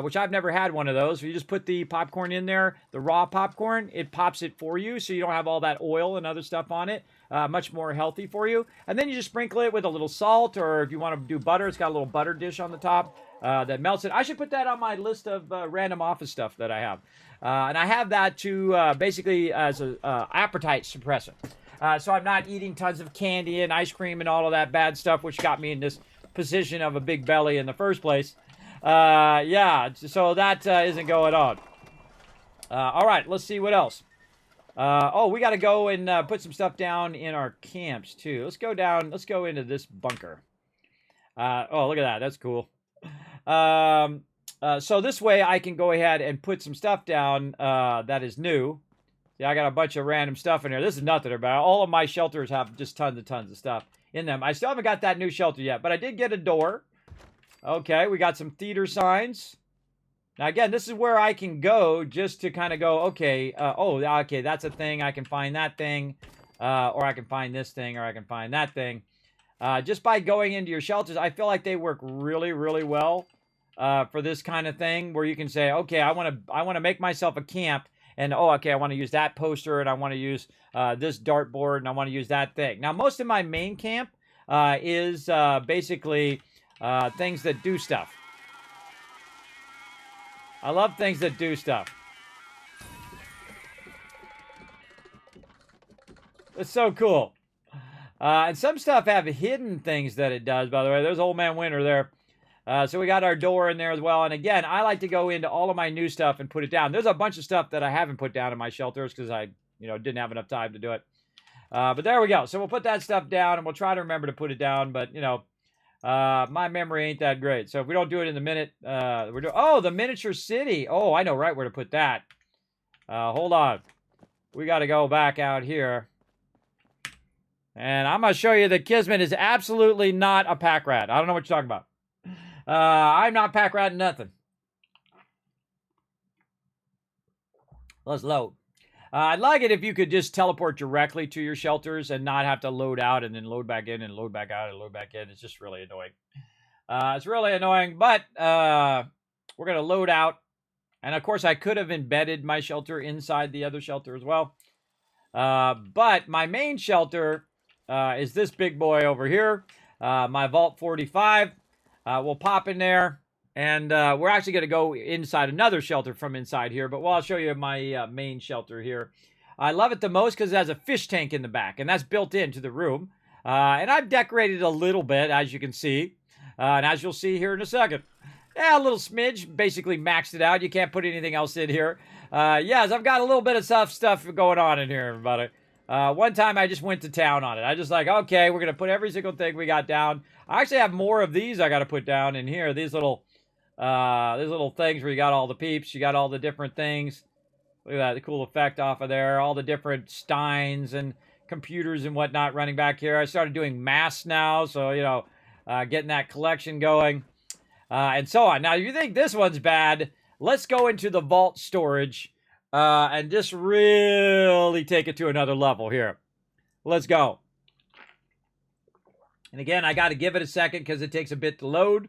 which I've never had one of those. You just put the popcorn in there, the raw popcorn, it pops it for you, so you don't have all that oil and other stuff on it. Much more healthy for you. And then you just sprinkle it with a little salt, or if you want to do butter, it's got a little butter dish on the top that melts it. I should put that on my list of random office stuff that I have. And I have that to basically as an appetite suppressor. So I'm not eating tons of candy and ice cream and all of that bad stuff, which got me in this position of a big belly in the first place. Yeah, so that isn't going on. All right, let's see what else. Oh, we got to go and put some stuff down in our camps, too. Let's go down. Let's go into this bunker. Oh, look at that. That's cool. So this way I can go ahead and put some stuff down that is new. Yeah, I got a bunch of random stuff in here. This is nothing about. All of my shelters have just tons of stuff in them. I still haven't got that new shelter yet, but I did get a door. Okay, we got some theater signs. Now, again, this is where I can go just to kind of go, okay, okay, that's a thing. I can find that thing, or I can find this thing, or I can find that thing. Just by going into your shelters, I feel like they work really, really well for this kind of thing, where you can say, okay, I want to make myself a camp. And, oh, okay, I want to use that poster, and I want to use this dartboard, and I want to use that thing. Now, most of my main camp is basically things that do stuff. I love things that do stuff. It's so cool. And some stuff have hidden things that it does, by the way. There's Old Man Winter there. So we got our door in there as well. And again, I like to go into all of my new stuff and put it down. There's a bunch of stuff that I haven't put down in my shelters because I, didn't have enough time to do it. But there we go. So we'll put that stuff down, and we'll try to remember to put it down. But, my memory ain't that great. So if we don't do it in the minute, we're doing... Oh, the miniature city. Oh, I know right where to put that. Hold on. We got to go back out here. And I'm going to show you that Kismet is absolutely not a pack rat. I don't know what you're talking about. I'm not pack ratting nothing. Let's load. I'd like it if you could just teleport directly to your shelters and not have to load out and then load back in and load back out and load back in. It's just really annoying. It's really annoying, but we're going to load out. And of course, I could have embedded my shelter inside the other shelter as well. But my main shelter is this big boy over here. My Vault 45. We'll pop in there, and we're actually going to go inside another shelter from inside here, but I'll show you my main shelter here. I love it the most because it has a fish tank in the back, and that's built into the room. And I've decorated a little bit, as you can see. And as you'll see here in a second. Yeah, a little smidge. Basically maxed it out. You can't put anything else in here. Yes, I've got a little bit of stuff going on in here, everybody. One time I just went to town on it. I just like, okay, we're going to put every single thing we got down. I actually have more of these I got to put down in here. These little things where you got all the peeps. You got all the different things. Look at that, the cool effect off of there. All the different steins and computers and whatnot running back here. I started doing masks now, so, you know, getting that collection going. And so on. Now, if you think this one's bad, let's go into the vault storage and just really take it to another level here. Let's go. And again, I got to give it a second because it takes a bit to load.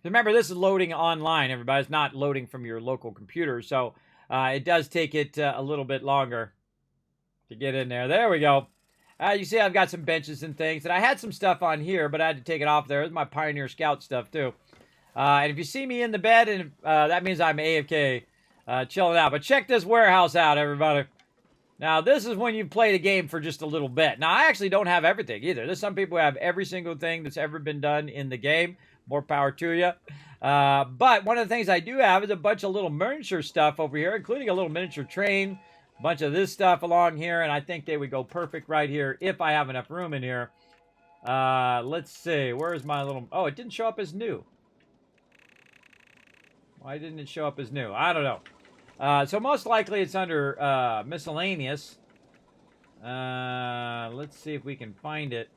Remember, this is loading online, everybody. It's not loading from your local computer. So it does take it a little bit longer to get in there. There we go. You see I've got some benches and things. And I had some stuff on here, but I had to take it off there. It's my Pioneer Scout stuff, too. And if you see me in the bed, and that means I'm AFK, chilling out. But check this warehouse out, everybody. Now, this is when you've played a game for just a little bit. Now, I actually don't have everything either. There's some people who have every single thing that's ever been done in the game. More power to you. But one of the things I do have is a bunch of little miniature stuff over here, including a little miniature train, a bunch of this stuff along here, and I think they would go perfect right here if I have enough room in here. Let's see. Where's my little... Oh, it didn't show up as new. Why didn't it show up as new? I don't know. So most likely it's under miscellaneous. Let's see if we can find it.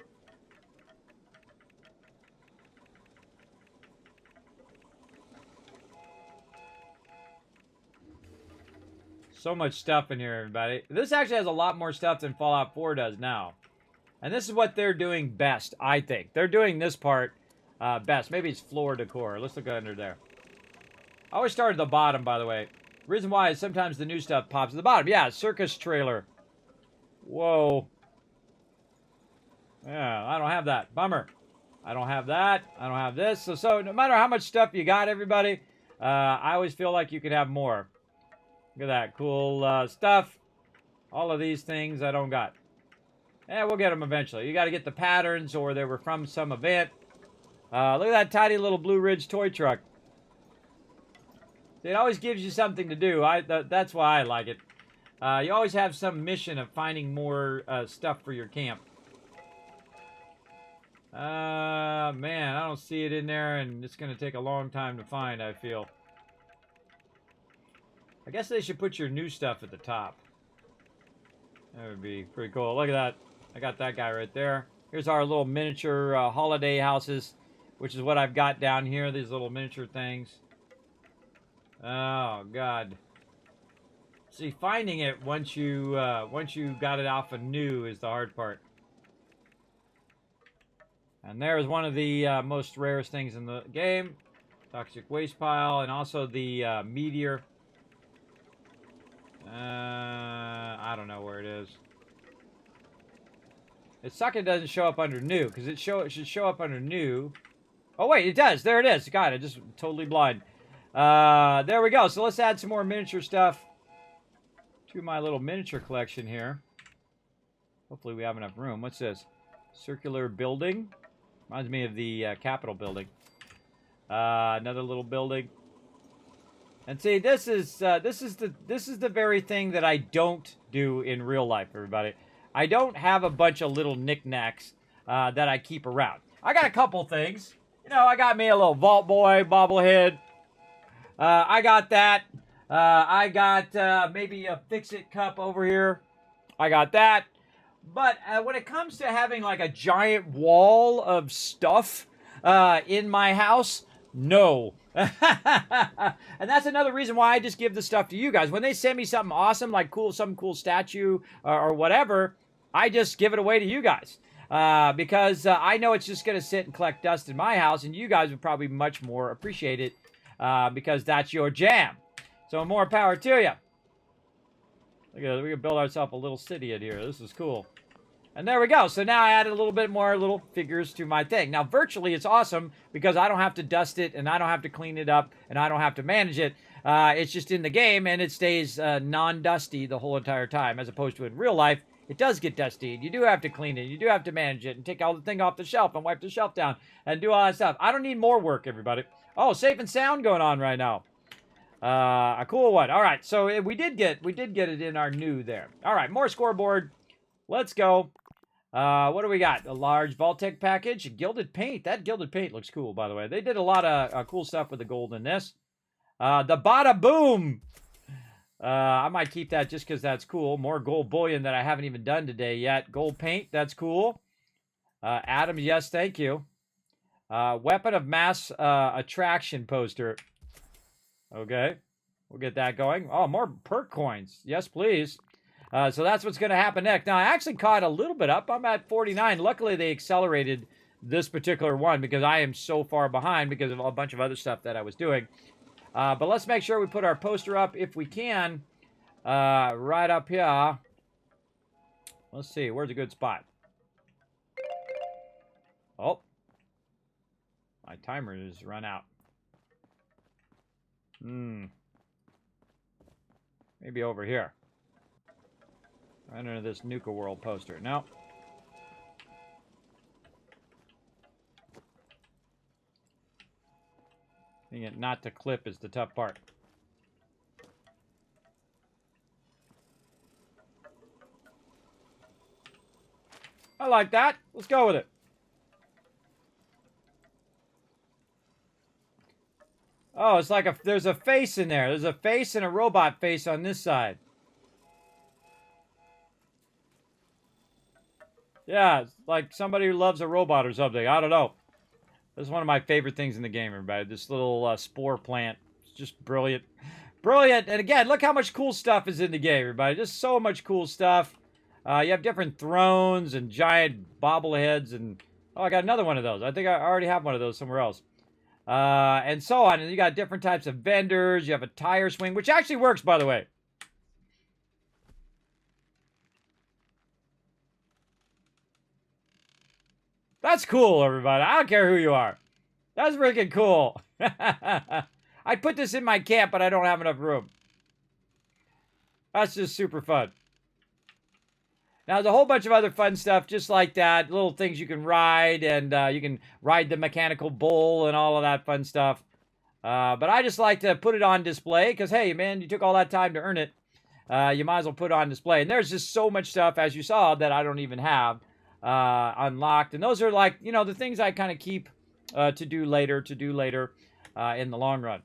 So much stuff in here, everybody. This actually has a lot more stuff than Fallout 4 does now. And this is what they're doing best, I think. They're doing this part best. Maybe it's floor decor. Let's look under there. I always start at the bottom, by the way. Reason why is sometimes the new stuff pops at the bottom. Yeah, circus trailer. Whoa. Yeah, I don't have that. Bummer. I don't have that. I don't have this. So no matter how much stuff you got, everybody, I always feel like you could have more. Look at that. Cool stuff. All of these things I don't got. Yeah, we'll get them eventually. You got to get the patterns or they were from some event. Look at that tiny little Blue Ridge toy truck. It always gives you something to do. That's why I like it. You always have some mission of finding more stuff for your camp. Man, I don't see it in there, and it's going to take a long time to find, I feel. I guess they should put your new stuff at the top. That would be pretty cool. Look at that. I got that guy right there. Here's our little miniature holiday houses, which is what I've got down here, these little miniature things. Oh, God. See, finding it once you got it off of new is the hard part. And there's one of the most rarest things in the game. Toxic waste pile, and also the meteor. I don't know where it is. It sucks it doesn't show up under new, because it should show up under new. Oh, wait, it does. There it is. God, I just totally blind. There we go. So let's add some more miniature stuff to my little miniature collection here. Hopefully we have enough room. What's this? Circular building. Reminds me of the Capitol building. Another little building. And see, this is the very thing that I don't do in real life, everybody. I don't have a bunch of little knickknacks that I keep around. I got a couple things. You know, I got me a little Vault Boy bobblehead. I got that. I got maybe a Fix-It cup over here. I got that. But when it comes to having like a giant wall of stuff in my house, no. And that's another reason why I just give the stuff to you guys. When they send me something awesome, like some cool statue or whatever, I just give it away to you guys. Because I know it's just going to sit and collect dust in my house, and you guys would probably much more appreciate it because that's your jam. So more power to you. Look at that. We can build ourselves a little city in here. This is cool. And there we go. So now I added a little bit more little figures to my thing. Now, virtually, it's awesome because I don't have to dust it, and I don't have to clean it up, and I don't have to manage it. It's just in the game, and it stays non-dusty the whole entire time, as opposed to in real life, It does get dusty. You do have to clean it. You do have to manage it and take all the thing off the shelf and wipe the shelf down and do all that stuff. I don't need more work, everybody. Oh, safe and sound going on right now. A cool one. All right, so we did get it in our new there. All right, more scoreboard. Let's go. What do we got? A large Vault-Tec package, gilded paint. That gilded paint looks cool, by the way. They did a lot of cool stuff with the gold in this. The Bada Boom. I might keep that just because that's cool. More gold bullion that I haven't even done today yet. Gold paint, that's cool. Adam, yes, thank you. Weapon of mass attraction poster. Okay, we'll get that going. Oh, more perk coins. Yes, please. So that's what's going to happen next. Now, I actually caught a little bit up. I'm at 49. Luckily, they accelerated this particular one because I am so far behind because of a bunch of other stuff that I was doing. But let's make sure we put our poster up if we can. Right up here. Let's see. Where's a good spot? Oh. My timer has run out. Maybe over here. Right under this Nuka World poster. No. Getting it not to clip is the tough part. I like that. Let's go with it. Oh, it's like there's a face in there. There's a face and a robot face on this side. Yeah, it's like somebody who loves a robot or something. I don't know. This is one of my favorite things in the game, everybody. This little spore plant. It's just brilliant. Brilliant. And again, look how much cool stuff is in the game, everybody. Just so much cool stuff. You have different thrones and giant bobbleheads. And oh, I got another one of those. I think I already have one of those somewhere else. And so on. And you got different types of vendors. You have a tire swing, which actually works, by the way. That's cool, everybody. I don't care who you are. That's freaking cool. I'd put this in my camp, but I don't have enough room. That's just super fun. Now, there's a whole bunch of other fun stuff just like that. Little things you can ride, and you can ride the mechanical bull and all of that fun stuff. But I just like to put it on display because, hey, man, you took all that time to earn it. You might as well put it on display. And there's just so much stuff, as you saw, that I don't even have unlocked. And those are like, you know, the things I kind of keep to do later in the long run.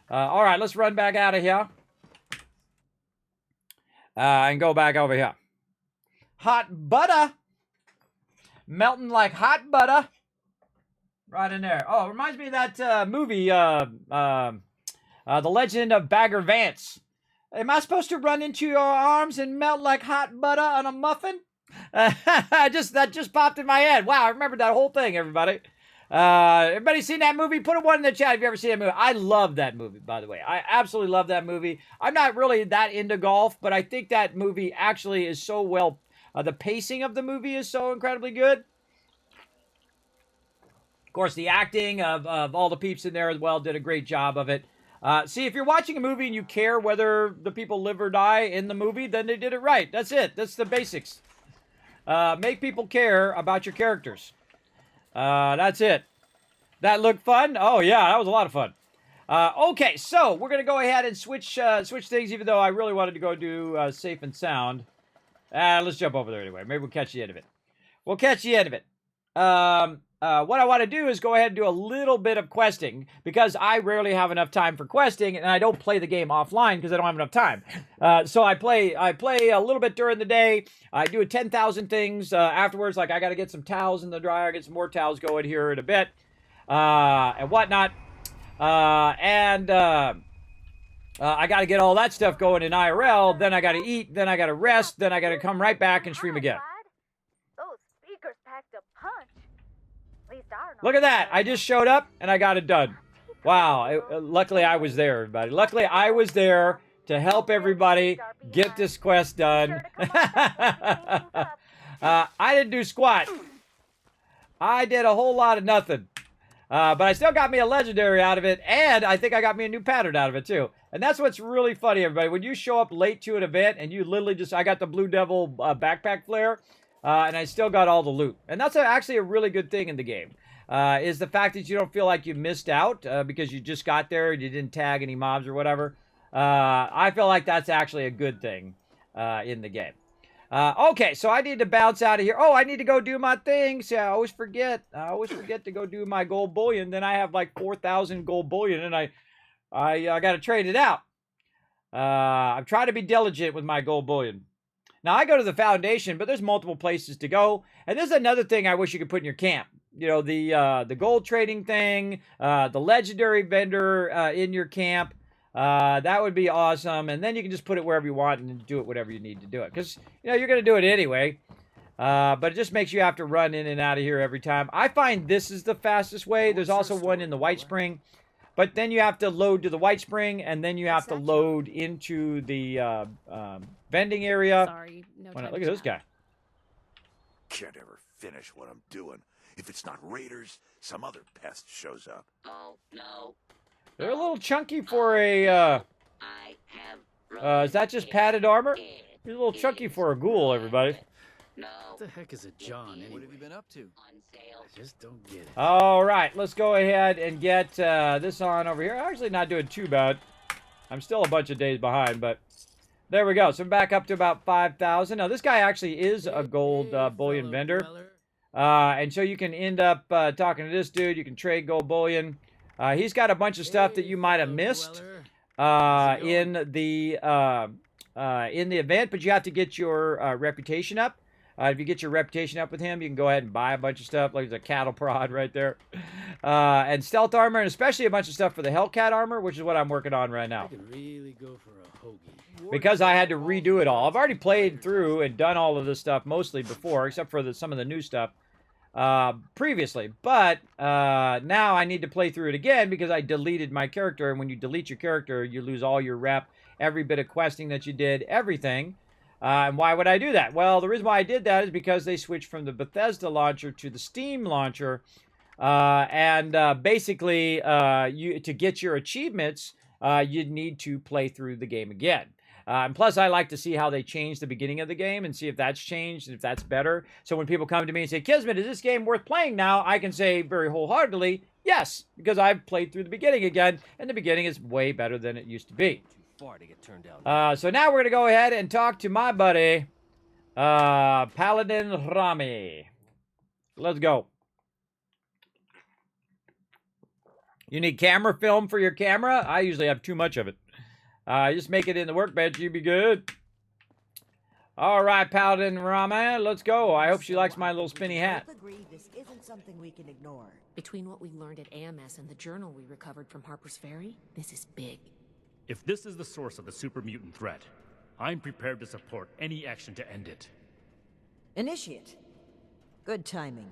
All right, let's run back out of here. And go back over here. Hot butter. Melting like hot butter. Right in there. Oh, it reminds me of that movie, The Legend of Bagger Vance. Am I supposed to run into your arms and melt like hot butter on a muffin? That just popped in my head. Wow, I remember that whole thing, everybody. Everybody seen that movie? Put a one in the chat if you ever seen that movie. I love that movie, by the way. I absolutely love that movie. I'm not really that into golf, but I think that movie actually is so well... the pacing of the movie is so incredibly good. Of course, the acting of all the peeps in there as well did a great job of it. See, if you're watching a movie and you care whether the people live or die in the movie, then they did it right. That's it. That's the basics. Make people care about your characters. That's it. That looked fun? Oh, yeah, that was a lot of fun. Okay, so we're going to go ahead and switch things, even though I really wanted to go do Safe and Sound. Let's jump over there anyway. Maybe we'll catch the end of it. We'll catch the end of it. What I want to do is go ahead and do a little bit of questing because I rarely have enough time for questing, and I don't play the game offline because I don't have enough time. So I play a little bit during the day. I do 10,000 things afterwards. Like I got to get some towels in the dryer, get some more towels going here in a bit, and whatnot. I got to get all that stuff going in IRL. Then I got to eat. Then I got to rest. Then I got to come right back and stream again. Those speakers packed a punch. At least I don't know. Look at that. I just showed up and I got it done. Wow. Luckily, I was there, everybody. Luckily, I was there to help everybody get this quest done. I didn't do squat. I did a whole lot of nothing. But I still got me a legendary out of it, and I think I got me a new pattern out of it too. And that's what's really funny, everybody. When you show up late to an event and you literally just, I got the Blue Devil backpack flare, and I still got all the loot. And that's actually a really good thing in the game, is the fact that you don't feel like you missed out because you just got there and you didn't tag any mobs or whatever. I feel like that's actually a good thing in the game. Okay, so I need to bounce out of here. Oh, I need to go do my thing. See, I always forget. I always forget to go do my gold bullion. Then I have like 4,000 gold bullion, and I got to trade it out. I'm trying to be diligent with my gold bullion. Now, I go to the Foundation, but there's multiple places to go. And there's another thing I wish you could put in your camp. You know, the gold trading thing, the legendary vendor in your camp. That would be awesome. And then you can just put it wherever you want and do it whatever you need to do it. Because, you know, you're going to do it anyway. But it just makes you have to run in and out of here every time. I find this is the fastest way. There's also one in the White Spring. But then you have to load to the White Spring, and then you have to load into the vending area. Sorry, no Why not? time Look to at this chat. guy. Can't ever finish what I'm doing. If it's not raiders, some other pest shows up. Oh, no. They're a little chunky for a, I have is that just padded armor? It He's a little chunky for a ghoul, everybody. No. What the heck is a John anyway? What have you been up to? On sale. I just don't get it. All right, let's go ahead and get this on over here. Actually, not doing too bad. I'm still a bunch of days behind, but there we go. So I'm back up to about 5,000. Now, this guy actually is a gold bullion vendor. And so you can end up talking to this dude. You can trade gold bullion. He's got a bunch of stuff that you might have missed in the event, but you have to get your reputation up. If you get your reputation up with him, you can go ahead and buy a bunch of stuff, like the cattle prod right there. And stealth armor, and especially a bunch of stuff for the Hellcat armor, which is what I'm working on right now. I could really go for a hoagie. Because I had to redo it all. I've already played through and done all of this stuff mostly before, except for some of the new stuff previously. But now I need to play through it again because I deleted my character. And when you delete your character, you lose all your rep, every bit of questing that you did, everything. And why would I do that? Well, the reason why I did that is because they switched from the Bethesda launcher to the Steam launcher. Basically, to get your achievements, you'd need to play through the game again. And plus, I like to see how they change the beginning of the game and see if that's changed and if that's better. So when people come to me and say, Kismet, is this game worth playing now? I can say very wholeheartedly, yes, because I've played through the beginning again, and the beginning is way better than it used to be. Far to get turned down. So now we're going to go ahead and talk to my buddy, Paladin Rami. Let's go. You need camera film for your camera? I usually have too much of it. Just make it in the workbench, you'll be good. All right, Paladin Rami, let's go. I hope she likes my little spinny hat. Agree this isn't something we can ignore. Between what we learned at AMS and the journal we recovered from Harper's Ferry, this is big. If this is the source of the super mutant threat, I'm prepared to support any action to end it. Initiate. Good timing.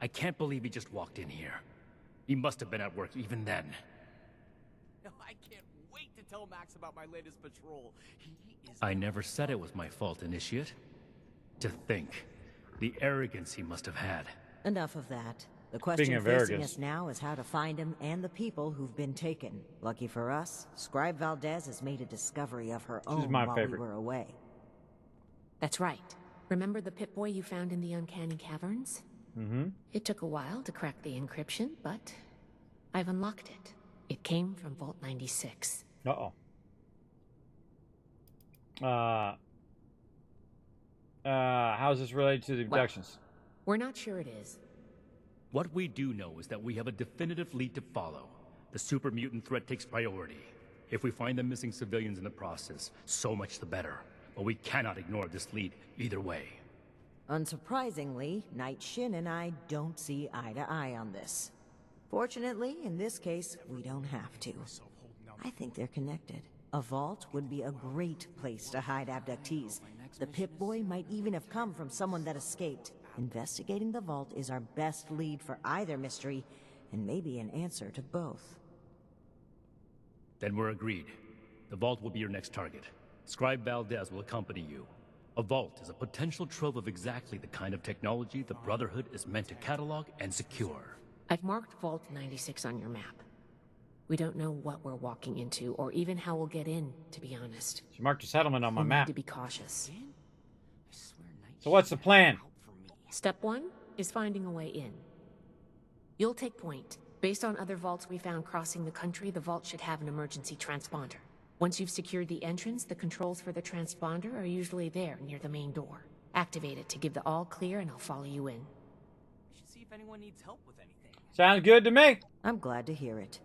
I can't believe he just walked in here. He must have been at work even then. I can't wait to tell Max about my latest patrol. I never said it was my fault, Initiate. To think, the arrogance he must have had. Enough of that. The question facing us now is how to find him and the people who've been taken. Lucky for us, Scribe Valdez has made a discovery of her own while we were away. That's right. Remember the Pip-Boy you found in the Uncanny Caverns? Mm-hmm. It took a while to crack the encryption, but I've unlocked it. It came from Vault 96. Uh-oh. How's this related to the abductions? We're not sure it is. What we do know is that we have a definitive lead to follow. The super mutant threat takes priority. If we find the missing civilians in the process, so much the better. But we cannot ignore this lead either way. Unsurprisingly, Knight Shin and I don't see eye to eye on this. Fortunately, in this case, we don't have to. I think they're connected. A vault would be a great place to hide abductees. The Pip-Boy might even have come from someone that escaped. Investigating the vault is our best lead for either mystery, and maybe an answer to both. Then we're agreed. The vault will be your next target. Scribe Valdez will accompany you. A vault is a potential trove of exactly the kind of technology the Brotherhood is meant to catalog and secure. I've marked Vault 96 on your map. We don't know what we're walking into, or even how we'll get in, to be honest. She marked a settlement on my We map. need to be cautious. So what's the plan? Step 1 is finding a way in. You'll take point. Based on other vaults we found crossing the country, the vault should have an emergency transponder. Once you've secured the entrance, the controls for the transponder are usually there, near the main door. Activate it to give the all clear, and I'll follow you in. We should see if anyone needs help with anything. Sounds good to me. I'm glad to hear it.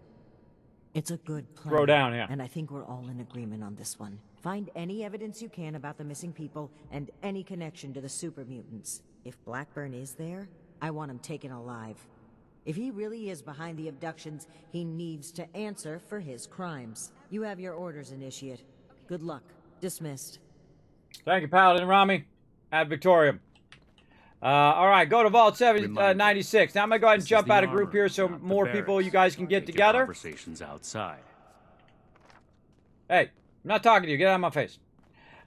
It's a good plan. Throw down, yeah. And I think we're all in agreement on this one. Find any evidence you can about the missing people and any connection to the super mutants. If Blackburn is there, I want him taken alive. If he really is behind the abductions, he needs to answer for his crimes. You have your orders, Initiate. Good luck. Dismissed. Thank you, Paladin Rami. Ad Victorium. All right, go to Vault 96. Now I'm going to go ahead and jump out of group here so more people, you guys can get together. Conversations outside. Hey, I'm not talking to you. Get out of my face.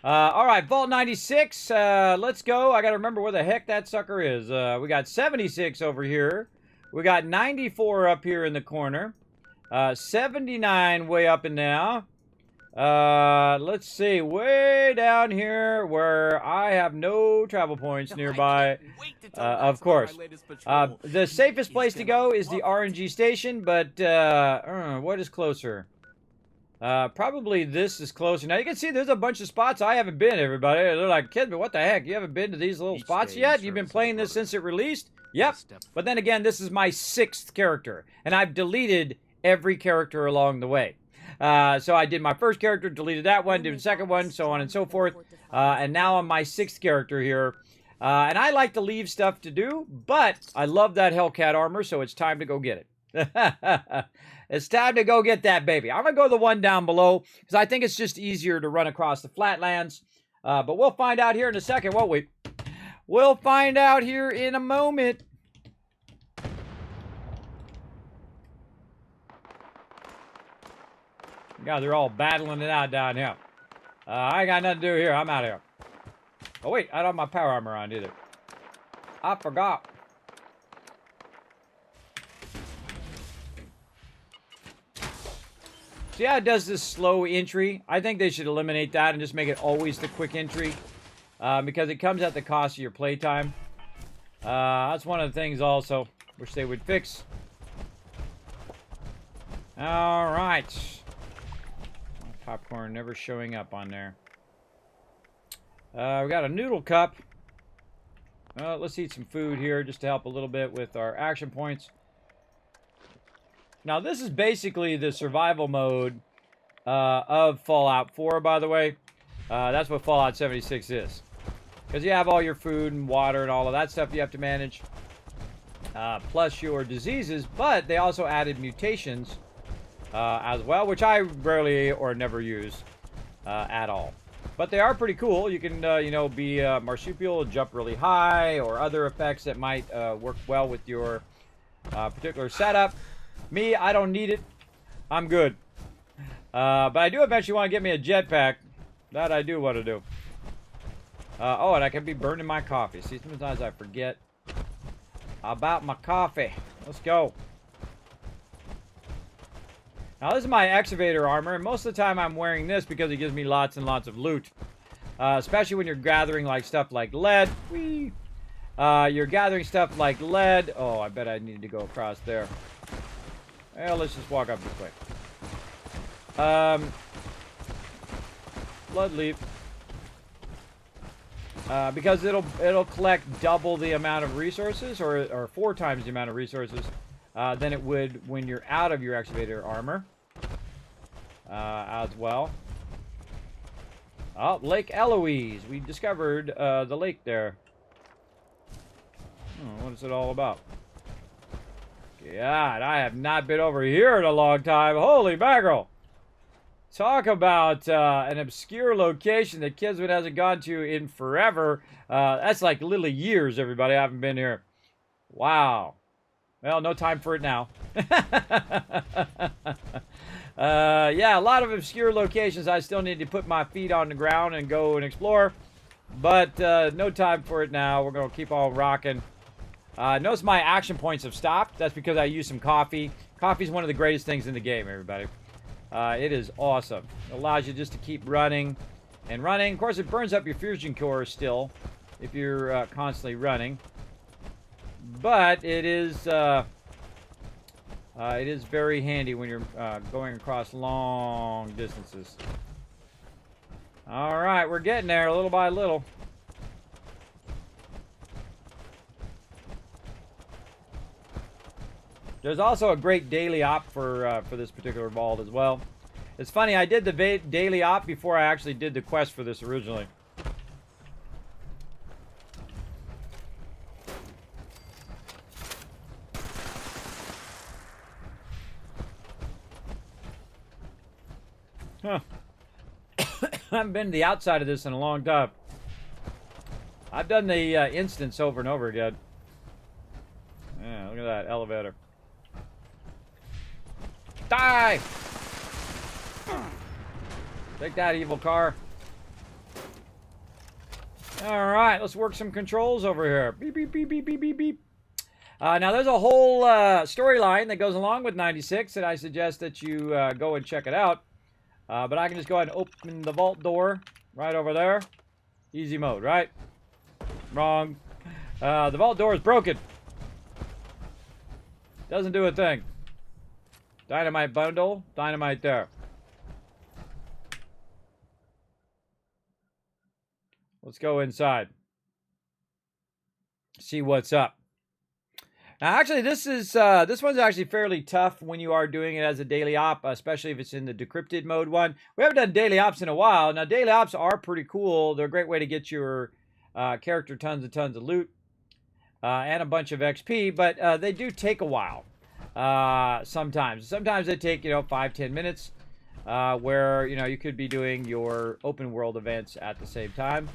All right, Vault 96. Let's go. I got to remember where the heck that sucker is. We got 76 over here. We got 94 up here in the corner. 79 way up and now. Let's see. Way down here where I have no travel points nearby. Of course. The safest place to go is the RNG station, but what is closer? Probably this is closer. Now you can see there's a bunch of spots I haven't been, everybody. They're like, Kismet, what the heck? You haven't been to these little spots yet? You've been playing this since it released? Yep. But then again, this is my 6th character, and I've deleted every character along the way. So I did my first character, deleted that one, did the second one, so on and so forth. And now I'm my 6th character here. And I like to leave stuff to do, but I love that Hellcat armor, so it's time to go get it. It's time to go get that baby. I'm going to go to the one down below, because I think it's just easier to run across the flatlands. But we'll find out here in a second, won't we? We'll find out here in a moment. God, they're all battling it out down here. I ain't got nothing to do here. I'm out of here. Oh, wait. I don't have my power armor on either. I forgot. See how it does this slow entry? I think they should eliminate that and just make it always the quick entry. Because it comes at the cost of your playtime. That's one of the things also. Wish they would fix. Alright. Popcorn never showing up on there. We got a noodle cup. Let's eat some food here just to help a little bit with our action points. Now, this is basically the survival mode of Fallout 4, by the way. That's what Fallout 76 is. Because you have all your food and water and all of that stuff you have to manage. Plus your diseases, but they also added mutations as well, which I rarely or never use at all. But they are pretty cool. You can, you know, be a marsupial, jump really high, or other effects that might work well with your particular setup. Me, I don't need it. I'm good. But I do eventually want to get me a jetpack. That I do want to do. Oh, and I can be burning my coffee. See, sometimes I forget about my coffee. Let's go. Now, this is my excavator armor, and most of the time I'm wearing this because it gives me lots and lots of loot. Especially when you're gathering like stuff like lead. Whee! You're gathering stuff like lead. Oh, I bet I need to go across there. Well, let's just walk up this way. Blood leaf. Because it'll collect double the amount of resources, or 4 times the amount of resources than it would when you're out of your excavator armor. As well. Oh, Lake Eloise. We discovered the lake there. Oh, what is it all about? God, I have not been over here in a long time. Holy mackerel. Talk about an obscure location that Kismet hasn't gone to in forever. That's like literally years, everybody. I haven't been here. Wow. Well, no time for it now. Yeah, a lot of obscure locations I still need to put my feet on the ground and go and explore. But no time for it now. We're going to keep on rocking. Notice my action points have stopped. That's because I used some coffee. Coffee is one of the greatest things in the game, everybody. It is awesome. It allows you just to keep running and running. Of course, it burns up your fusion core still if you're constantly running. But it is very handy when you're going across long distances. All right, we're getting there little by little. There's also a great daily op for this particular vault as well. It's funny, I did the daily op before I actually did the quest for this originally. Huh. I haven't been to the outside of this in a long time. I've done the instance over and over again. Yeah, look at that elevator. Die! Take that, evil car. Alright, let's work some controls over here. Beep, beep, beep, beep, beep, beep, beep. Now, there's a whole storyline that goes along with 96, and I suggest that you go and check it out. But I can just go ahead and open the vault door right over there. Easy mode, right? Wrong. The vault door is broken. Doesn't do a thing. Dynamite bundle. Dynamite there. Let's go inside. See what's up. Now, actually, this one's actually fairly tough when you are doing it as a daily op, especially if it's in the decrypted mode one. We haven't done daily ops in a while. Now, daily ops are pretty cool. They're a great way to get your character tons and tons of loot and a bunch of XP, but they do take a while. Sometimes they take 5-10 minutes, where you could be doing your open world events at the same time.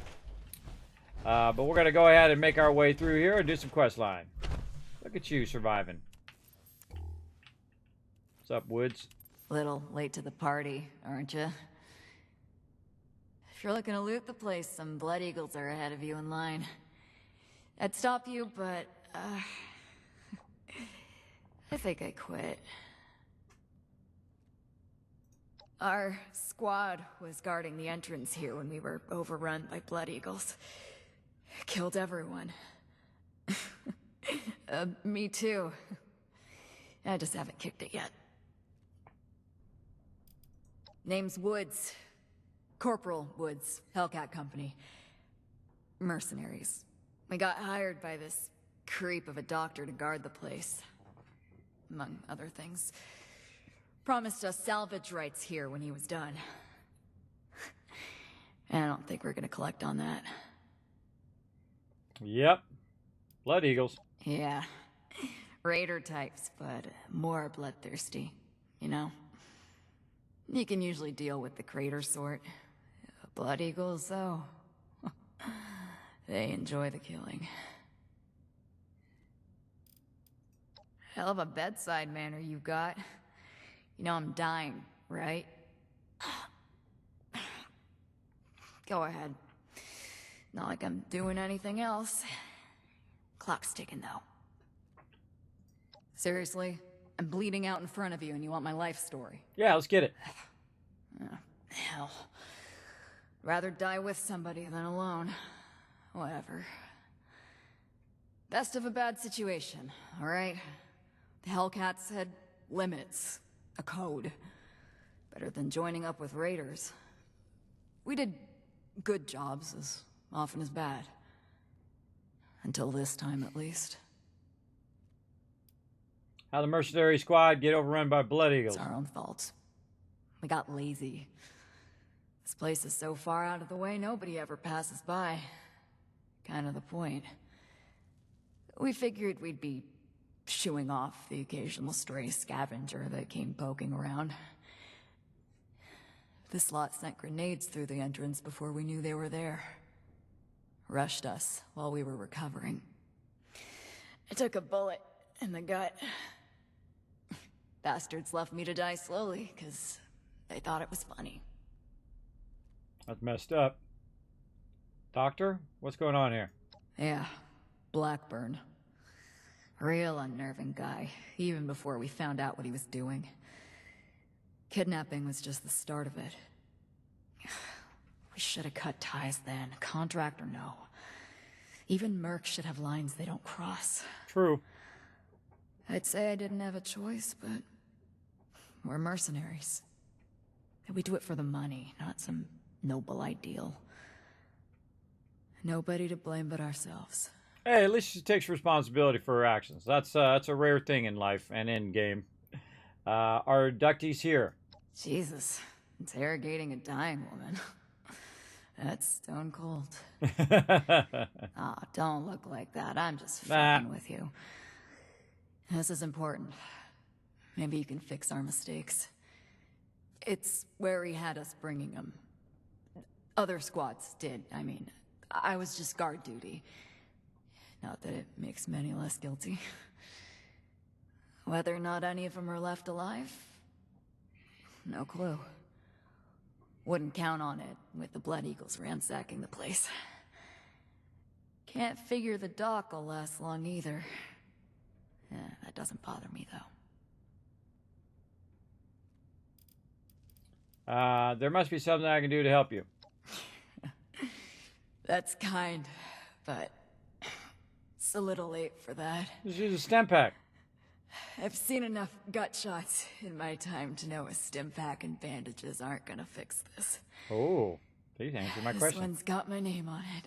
But we're gonna go ahead and make our way through here and do some quest line. Look at you surviving. What's up, Woods? Little late to the party, aren't you? If you're looking to loot the place, some Blood Eagles are ahead of you in line. I'd stop you, but I think I quit. Our squad was guarding the entrance here when we were overrun by Blood Eagles. Killed everyone. Me too. I just haven't kicked it yet. Name's Woods. Corporal Woods, Hellcat Company. Mercenaries. We got hired by this creep of a doctor to guard the place. Among other things. Promised us salvage rights here when he was done. And I don't think we're gonna collect on that. Yep. Blood Eagles. Yeah. Raider types, but more bloodthirsty, you know? You can usually deal with the crater sort. Blood Eagles, though. They enjoy the killing. Hell of a bedside manner you got. You know I'm dying, right? Go ahead. Not like I'm doing anything else. Clock's ticking, though. Seriously? I'm bleeding out in front of you and you want my life story? Yeah, let's get it. Oh, hell. Rather die with somebody than alone. Whatever. Best of a bad situation, alright? The Hellcats had limits. A code. Better than joining up with raiders. We did good jobs as often as bad. Until this time, at least. How the mercenary squad get overrun by Blood Eagles? It's our own fault. We got lazy. This place is so far out of the way, nobody ever passes by. Kind of the point. We figured we'd be shooing off the occasional stray scavenger that came poking around. This lot sent grenades through the entrance before we knew they were there. Rushed us while we were recovering. I took a bullet in the gut. Bastards left me to die slowly, because they thought it was funny. That's messed up. Doctor, what's going on here? Yeah, Blackburn. Real unnerving guy, even before we found out what he was doing. Kidnapping was just the start of it. We should have cut ties then, contract or no. Even mercs should have lines they don't cross. True. I'd say I didn't have a choice, but we're mercenaries. We do it for the money, not some noble ideal. Nobody to blame but ourselves. Hey, at least she takes responsibility for her actions. That's a rare thing in life and in game. Our ducties here. Jesus, interrogating a dying woman. That's stone cold. Aw, don't look like that. I'm just fucking with you. This is important. Maybe you can fix our mistakes. It's where he had us bringing him. Other squads did, I mean. I was just guard duty. Not that it makes me any less guilty. Whether or not any of them are left alive? No clue. Wouldn't count on it, with the Blood Eagles ransacking the place. Can't figure the dock will last long either. That doesn't bother me, though. There must be something I can do to help you. That's kind, but it's a little late for that. Just use a stim pack. I've seen enough gut shots in my time to know a stim pack and bandages aren't gonna fix this. Oh, please answer my question. This one's got my name on it.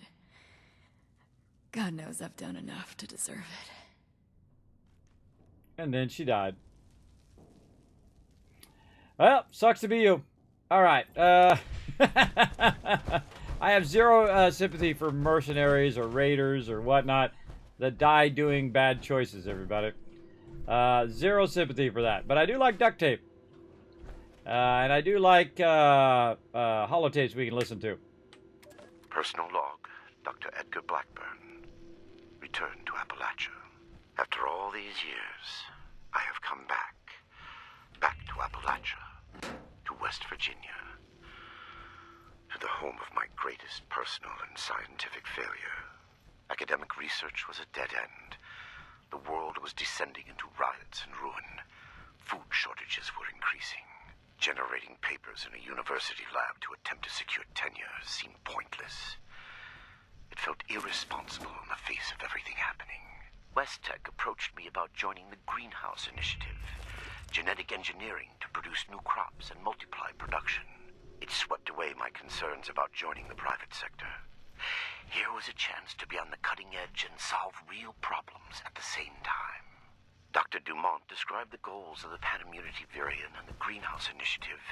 God knows I've done enough to deserve it. And then she died. Well, sucks to be you. All right. I have zero sympathy for mercenaries or raiders or whatnot that die doing bad choices, everybody. Zero sympathy for that. But I do like duct tape. And I do like holotapes we can listen to. Personal log, Dr. Edgar Blackburn. Returned to Appalachia. After all these years, I have come back. Back to Appalachia. To West Virginia. To the home of my greatest personal and scientific failure. Academic research was a dead end. The world was descending into riots and ruin. Food shortages were increasing. Generating papers in a university lab to attempt to secure tenure seemed pointless. It felt irresponsible on the face of everything happening. Westtech approached me about joining the Greenhouse Initiative, genetic engineering to produce new crops and multiply production. It swept away my concerns about joining the private sector. Here was a chance to be on the cutting edge and solve real problems at the same time. Dr. Dumont described the goals of the Pan-Immunity Variant and the Greenhouse Initiative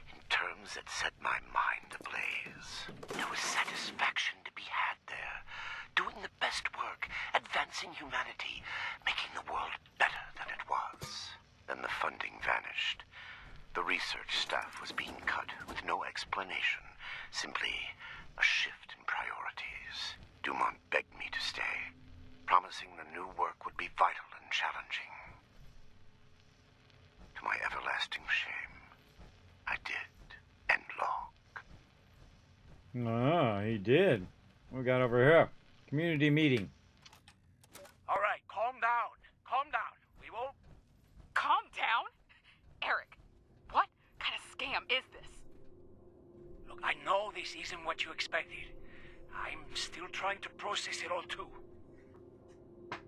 in terms that set my mind ablaze. There was satisfaction to be had there, doing the best work, advancing humanity, making the world better than it was. Then the funding vanished. The research staff was being cut with no explanation, simply a shift in priorities. Dumont begged me to stay, promising the new work would be vital and challenging. To my everlasting shame, I did end log. Ah, he did. What we got over here? Community meeting. All right, calm down. Calm down. We won't... Calm down? Eric, what kind of scam is this? Look, I know this isn't what you expected. I'm still trying to process it all, too.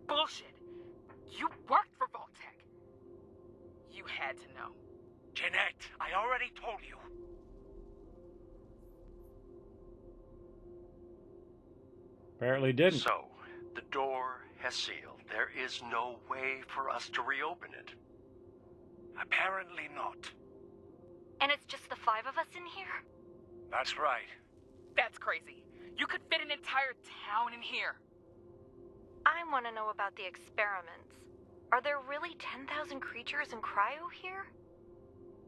Bullshit. You worked for Vault-Tec. You had to know. Jeanette, I already told you. Apparently didn't. So, the door has sealed. There is no way for us to reopen it. Apparently not. And it's just the 5 of us in here? That's right. That's crazy. You could fit an entire town in here. I want to know about the experiments. Are there really 10,000 creatures in cryo here?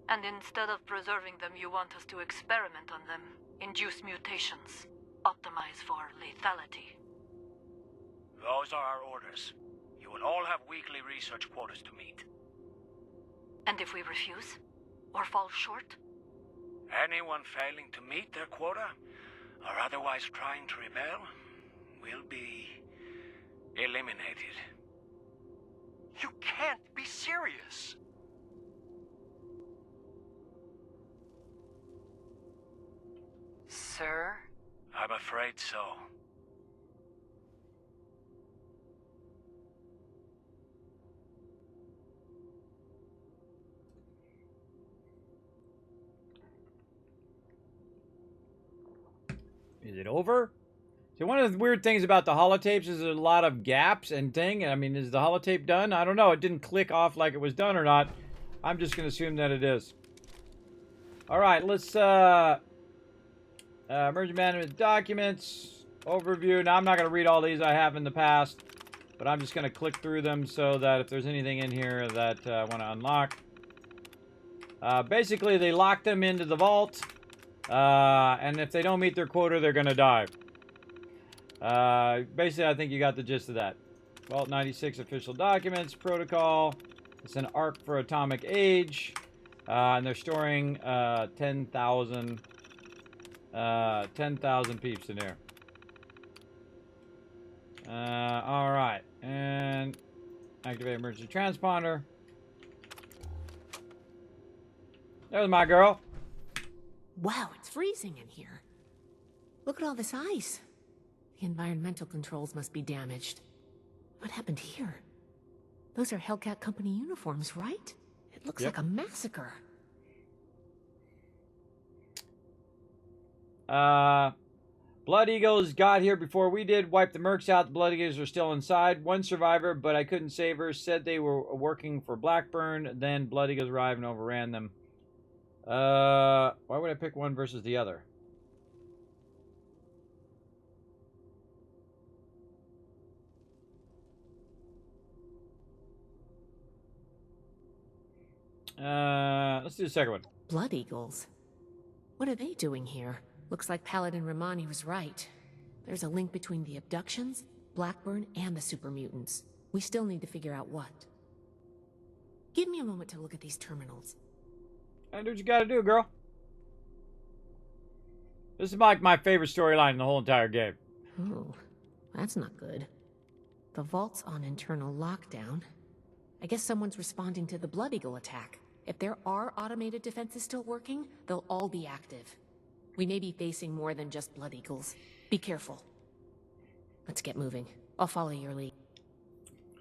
And instead of preserving them, you want us to experiment on them, induce mutations, optimize for lethality. Those are our orders. You will all have weekly research quotas to meet. And if we refuse? Or fall short? Anyone failing to meet their quota, or otherwise trying to rebel, will be eliminated. You can't be serious. Sir? I'm afraid so. Is it over? So one of the weird things about the holotapes is there's a lot of gaps and thing. I mean, is the holotape done? I don't know. It didn't click off like it was done or not. I'm just going to assume that it is. All right, let's emergency management documents overview. Now I'm not going to read all these I have in the past, but I'm just going to click through them so that if there's anything in here that I want to unlock. Basically, they lock them into the vault. And if they don't meet their quota, they're going to die. Basically, I think you got the gist of that. Vault 96 official documents, protocol. It's an arc for atomic age. And they're storing 10,000 peeps in there. All right. And activate emergency transponder. There's my girl. Wow, it's freezing in here. Look at all this ice. The environmental controls must be damaged. What happened here? Those are Hellcat Company uniforms, right? It looks like a massacre. Blood Eagles got here before we did. Wiped the mercs out. The Blood Eagles are still inside. One survivor, but I couldn't save her. Said they were working for Blackburn. Then Blood Eagles arrived and overran them. Why would I pick one versus the other? Let's do the second one. Blood Eagles? What are they doing here? Looks like Paladin Romani was right. There's a link between the abductions, Blackburn, and the super mutants. We still need to figure out what. Give me a moment to look at these terminals. I do what you gotta do, girl. This is like my favorite storyline in the whole entire game. Oh, that's not good. The vault's on internal lockdown. I guess someone's responding to the Blood Eagle attack. If there are automated defenses still working, they'll all be active. We may be facing more than just Blood Eagles. Be careful. Let's get moving. I'll follow your lead.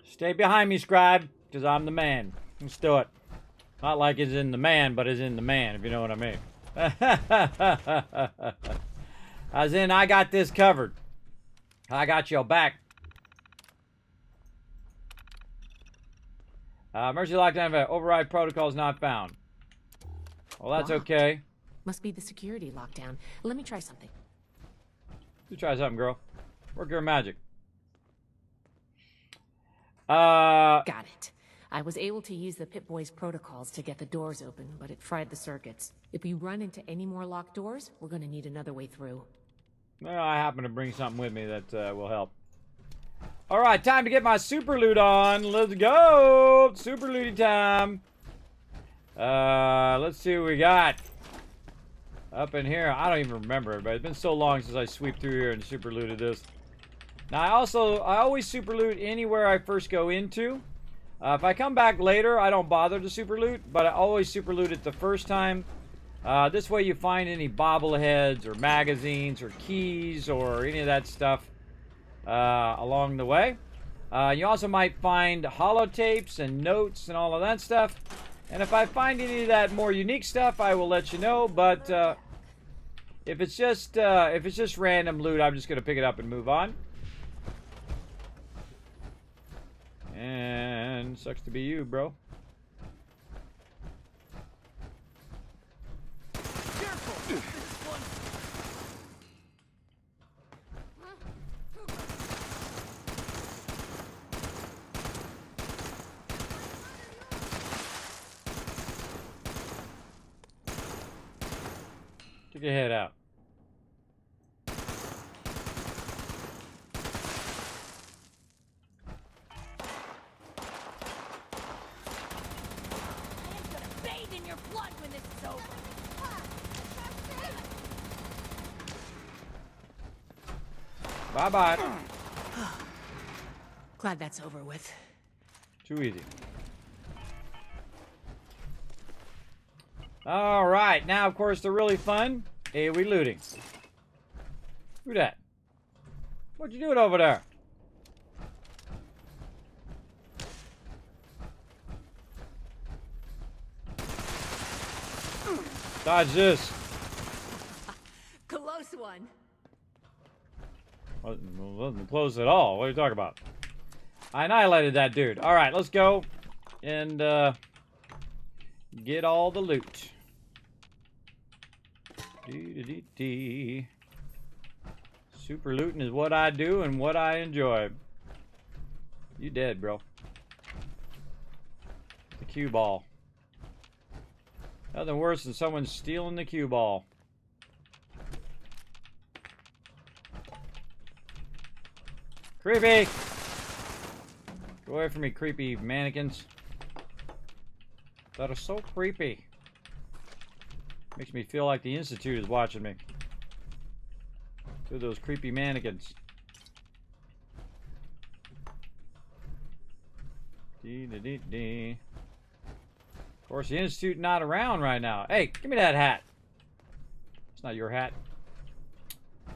Stay behind me, scribe, because I'm the man. Let's do it. Not like it's in the man, but it's in the man, if you know what I mean. As in, I got this covered. I got your back. Emergency lockdown event. Override protocols not found. Well, that's okay. Must be the security lockdown. Let me try something. You try something, girl. Work your magic. Got it. I was able to use the Pip-Boy's protocols to get the doors open, but it fried the circuits. If we run into any more locked doors, we're gonna need another way through. Well, I happen to bring something with me that will help. All right, time to get my super loot on. Let's go. Super looty time. Let's see what we got. Up in here, I don't even remember it, but it's been so long since I sweep through here and super looted this. Now, I always super loot anywhere I first go into. If I come back later, I don't bother to super loot, but I always super loot it the first time. This way you find any bobbleheads or magazines or keys or any of that stuff along the way. You also might find holotapes and notes and all of that stuff. And if I find any of that more unique stuff, I will let you know. But if it's just random loot, I'm just gonna pick it up and move on. And sucks to be you, bro. Take your head out. Bye-bye. Glad that's over with. Too easy. All right, now of course the really fun. Hey, we looting. Who that? What you doing over there? Dodge this. Close one. Wasn't close at all. What are you talking about? I annihilated that dude. All right, let's go and get all the loot. Dee. Super looting is what I do and what I enjoy. You dead, bro. The cue ball. Nothing worse than someone stealing the cue ball. Creepy! Go away from me, creepy mannequins. That are so creepy. Makes me feel like the Institute is watching me. Two of those creepy mannequins. Dee. Of course, the Institute not around right now. Hey, give me that hat. It's not your hat.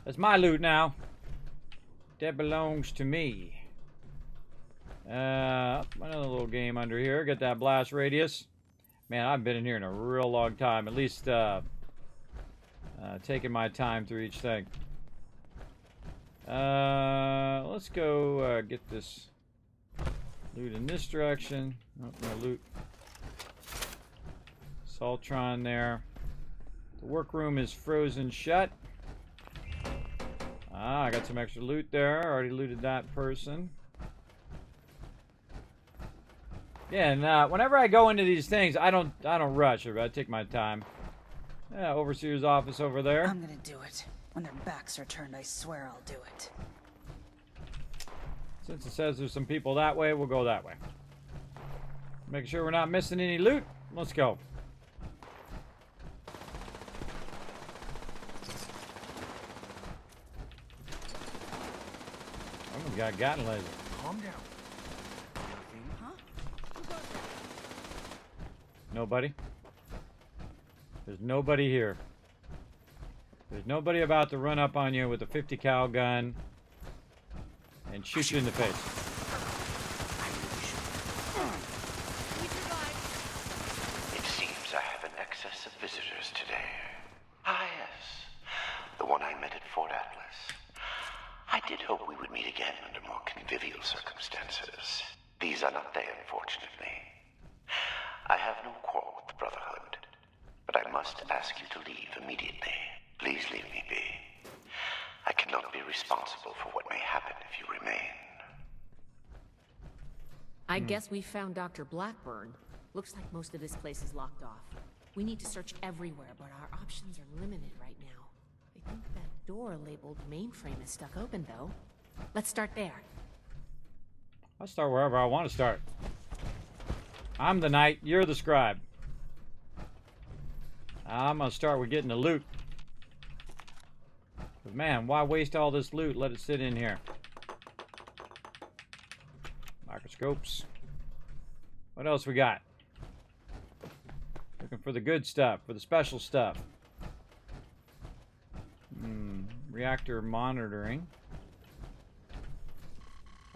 That's my loot now. That belongs to me. Another little game under here. Get that blast radius. Man, I've been in here in a real long time. At least taking my time through each thing. Let's go get this loot in this direction. Oh, no loot. Saltron there. The workroom is frozen shut. Ah, I got some extra loot there. Already looted that person. Yeah, and whenever I go into these things, I don't rush. I take my time. Yeah, overseer's office over there. I'm gonna do it. When their backs are turned, I swear I'll do it. Since it says there's some people that way, we'll go that way. Making sure we're not missing any loot. Let's go. Oh, we got gotten laser. Calm down. Nobody? There's nobody here. There's nobody about to run up on you with a 50 cal gun and shoot you in the face. It seems I have an excess of visitors today. Ah, yes. The one I met at Fort Atlas. I did hope we would meet again under more convivial circumstances. These are not they, unfortunately. I have no quarrel with the Brotherhood, but I must ask you to leave immediately. Please leave me be. I cannot be responsible for what may happen if you remain. I guess we found Dr. Blackburn. Looks like most of this place is locked off. We need to search everywhere, but our options are limited right now. I think that door labeled mainframe is stuck open, though. Let's start there. I'll start wherever I want to start. I'm the knight, you're the scribe. I'm gonna start with getting the loot. But man, why waste all this loot? Let it sit in here. Microscopes. What else we got? Looking for the good stuff, for the special stuff. Reactor monitoring.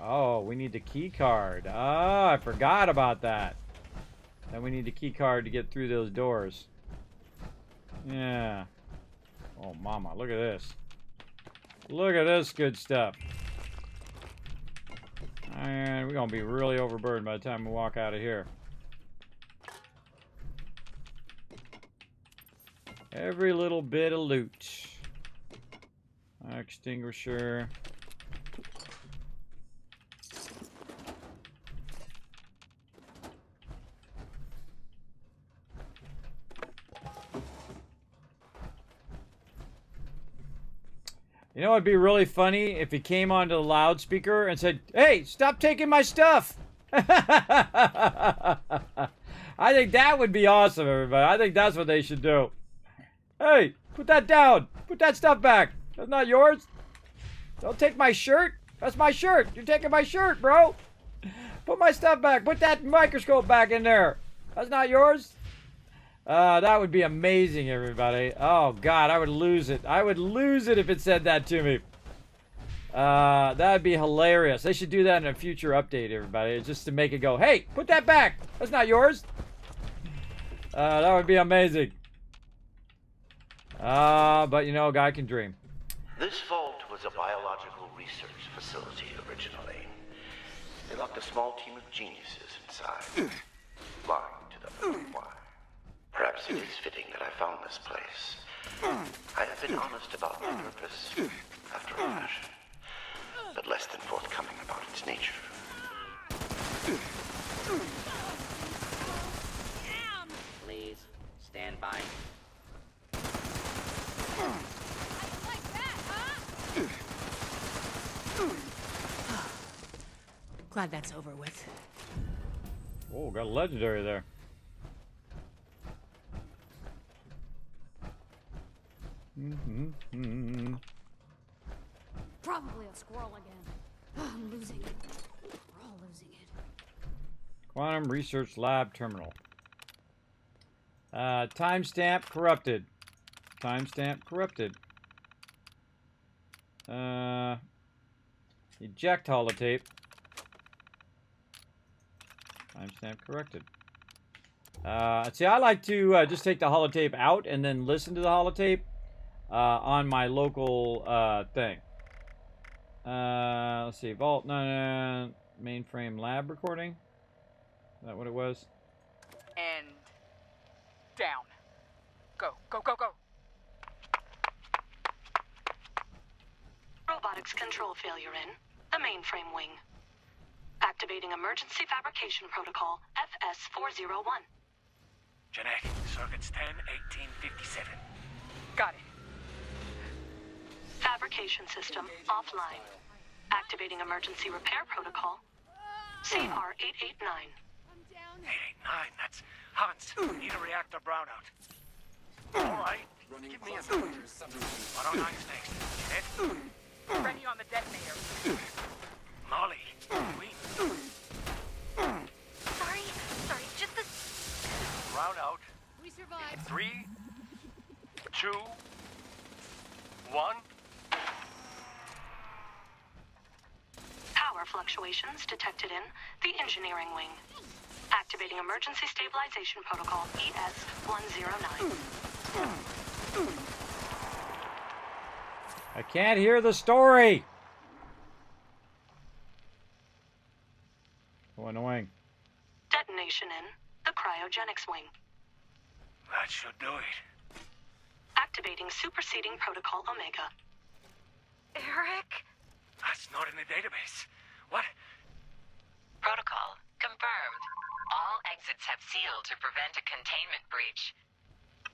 Oh, we need the key card. Ah, I forgot about that. Then we need the key card to get through those doors. Yeah. Oh, mama, look at this. Look at this good stuff. And we're going to be really overburdened by the time we walk out of here. Every little bit of loot. Extinguisher. You know, it'd be really funny if he came onto the loudspeaker and said, "Hey, stop taking my stuff." I think that would be awesome, everybody. I think that's what they should do. Hey, put that down. Put that stuff back. That's not yours. Don't take my shirt. That's my shirt. You're taking my shirt, bro. Put my stuff back. Put that microscope back in there. That's not yours? That would be amazing, everybody. Oh, God, I would lose it. I would lose it if it said that to me. That'd be hilarious. They should do that in a future update, everybody. Just to make it go, hey, put that back. That's not yours. That would be amazing. But, you know, a guy can dream. This vault was a biological research facility originally. They locked a small team of geniuses inside, lying to them why. Perhaps it is fitting that I found this place. I have been honest about my purpose, after a fashion, but less than forthcoming about its nature. Please, stand by. Glad that's over with. Oh, got a legendary there. Probably a squirrel again. Oh, I'm losing it. We're all losing it. Quantum Research Lab Terminal. Timestamp corrupted. Timestamp corrupted. Eject holotape. Timestamp corrected. See, I like to just take the holotape out and then listen to the holotape on my local thing. Let's see. Vault, no, mainframe lab recording. Is that what it was? And down. Go, go, go, go. Robotics control failure in the mainframe wing. Activating emergency fabrication protocol FS401. Jeanette, circuits 10, 1857. Got it. Fabrication system offline. Activating emergency repair protocol CR889. 889, that's Hans. Need a reactor brownout. All right, give me a minute. 109's next. Jeanette? Ready on the detonator. Molly, wait. Sorry, just this. Brownout. We survived. 3, 2, 1. Power fluctuations detected in the engineering wing. Activating emergency stabilization protocol ES109. I can't hear the story. So annoying. Detonation in the cryogenics wing. That should do it. Activating superseding protocol Omega. Eric? That's not in the database. What? Protocol confirmed. All exits have sealed to prevent a containment breach.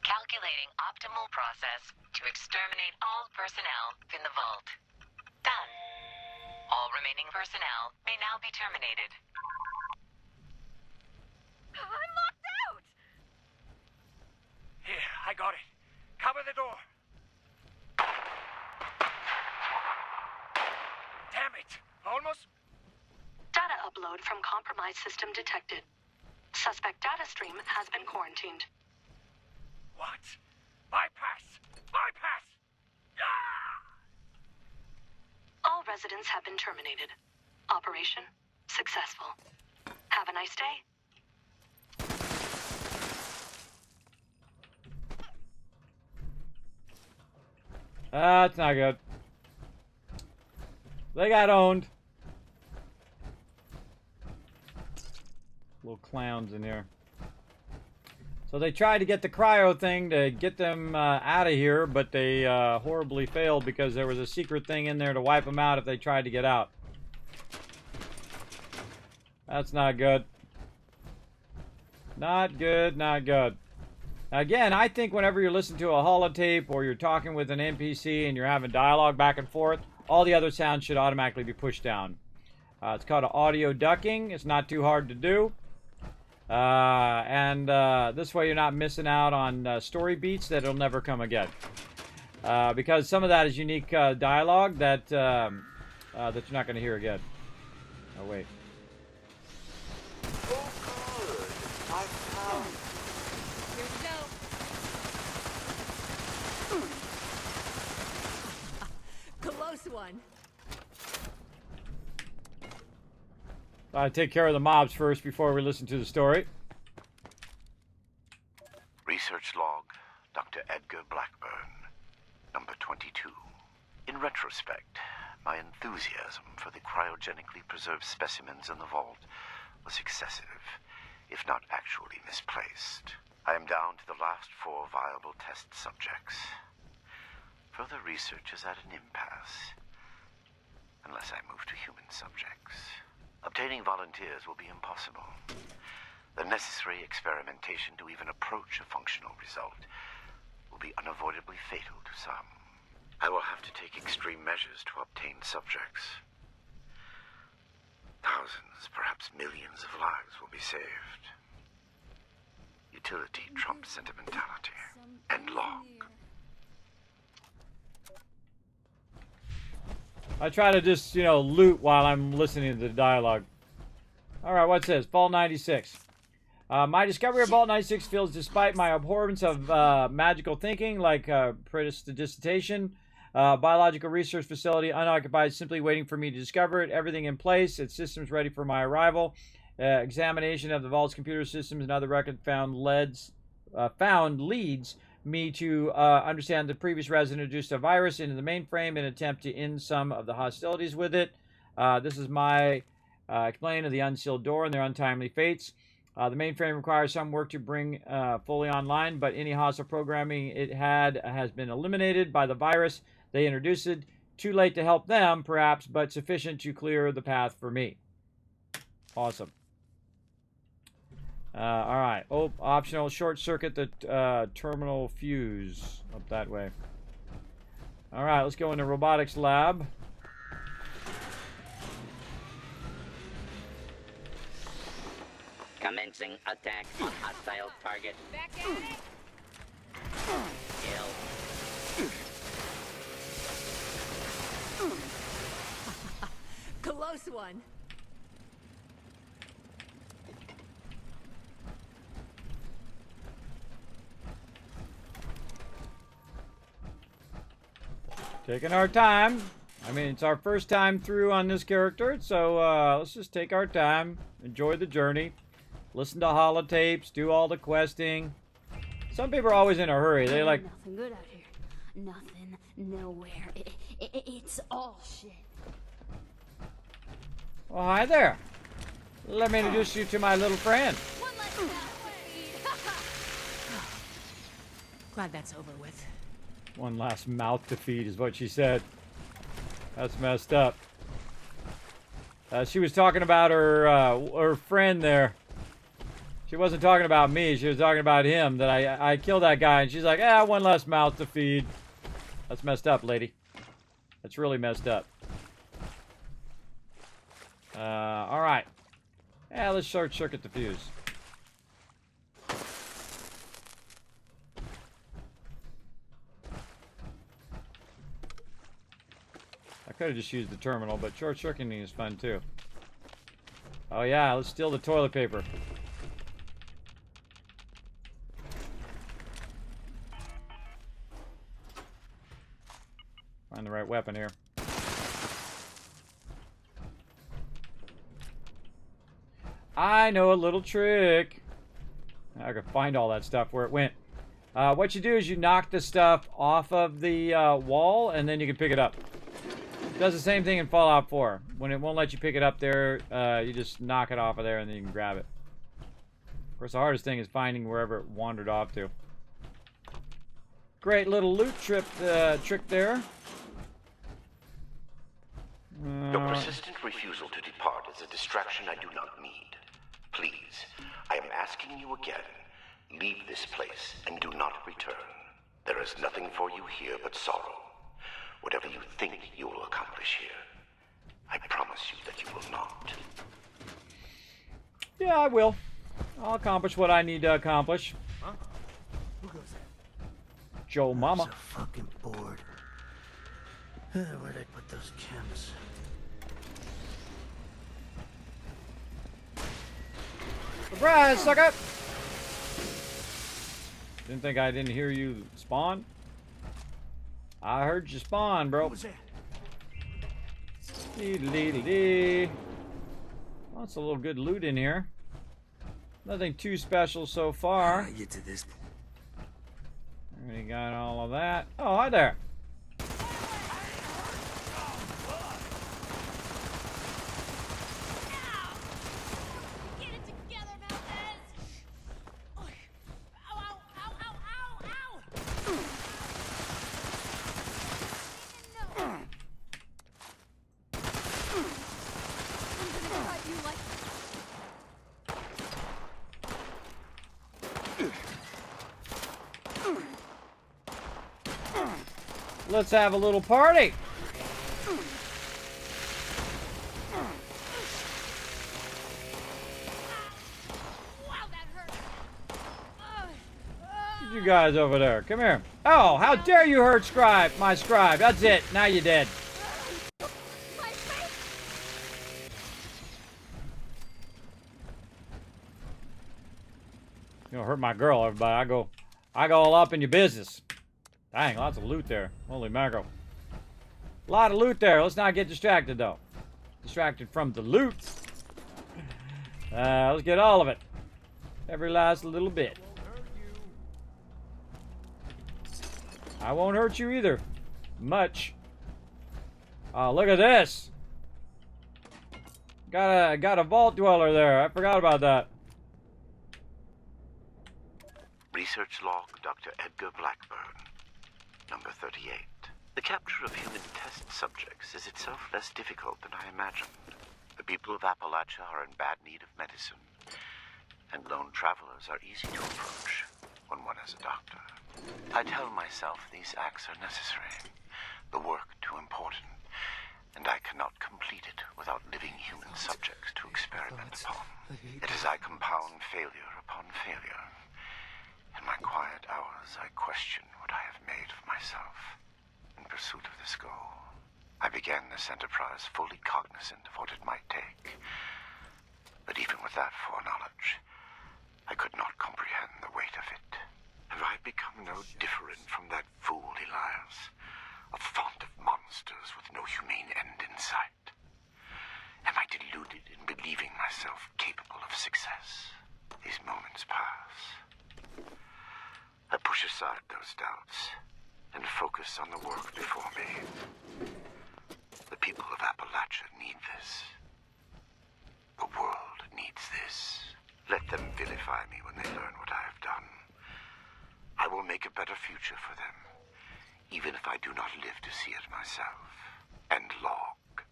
Calculating optimal process to exterminate all personnel in the vault. Done. All remaining personnel may now be terminated. I'm locked out! Here, I got it. Cover the door. Damn it. Almost. Data upload from compromised system detected. Suspect data stream has been quarantined. What? Bypass! Bypass! All residents have been terminated. Operation successful. Have a nice day. That's not good. They got owned. Little clowns in here. So they tried to get the cryo thing to get them out of here, but they horribly failed because there was a secret thing in there to wipe them out if they tried to get out. That's not good. Not good, not good. Again, I think whenever you're listening to a holotape or you're talking with an NPC and you're having dialogue back and forth, all the other sounds should automatically be pushed down. It's called audio ducking. It's not too hard to do. This way you're not missing out on story beats that'll never come again. Because some of that is unique dialogue that you're not going to hear again. Oh, wait. I take care of the mobs first before we listen to the story. Research log, Dr. Edgar Blackburn, number 22. In retrospect, my enthusiasm for the cryogenically preserved specimens in the vault was excessive, if not actually misplaced. I am down to the last 4 viable test subjects. Further research is at an impasse, unless I move to human subjects. Obtaining volunteers will be impossible. The necessary experimentation to even approach a functional result will be unavoidably fatal to some. I will have to take extreme measures to obtain subjects. Thousands, perhaps millions of lives will be saved. Utility trumps sentimentality. End log. I try to just, loot while I'm listening to the dialogue. Alright, what's this? Vault 96. My discovery of Vault 96 feels, despite my abhorrence of magical thinking, like prestidigitation, biological research facility, unoccupied, simply waiting for me to discover it. Everything in place. Its systems ready for my arrival. Examination of the vault's computer systems and other records found leads me to understand the previous resident introduced a virus into the mainframe in an attempt to end some of the hostilities with it. This is my explain of the unsealed door and their untimely fates. The mainframe requires some work to bring fully online, but any hostile programming it had has been eliminated by the virus they introduced it. Too late to help them, perhaps, but sufficient to clear the path for me. Awesome. All right. Oh, optional short circuit the terminal fuse up that way. All right, let's go into robotics lab. Commencing attack on hostile target. Back at it. Kill. Close one. Taking our time. I mean, it's our first time through on this character, so let's just take our time, enjoy the journey, listen to holotapes, do all the questing. Some people are always in a hurry. They like... Nothing good out here. Nothing, nowhere. It's all shit. Oh, hi there. Let me introduce you to my little friend. Glad that's over with. One last mouth to feed is what she said. That's messed up. She was talking about her friend there. She wasn't talking about me. She was talking about him, that I killed that guy. And she's like, one less mouth to feed. That's messed up, lady. That's really messed up. All right. Yeah, let's short circuit the fuse. I could have just used the terminal, but short circuiting is fun too. Oh yeah, let's steal the toilet paper. Find the right weapon here. I know a little trick. I could find all that stuff where it went. What you do is you knock the stuff off of the wall, and then you can pick it up. It does the same thing in Fallout 4. When it won't let you pick it up there, you just knock it off of there, and then you can grab it. Of course, the hardest thing is finding wherever it wandered off to. Great little loot trick there. Your persistent refusal to depart is a distraction I do not need. Please, I am asking you again, leave this place and do not return. There is nothing for you here but sorrow. Whatever you think you will accomplish here, I promise you that you will not. Yeah, I will. I'll accomplish what I need to accomplish. Huh? Who goes there? Joe Mama. I'm so fucking bored. Where'd I put those chems? Surprise, sucker! Didn't think I didn't hear you spawn? I heard you spawn, bro. What was that? Dee-dee-dee-dee. Lots of little good loot in here. Nothing too special so far. Get to this point. We got all of that. Oh, hi there. Let's have a little party. You guys over there, come here. Oh, how dare you hurt Scribe, my Scribe. That's it. Now you're dead. You don't hurt my girl, everybody. I go all up in your business. Dang, lots of loot there. Holy mackerel. A lot of loot there. Let's not get distracted, though. Distracted from the loot. Let's get all of it. Every last little bit. I won't hurt you either. Much. Oh, look at this. Got a vault dweller there. I forgot about that. Research log, Dr. Edgar Blackburn. Number 38. The capture of human test subjects is itself less difficult than I imagined. The people of Appalachia are in bad need of medicine, and lone travelers are easy to approach when one is a doctor. I tell myself these acts are necessary, the work too important, and I cannot complete it without living human subjects to experiment upon. It is I compound failure upon failure. In my quiet hours, I question what I have made of myself in pursuit of this goal. I began this enterprise fully cognizant of what it might take. But even with that foreknowledge, I could not comprehend the weight of it. Have I become no different from that fool Elias, a font of monsters with no humane end in sight? Am I deluded in believing myself capable of success? These moments pass. I push aside those doubts and focus on the work before me. The people of Appalachia need this. The world needs this. Let them vilify me when they learn what I have done. I will make a better future for them, even if I do not live to see it myself. And log.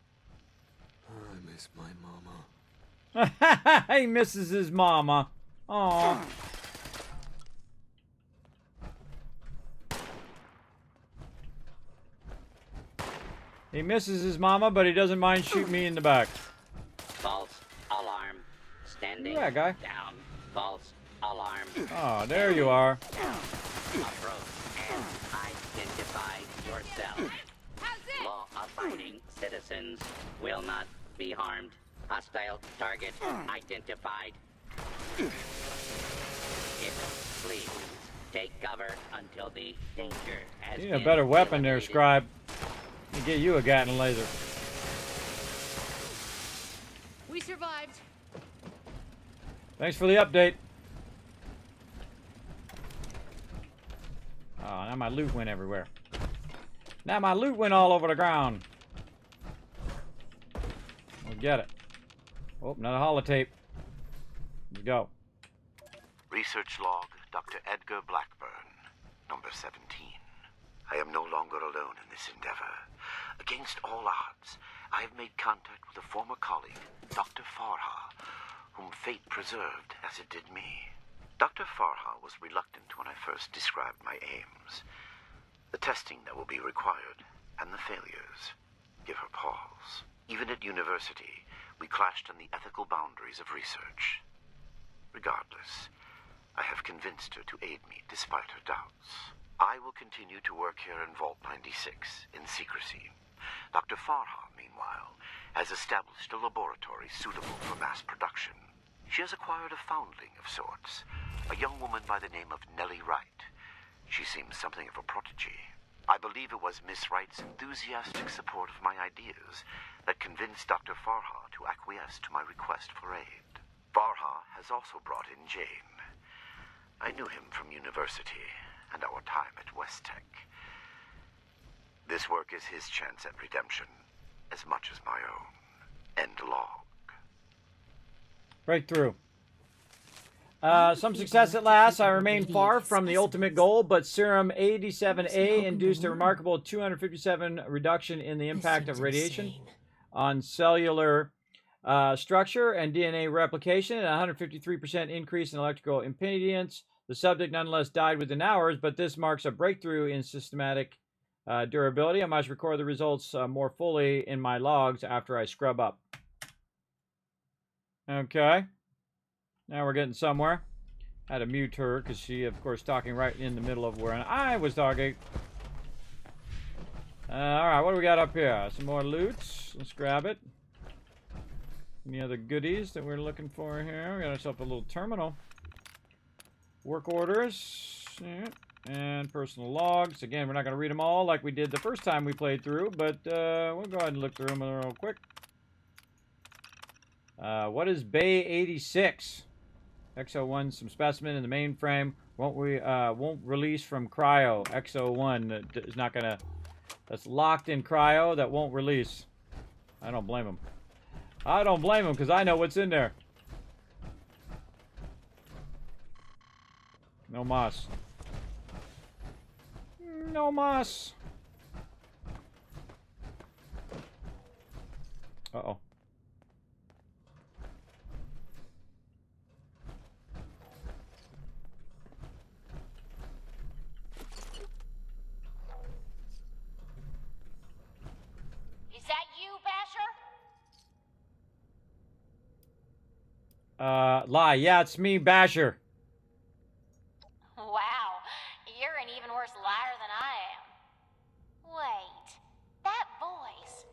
I miss my mama. He misses his mama. Aww. He misses his mama, but he doesn't mind shooting me in the back. False alarm. Standing Yeah, guy. down. False alarm. Oh, there you are. Approach and identify yourself. Law-abiding citizens will not be harmed. Hostile target identified. Please take cover until the danger has You been need a better weapon there, eliminated. Scribe. Let me get you a Gatling laser. We survived. Thanks for the update. Oh, now my loot went everywhere. Now my loot went all over the ground. We'll get it. Oh, another holotape. Let's go. Research log, Dr. Edgar Blackburn, number 17. I am no longer alone in this endeavor. Against all odds, I have made contact with a former colleague, Dr. Farha, whom fate preserved as it did me. Dr. Farha was reluctant when I first described my aims. The testing that will be required, and the failures, give her pause. Even at university, we clashed on the ethical boundaries of research. Regardless, I have convinced her to aid me despite her doubts. I will continue to work here in Vault 96 in secrecy. Dr. Farha, meanwhile, has established a laboratory suitable for mass production. She has acquired a foundling of sorts, a young woman by the name of Nellie Wright. She seems something of a prodigy. I believe it was Miss Wright's enthusiastic support of my ideas that convinced Dr. Farha to acquiesce to my request for aid. Farha has also brought in Jane. I knew him from university and our time at West Tech. This work is his chance at redemption, as much as my own. End log. Breakthrough. Some success at last. I remain far from the ultimate goal, but serum 87A induced a remarkable 257 reduction in the impact of radiation on cellular structure and DNA replication, and 153% increase in electrical impedance. The subject nonetheless died within hours, but this marks a breakthrough in systematic durability. I must record the results more fully in my logs after I scrub up. Okay. Now we're getting somewhere. I had to mute her because she, of course, talking right in the middle of where I was talking. Alright, what do we got up here? Some more loot. Let's grab it. Any other goodies that we're looking for here? We got ourselves a little terminal. Work orders. Yeah. And personal logs. Again, we're not going to read them all like we did the first time we played through, but we'll go ahead and look through them real quick. What is Bay 86? XO1, some specimen in the mainframe. Won't release from cryo. XO1 is not gonna. That's locked in cryo. That won't release. I don't blame him. I don't blame him because I know what's in there. No moss. No moss. Uh-oh. Is that you, Basher? Lie. Yeah, it's me, Basher. Wow, you're an even worse liar than I am. Wait, that voice.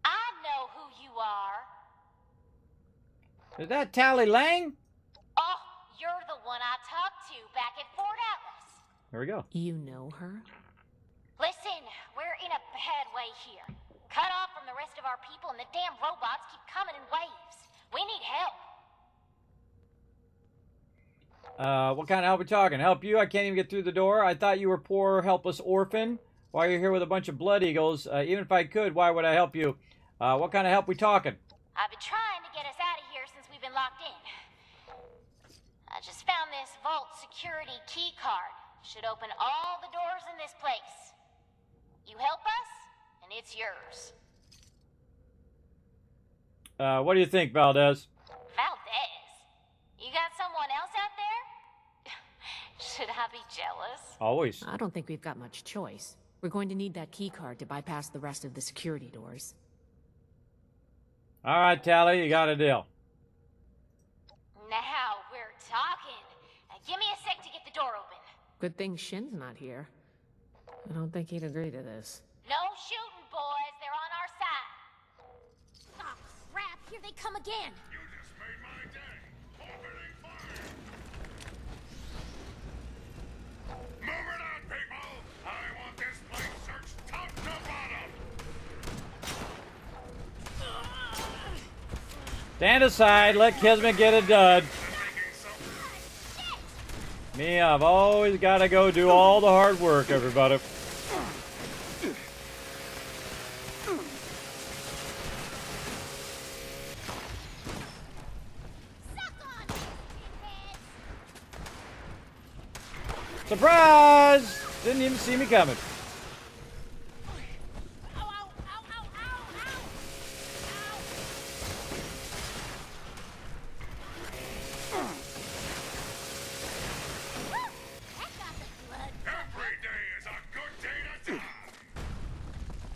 I know who you are. Is that Tally Lang? Oh, you're the one I talked to back at Fort Atlas. Here we go. You know her? Listen, we're in a bad way here. Cut off from the rest of our people and the damn robots keep coming in waves. We need help. What kind of help are we talking? Help you? I can't even get through the door. I thought you were poor, helpless orphan. Why are you here with a bunch of blood eagles? Even if I could, why would I help you? What kind of help we talking? I've been trying to get us out of here since we've been locked in. I just found this vault security key card. Should open all the doors in this place. You help us, and it's yours. What do you think, Valdez? Valdez? You got someone else out there? Should I be jealous? Always. I don't think we've got much choice. We're going to need that key card to bypass the rest of the security doors. All right, Tally, you got a deal. Now we're talking. Give me a sec to get the door open. Good thing Shin's not here. I don't think he'd agree to this. No shooting, boys. They're on our side. Oh, crap. Here they come again. You just made my day. Opening fire. Move it on, people. I want this place searched top to bottom. Stand aside. Let Kismet get a dud. Me, I've always got to go do all the hard work, everybody. Surprise! Didn't even see me coming.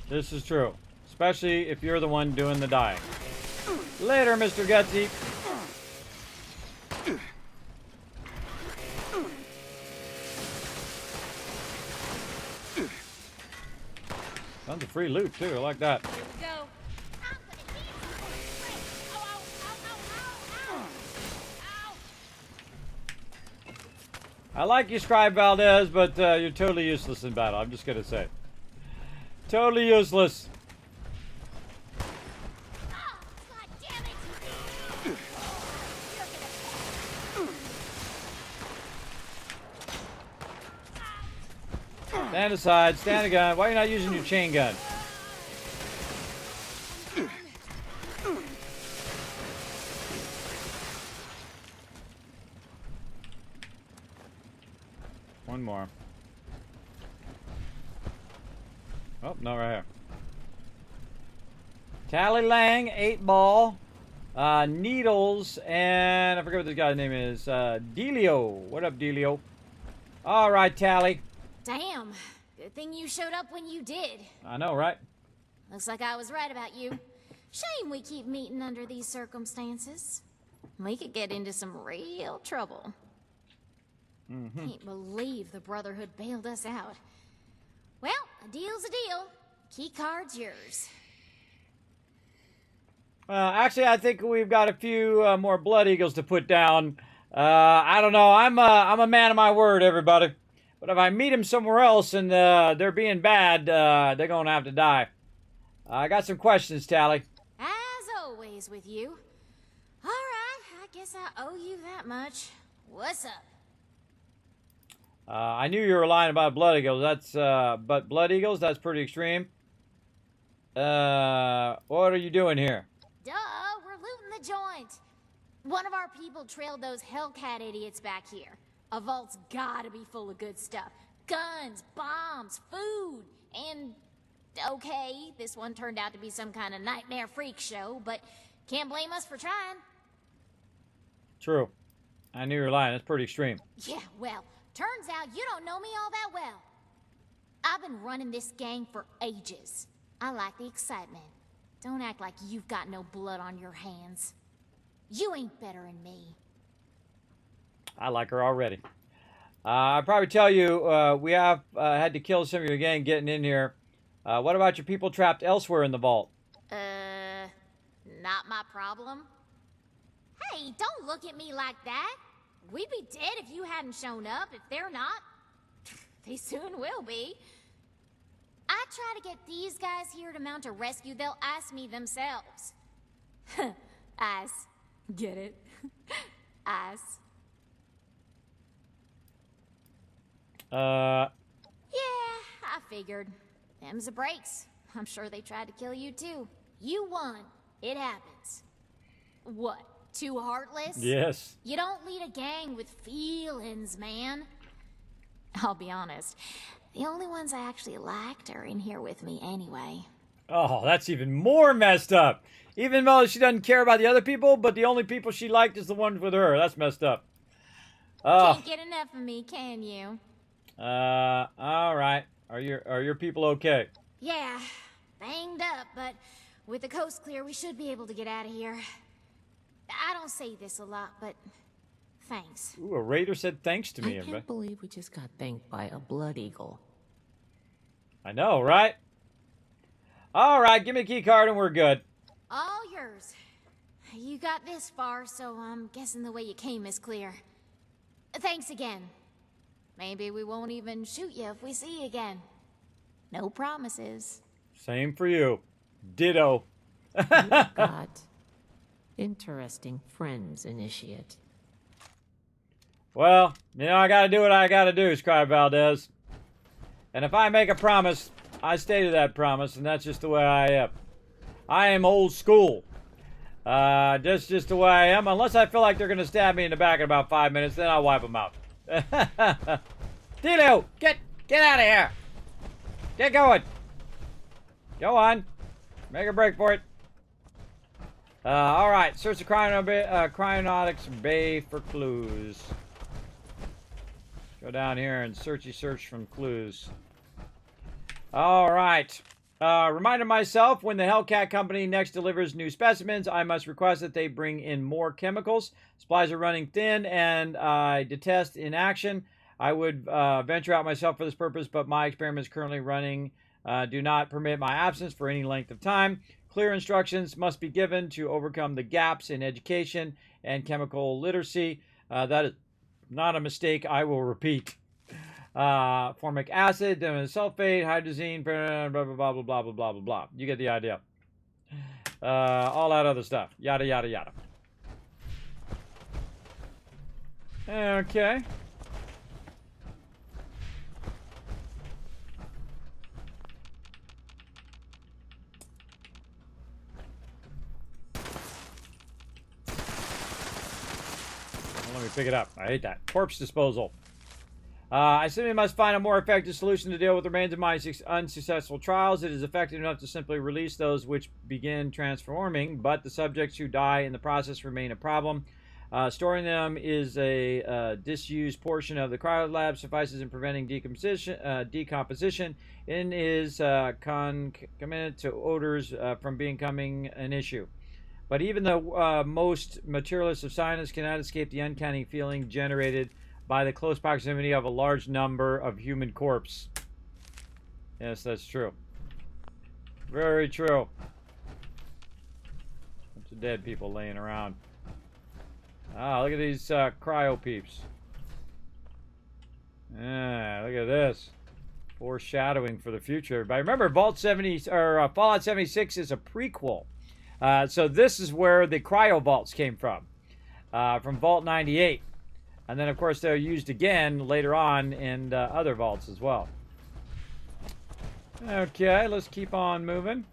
This is true. Especially if you're the one doing the dying. Later, Mr. Gutsy. Tons of free loot, too. I like that. Here we go. I like you, Scribe Valdez, but you're totally useless in battle. I'm just gonna say. Totally useless. Stand aside, stand a gun. Why are you not using your chain gun? One more. Oh, no, right here. Tally Lang, 8 ball, Needles, and I forget what this guy's name is. Delio. What up, Delio? All right, Tally. Damn. Good thing you showed up when you did. I know, right? Looks like I was right about you. Shame we keep meeting under these circumstances. We could get into some real trouble. Can't believe the Brotherhood bailed us out. Well, a deal's a deal. Key card's yours. Actually, I think we've got a few more Blood Eagles to put down. I don't know. I'm a man of my word, everybody. But if I meet them somewhere else and they're being bad, they're going to have to die. I got some questions, Tally. As always with you. All right, I guess I owe you that much. What's up? I knew you were lying about Blood Eagles. But Blood Eagles, that's pretty extreme. What are you doing here? Duh, we're looting the joint. One of our people trailed those Hellcat idiots back here. A vault's gotta be full of good stuff. Guns, bombs, food, and... Okay, this one turned out to be some kind of nightmare freak show, but can't blame us for trying. True. I knew you were lying. That's pretty extreme. Yeah, well, turns out you don't know me all that well. I've been running this gang for ages. I like the excitement. Don't act like you've got no blood on your hands. You ain't better than me. I like her already. I'll probably tell you, we have had to kill some of your gang getting in here. What about your people trapped elsewhere in the vault? Not my problem. Hey, don't look at me like that. We'd be dead if you hadn't shown up. If they're not, they soon will be. I try to get these guys here to mount a rescue, they'll ask me themselves. Ass. Get it? Ass. Yeah, I figured. Them's the breaks. I'm sure they tried to kill you too. You won. It happens. What? Too heartless? Yes. You don't lead a gang with feelings, man. I'll be honest. The only ones I actually liked are in here with me anyway. Oh, that's even more messed up. Even though she doesn't care about the other people, but the only people she liked is the ones with her. That's messed up. Oh. Can't get enough of me, can you? All right. Are your people okay? Yeah, banged up, but with the coast clear, we should be able to get out of here. I don't say this a lot, but thanks. Ooh, a raider said thanks to me. I can't believe we just got thanked by a Blood Eagle. I know, right? All right, give me a key card and we're good. All yours. You got this far, so I'm guessing the way you came is clear. Thanks again. Maybe we won't even shoot you if we see you again. No promises. Same for you. Ditto. Got interesting friends, Initiate. Well, you know, I gotta do what I gotta do, Scribe Valdez. And if I make a promise, I stay to that promise, and that's just the way I am. I am old school. That's just the way I am. Unless I feel like they're gonna stab me in the back in about 5 minutes, then I'll wipe them out. Delio, get out of here. Get going. Go on. Make a break for it. All right. Search the Cryonautics Bay for clues. Go down here and search from clues. All right. Reminded myself, when the Hellcat Company next delivers new specimens, I must request that they bring in more chemicals. Supplies are running thin, and I detest inaction. I would venture out myself for this purpose, but my experiments currently running do not permit my absence for any length of time. Clear instructions must be given to overcome the gaps in education and chemical literacy. That Not a mistake, I will repeat. Formic acid, sulfate, hydrazine, blah, blah, blah, blah, blah, blah, blah, blah, blah. You get the idea. All that other stuff. Yada, yada, yada. Okay. Let me pick it up. I hate that. Corpse disposal. I simply must find a more effective solution to deal with the remains of my unsuccessful trials. It is effective enough to simply release those which begin transforming, but the subjects who die in the process remain a problem. Storing them is a disused portion of the cryo lab, suffices in preventing decomposition and is concomitant to odors from becoming an issue. But even the most materialist of scientists cannot escape the uncanny feeling generated by the close proximity of a large number of human corpses. Yes, that's true. Very true. Bunch of dead people laying around. Ah, look at these cryo peeps. Ah, look at this. Foreshadowing for the future. Everybody, remember, Fallout 76 is a prequel. So this is where the cryo vaults came from Vault 98. And then, of course, they're used again later on in other vaults as well. Okay, let's keep on moving.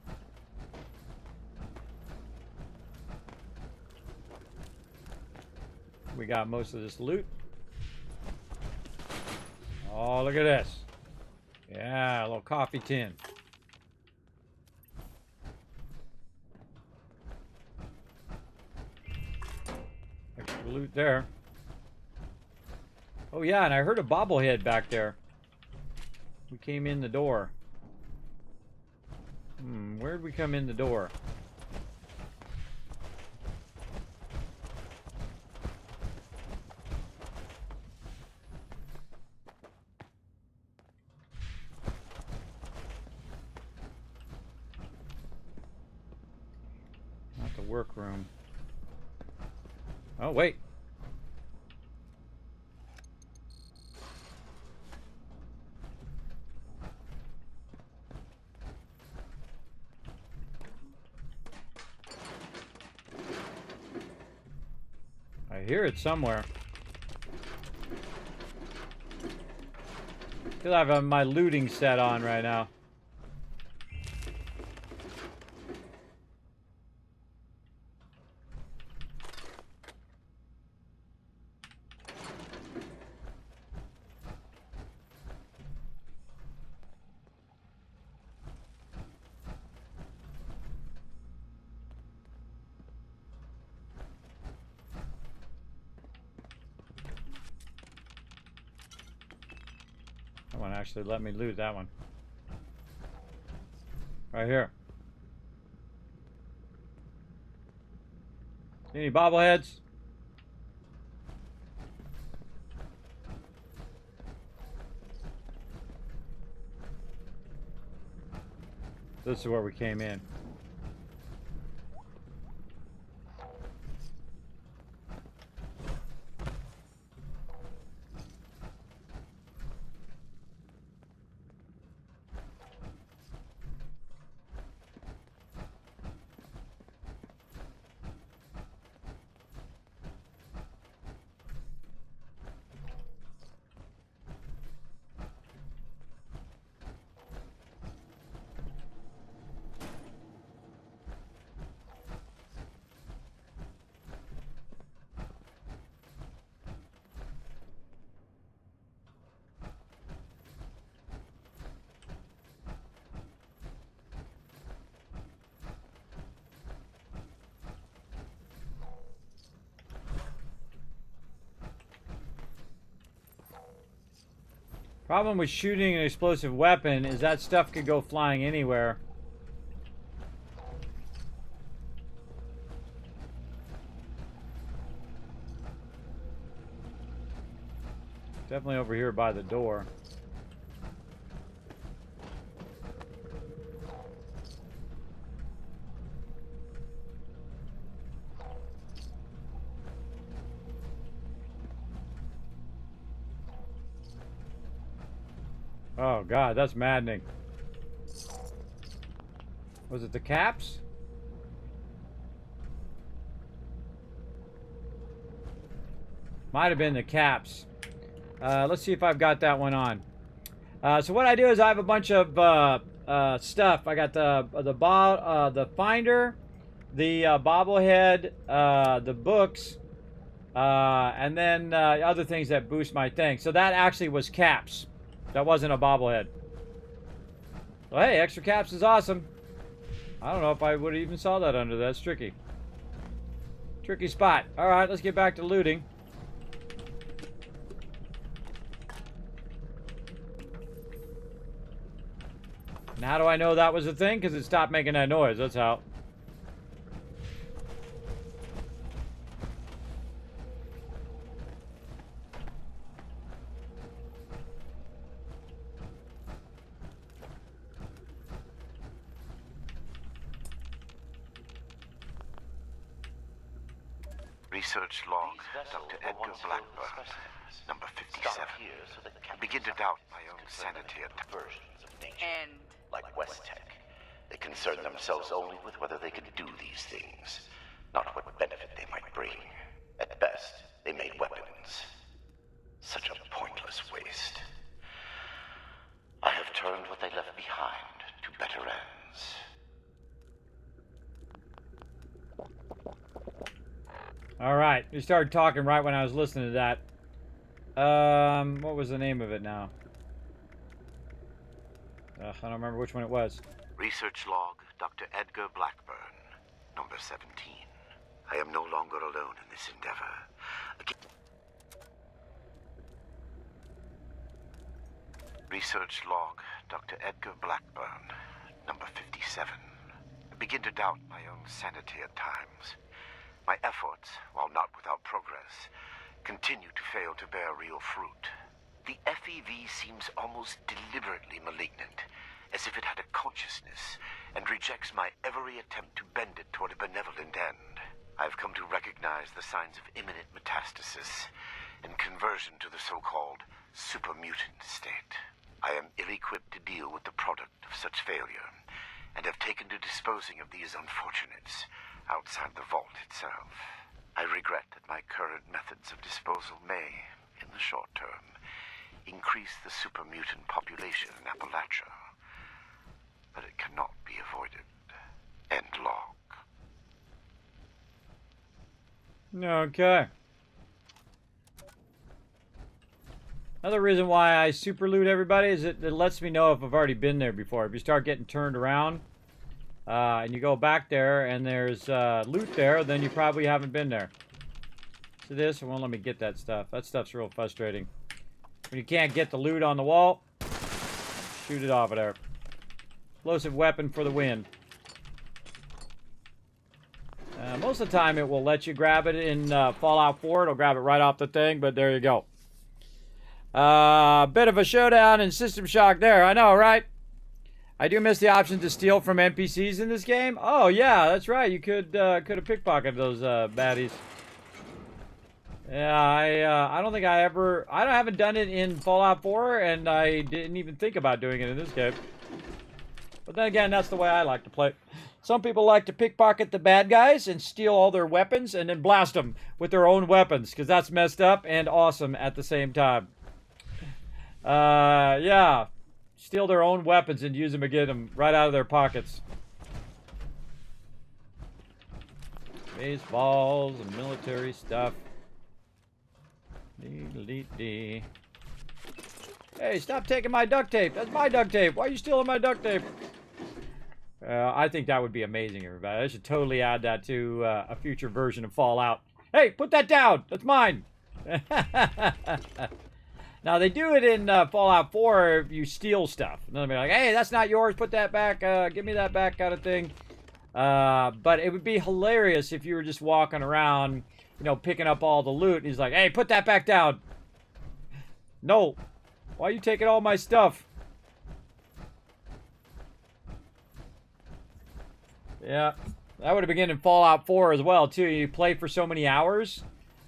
We got most of this loot. Oh, look at this. Yeah, a little coffee tin. Extra loot there. Oh yeah, and I heard a bobblehead back there. We came in the door. Where'd we come in the door? Not the workroom. Oh, wait. I hear it somewhere. Because I have my looting set on right now. That one actually let me loot that one. Right here. See any bobbleheads? This is where we came in. Problem with shooting an explosive weapon is that stuff could go flying anywhere. Definitely over here by the door. Oh god, that's maddening. Was it the caps? Might have been the caps. Let's see if I've got that one on. So what I do is I have a bunch of stuff. I got the finder, the bobblehead, the books, and then other things that boost my thing. So that actually was caps. That wasn't a bobblehead. Well, hey, extra caps is awesome. I don't know if I would have even saw that under that. It's tricky. Tricky spot. All right, let's get back to looting. And how do I know that was a thing? Because it stopped making that noise. That's how. Research log, Dr. Edgar Blackburn, number 57. I begin to doubt my own sanity at times. And like West Tech, they concern themselves only with whether they can do these things, not what benefit they might bring. At best, they made weapons. Such a pointless waste. I have turned what they left behind to better ends. All right, we started talking right when I was listening to that. What was the name of it now? I don't remember which one it was. Research log, Dr. Edgar Blackburn, number 17. I am no longer alone in this endeavor. Research log, Dr. Edgar Blackburn, number 57. I begin to doubt my own sanity at times. My efforts, while not without progress, continue to fail to bear real fruit. The FEV seems almost deliberately malignant, as if it had a consciousness, and rejects my every attempt to bend it toward a benevolent end. I've come to recognize the signs of imminent metastasis and conversion to the so-called supermutant state. I am ill-equipped to deal with the product of such failure, and have taken to disposing of these unfortunates outside the vault itself. I regret that my current methods of disposal may, in the short term, increase the supermutant population in Appalachia, but it cannot be avoided. End log. Okay. Another reason why I super loot everybody is it lets me know if I've already been there before. If you start getting turned around, and you go back there and there's loot there, then you probably haven't been there. So this, it won't let me get that stuff. That stuff's real frustrating. When you can't get the loot on the wall, shoot it off of there. Explosive weapon for the win. Most of the time it will let you grab it in Fallout 4. It'll grab it right off the thing, but there you go. Bit of a showdown in System Shock there. I know, right? I do miss the option to steal from NPCs in this game. Oh, yeah, that's right. You could have pickpocketed those baddies. Yeah, I don't think I haven't done it in Fallout 4, and I didn't even think about doing it in this game. But then again, that's the way I like to play. Some people like to pickpocket the bad guys and steal all their weapons and then blast them with their own weapons, because that's messed up and awesome at the same time. Yeah. Steal their own weapons and use them to get them right out of their pockets. Baseballs and military stuff. Hey, stop taking my duct tape. That's my duct tape. Why are you stealing my duct tape? I think that would be amazing, everybody. I should totally add that to a future version of Fallout. Hey, put that down. That's mine. Now, they do it in Fallout 4 if you steal stuff. And they'll be like, hey, that's not yours. Put that back. Give me that back kind of thing. But it would be hilarious if you were just walking around, you know, picking up all the loot. And he's like, hey, put that back down. No. Why are you taking all my stuff? Yeah. That would have begun in Fallout 4 as well, too. You play for so many hours.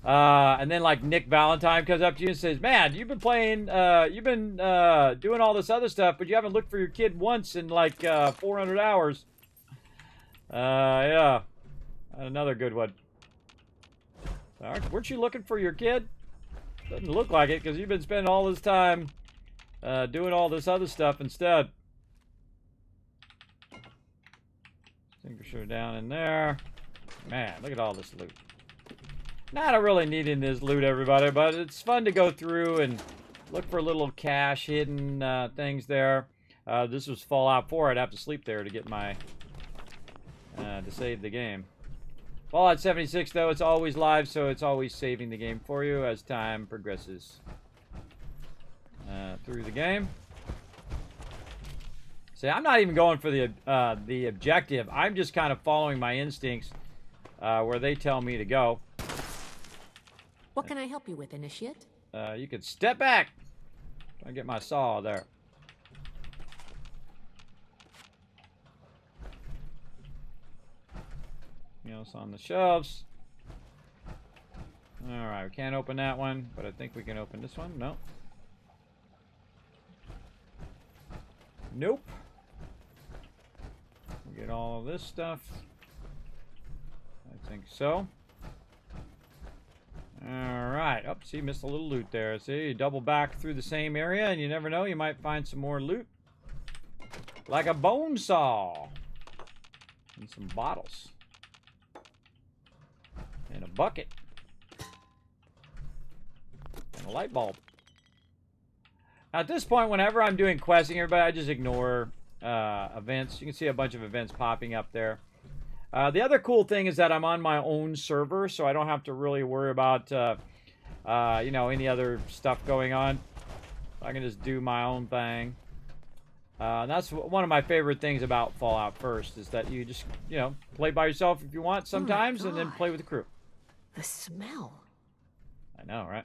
And then like Nick Valentine comes up to you and says, man, you've been playing, doing all this other stuff, but you haven't looked for your kid once in like 400 hours. Yeah. Another good one. Weren't you looking for your kid? Doesn't look like it, because you've been spending all this time doing all this other stuff instead. Extinguisher down in there. Man, look at all this loot. Not really needing this loot, everybody, but it's fun to go through and look for little cache hidden things there. This was Fallout 4. I'd have to sleep there to get my to save the game. Fallout 76, though, it's always live, so it's always saving the game for you as time progresses through the game. See, I'm not even going for the objective. I'm just kind of following my instincts where they tell me to go. What can I help you with, Initiate? You could step back. Try to get my saw there. You know, it's on the shelves. Alright, we can't open that one, but I think we can open this one. No. Nope. We get all of this stuff. I think so. Alright. Oh, see, missed a little loot there. See, you double back through the same area, and you never know, you might find some more loot. Like a bone saw. And some bottles. And a bucket. And a light bulb. Now, at this point, whenever I'm doing questing, everybody, I just ignore events. You can see a bunch of events popping up there. The other cool thing is that I'm on my own server, so I don't have to really worry about, you know, any other stuff going on. I can just do my own thing. And that's one of my favorite things about Fallout First, is that you just, you know, play by yourself if you want sometimes, and then play with the crew. The smell. I know, right?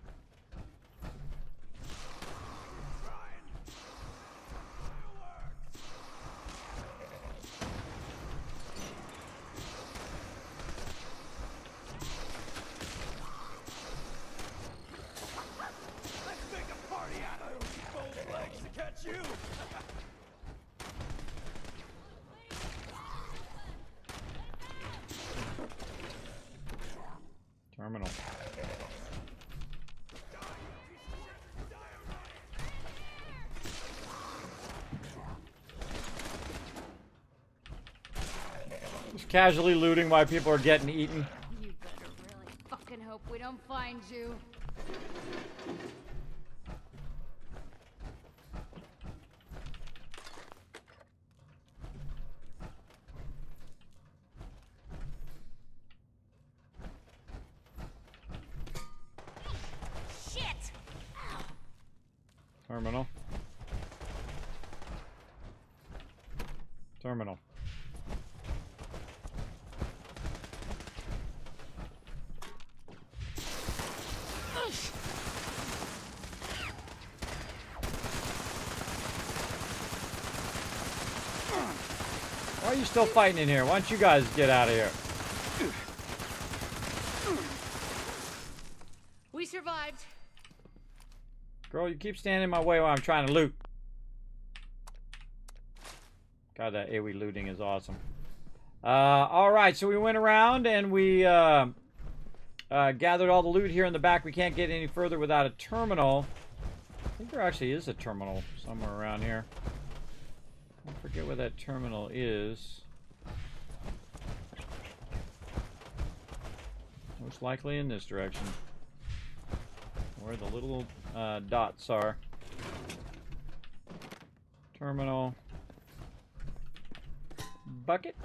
Terminal. Just casually looting while people are getting eaten. You better really fucking hope we don't find you. Terminal. Terminal. Why are you still fighting in here? Why don't you guys get out of here? We survived. Girl, you keep standing in my way while I'm trying to loot. God, that AoE looting is awesome. Alright, so we went around and we gathered all the loot here in the back. We can't get any further without a terminal. I think there actually is a terminal somewhere around here. I forget where that terminal is. Most likely in this direction. Where the little dots are. Terminal. Bucket.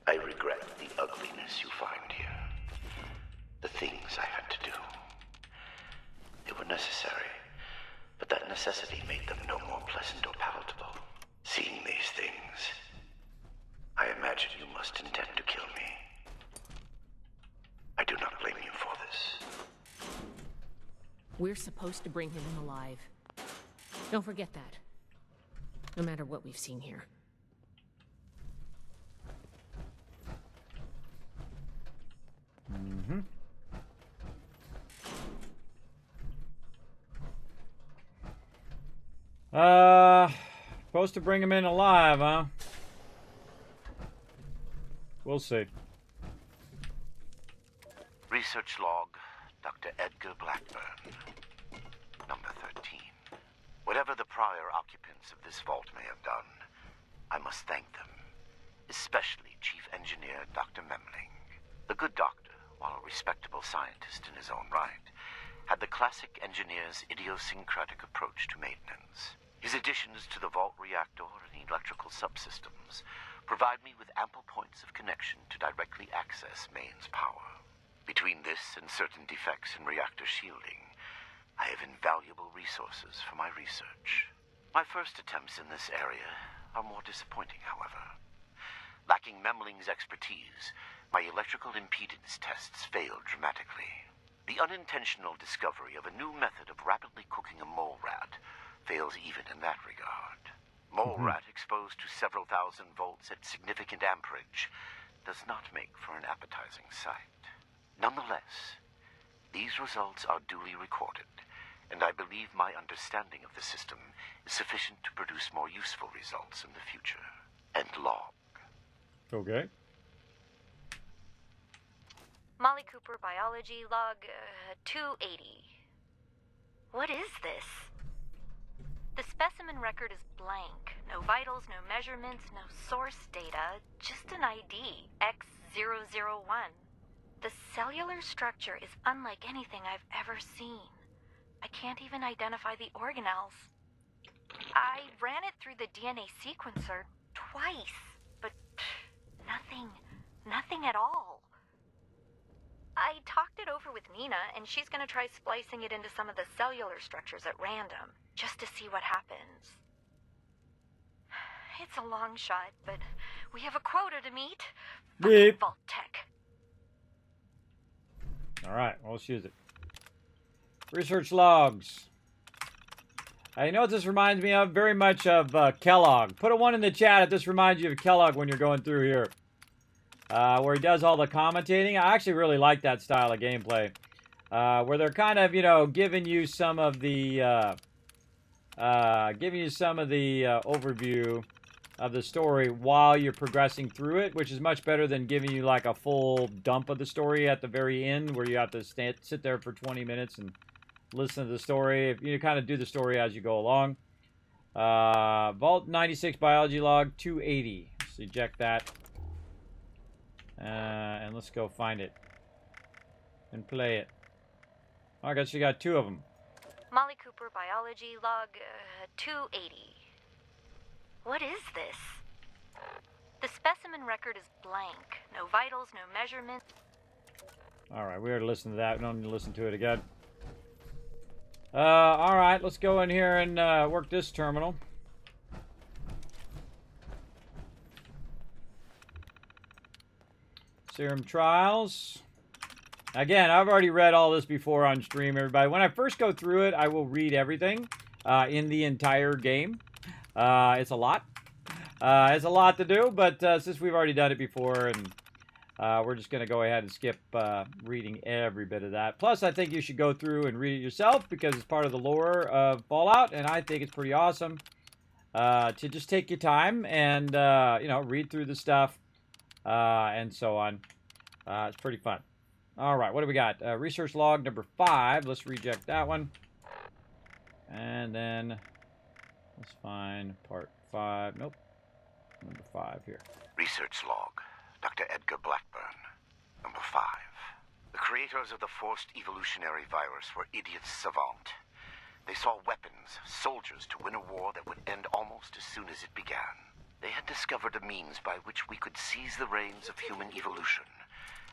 I regret the ugliness you find here. The things I had to do. They were necessary, but that necessity made them no more pleasant or palatable. Seeing these things, I imagine you must intend to kill me. I do not blame you for this. We're supposed to bring him in alive. Don't forget that. no matter what we've seen here. Mm-hmm. Supposed to bring him in alive, huh? We'll see. Research log, Dr. Edgar Blackburn. Number 13. Whatever the prior occupants of this vault may have done, I must thank them. Especially Chief Engineer Dr. Memling. The good doctor, while a respectable scientist in his own right, had the classic engineer's idiosyncratic approach to maintenance. His additions to the vault reactor and electrical subsystems provide me with ample points of connection to directly access mains power. Between this and certain defects in reactor shielding, I have invaluable resources for my research. My first attempts in this area are more disappointing, however. Lacking Memling's expertise, my electrical impedance tests failed dramatically. The unintentional discovery of a new method of rapidly cooking a mole rat fails even in that regard. Mole rat exposed to several thousand volts at significant amperage does not make for an appetizing sight. Nonetheless, these results are duly recorded, and I believe my understanding of the system is sufficient to produce more useful results in the future. End log. Okay. Molly Cooper, biology, log 280. What is this? The specimen record is blank. No vitals, no measurements, no source data, just an ID, X001. The cellular structure is unlike anything I've ever seen. I can't even identify the organelles. I ran it through the DNA sequencer twice, but nothing at all. I talked it over with Nina, and she's gonna try splicing it into some of the cellular structures at random, just to see what happens. It's a long shot, but we have a quota to meet. Beep. Vault tech. Alright, well, let's use it. Research logs. You know what this reminds me of? Very much of Kellogg. Put a 1 in the chat if this reminds you of Kellogg when you're going through here. Where he does all the commentating. I actually really like that style of gameplay. Where they're kind of, you know, giving you some of the overview of the story while you're progressing through it, which is much better than giving you like a full dump of the story at the very end where you have to sit there for 20 minutes and listen to the story. If you kind of do the story as you go along. Vault 96 biology log 280. Let's eject that. And let's go find it and play it. Oh, I guess you got 2 of them. Molly Cooper, biology, log 280. What is this? The specimen record is blank. No vitals, no measurements. Alright, we already listened to that. We don't need to listen to it again. Alright, let's go in here and work this terminal. Serum trials. Again, I've already read all this before on stream, everybody. When I first go through it, I will read everything in the entire game. It's a lot. It's a lot to do, but since we've already done it before, and we're just going to go ahead and skip reading every bit of that. Plus, I think you should go through and read it yourself because it's part of the lore of Fallout, and I think it's pretty awesome to just take your time and, you know, read through the stuff and so on. It's pretty fun. All right, what do we got? Research log number 5. Let's reject that one. And then let's find part 5. Nope. Number 5 here. Research log, Dr. Edgar Blackburn. Number 5. The creators of the forced evolutionary virus were idiots savant. They saw weapons, soldiers to win a war that would end almost as soon as it began. They had discovered a means by which we could seize the reins of human evolution,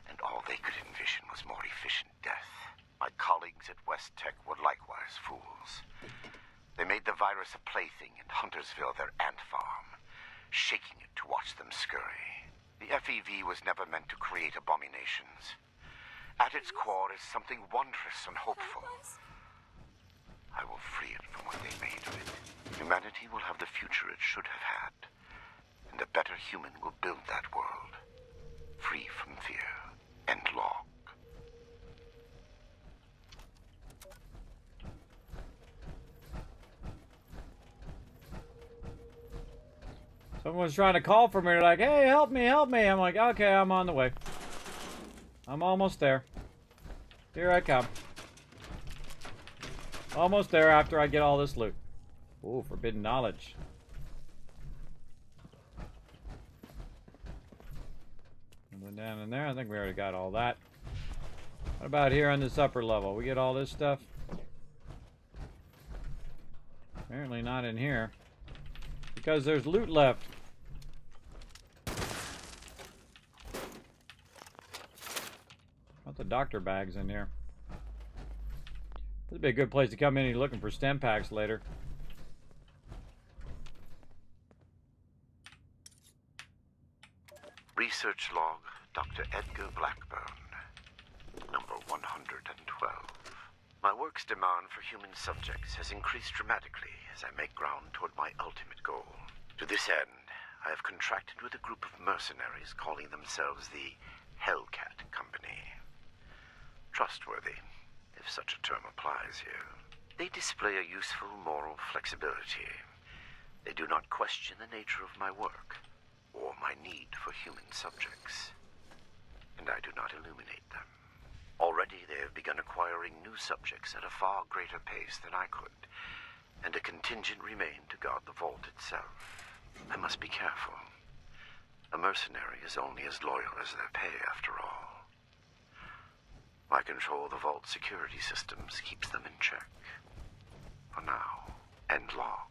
and all they could envision was more efficient death. My colleagues at West Tech were likewise fools. They made the virus a plaything in Huntersville, their ant farm, shaking it to watch them scurry. The FEV was never meant to create abominations. At its core is something wondrous and hopeful. I will free it from what they made of it. Humanity will have the future it should have had. And a better human will build that world. Free from fear and log. Someone's trying to call for me. They're like, hey, help me, help me. I'm like, okay, I'm on the way. I'm almost there. Here I come. Almost there after I get all this loot. Ooh, forbidden knowledge. And then down in there, I think we already got all that. What about here on this upper level? We get all this stuff? Apparently not in here. Because there's loot left. Not the doctor bags in here. This would be a good place to come in and looking for stem packs later. Research log, Dr. Edgar Blackburn. Number 112. My work's demand for human subjects has increased dramatically as I make ground toward my ultimate goal. To this end, I have contracted with a group of mercenaries calling themselves the Hellcat Company. Trustworthy, if such a term applies here. They display a useful moral flexibility. They do not question the nature of my work or my need for human subjects. And I do not illuminate them. Already they have begun acquiring new subjects at a far greater pace than I could, and a contingent remained to guard the vault itself. I must be careful. A mercenary is only as loyal as their pay, after all. My control of the vault security systems keeps them in check. For now. End log.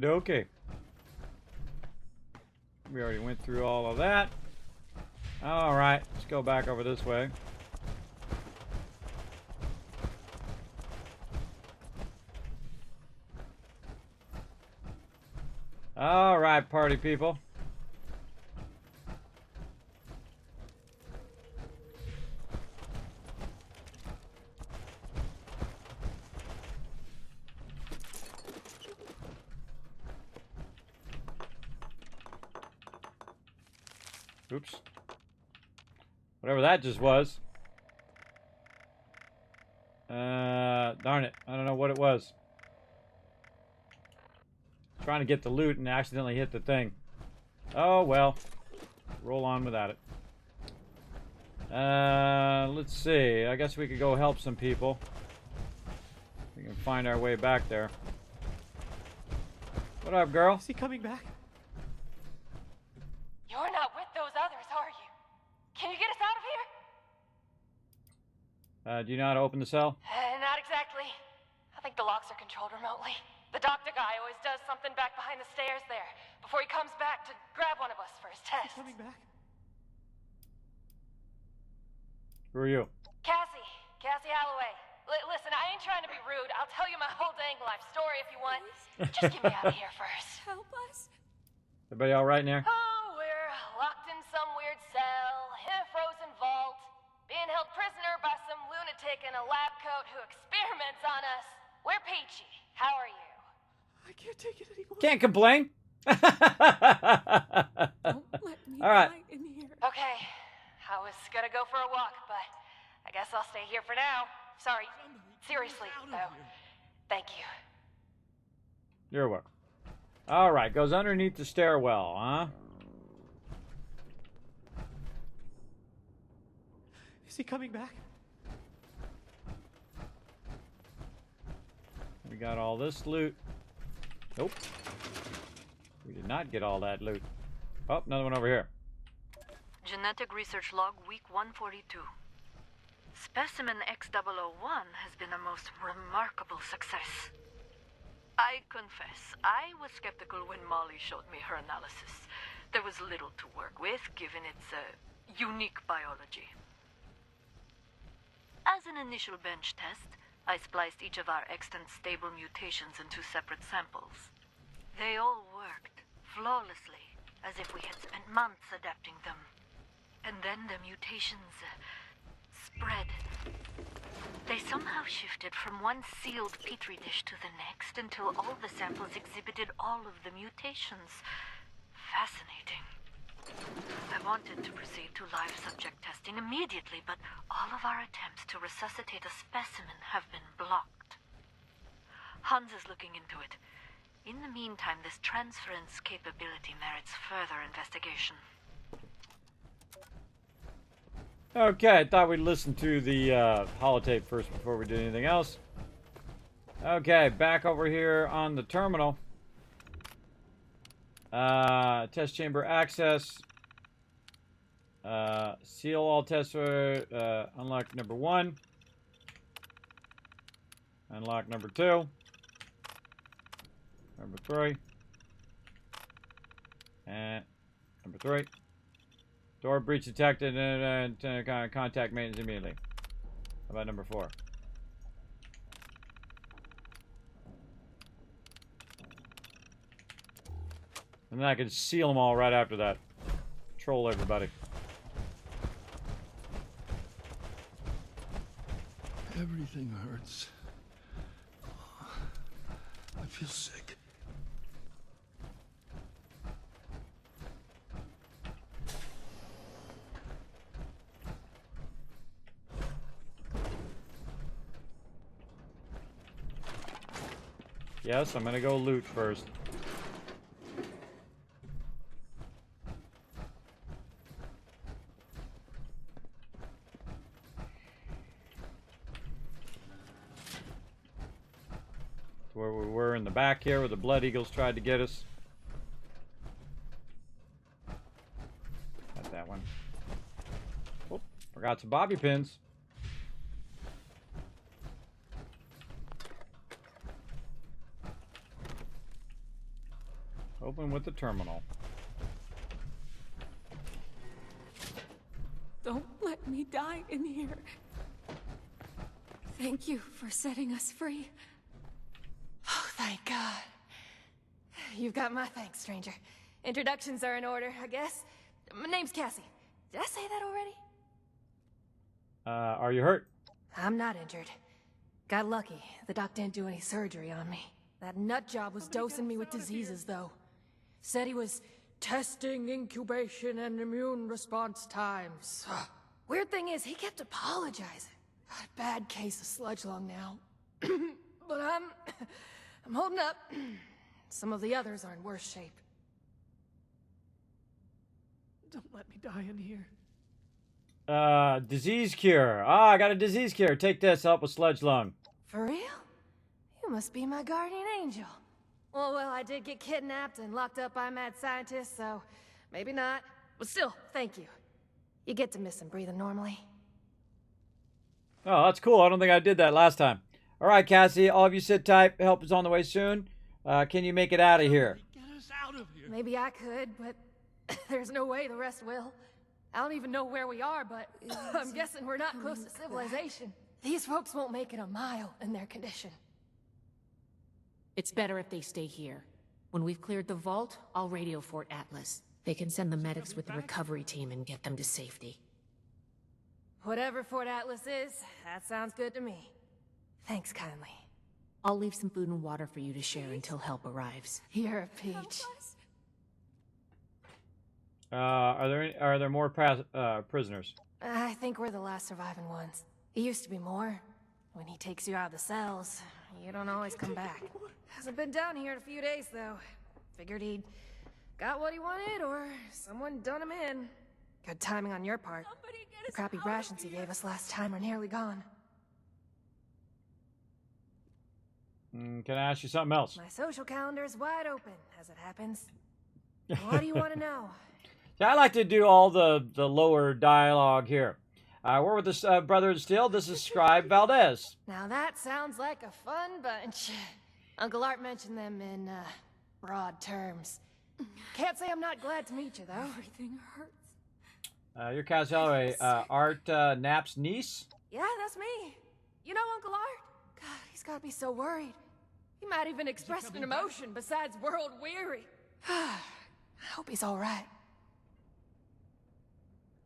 Okay. We already went through all of that. Alright, let's go back over this way. Alright, party people. Oops. Whatever that just was. Darn it. I don't know what it was. Trying to get the loot and accidentally hit the thing. Oh, well. Roll on without it. Let's see. I guess we could go help some people. We can find our way back there. What up, girl? Is he coming back? You're not with those others, are you? Can you get us out of here? Do you know how to open the cell? Not exactly. I think the locks are controlled remotely. The doctor guy always does something back behind the stairs there, before he comes back to grab one of us for his test. Coming back? Who are you? Cassie Holloway. Listen, I ain't trying to be rude. I'll tell you my whole dang life story if you want. Just get me out of here first. Help us. Everybody all right in there? Oh, we're locked in some weird cell, in a frozen vault, being held prisoner by some lunatic in a lab coat who experiments on us. We're peachy. How are you? I can't take it anymore. Can't complain. Don't let me all right. die in here. Okay. I was gonna go for a walk, but I guess I'll stay here for now. Sorry. Seriously, though. Thank you. You're welcome. All right, goes underneath the stairwell, huh? Is he coming back? We got all this loot. Nope. We did not get all that loot. Oh, another one over here. Genetic research log week 142. Specimen X001 has been a most remarkable success. I confess, I was skeptical when Molly showed me her analysis. There was little to work with, given its unique biology. As an initial bench test, I spliced each of our extant stable mutations into separate samples. They all worked, flawlessly, as if we had spent months adapting them. And then the mutations spread. They somehow shifted from one sealed petri dish to the next until all the samples exhibited all of the mutations. Fascinating. I wanted to proceed to live subject testing immediately, but all of our attempts to resuscitate a specimen have been blocked. Hans is looking into it. In the meantime, this transference capability merits further investigation. Okay, I thought we'd listen to the holotape first before we did anything else. Okay, back over here on the terminal. Test chamber access. Seal all tests for unlock number 1. Unlock number 2. Number 3. And number 3. Door breach detected and contact maintenance immediately. How about number 4? And then I can seal them all right after that. Troll everybody. Everything hurts. I feel sick. Yes, I'm gonna go loot first. Where we were in the back here where the Blood Eagles tried to get us. Got that one. Oh, forgot some bobby pins. Open with the terminal. Don't let me die in here. Thank you for setting us free. Oh, thank God. You've got my thanks, stranger. Introductions are in order, I guess. My name's Cassie. Did I say that already? Are you hurt? I'm not injured. Got lucky. The doc didn't do any surgery on me. That nut job was dosing me with diseases, though. Said he was testing incubation and immune response times. Weird thing is, he kept apologizing. Got a bad case of sludge lung now. But I'm holding up. Some of the others are in worse shape. Don't let me die in here. Disease cure. Ah, I got a disease cure. Take this, help with sludge lung. For real? You must be my guardian angel. Well, I did get kidnapped and locked up by mad scientists, so maybe not. But still, thank you. You get to miss him breathing normally. Oh, that's cool. I don't think I did that last time. All right, Cassie, all of you sit tight. Help is on the way soon. Can you make it out of here? Get us out of here. Maybe I could, but there's no way the rest will. I don't even know where we are, but I'm guessing we're not close to civilization. These folks won't make it a mile in their condition. It's better if they stay here. When we've cleared the vault, I'll radio Fort Atlas. They can send the medics with the recovery team and get them to safety. Whatever Fort Atlas is, that sounds good to me. Thanks kindly. I'll leave some food and water for you to share until help arrives. You're a peach. Are there more prisoners? I think we're the last surviving ones. It used to be more. When he takes you out of the cells, you don't always come back. Hasn't been down here in a few days, though. Figured he'd got what he wanted, or someone done him in. Good timing on your part. The crappy rations he gave us last time are nearly gone. Can I ask you something else? My social calendar's wide open, as it happens. What do you want to know? Yeah, I like to do all the lower dialogue here. We're with this brother of steel. This is Scribe Valdez. Now that sounds like a fun bunch. Uncle Art mentioned them in broad terms. Can't say I'm not glad to meet you, though. Everything hurts. You're Cassie Holloway, Art Knapp's niece? Yeah, that's me. You know Uncle Art? God, he's gotta be so worried. He might even express an emotion besides world weary. I hope he's all right.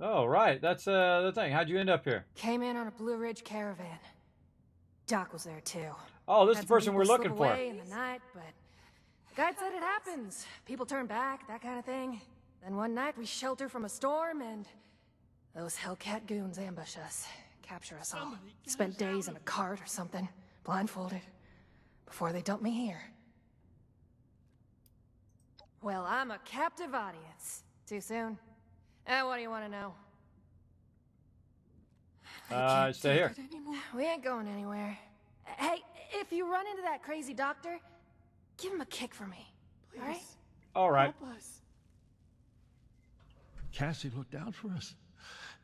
Oh, right. That's the thing. How'd you end up here? Came in on a Blue Ridge caravan. Doc was there too. Oh, this is Had the some person we're people looking slip for. away in the night, but the guide said it happens. People turn back, that kind of thing. Then one night we shelter from a storm and those Hellcat goons ambush us, capture us all. Spent days in a cart or something, blindfolded, before they dump me here. Well, I'm a captive audience. Too soon? What do you want to know? Stay here. We ain't going anywhere. Hey, if you run into that crazy doctor, give him a kick for me. All right? All right. Help us. Cassie looked out for us,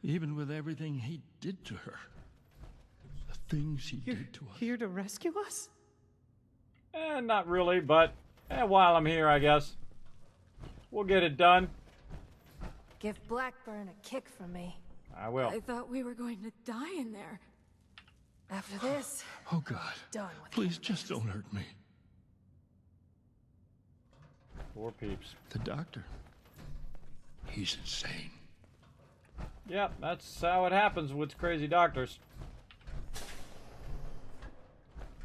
even with everything he did to her. The things he did to us. Here to rescue us? Not really, but while I'm here, I guess. We'll get it done. Give Blackburn a kick from me. I will. I thought we were going to die in there. After this, Oh, God. done with Please, just don't hurt me. Poor peeps. The doctor. He's insane. Yep, that's how it happens with crazy doctors.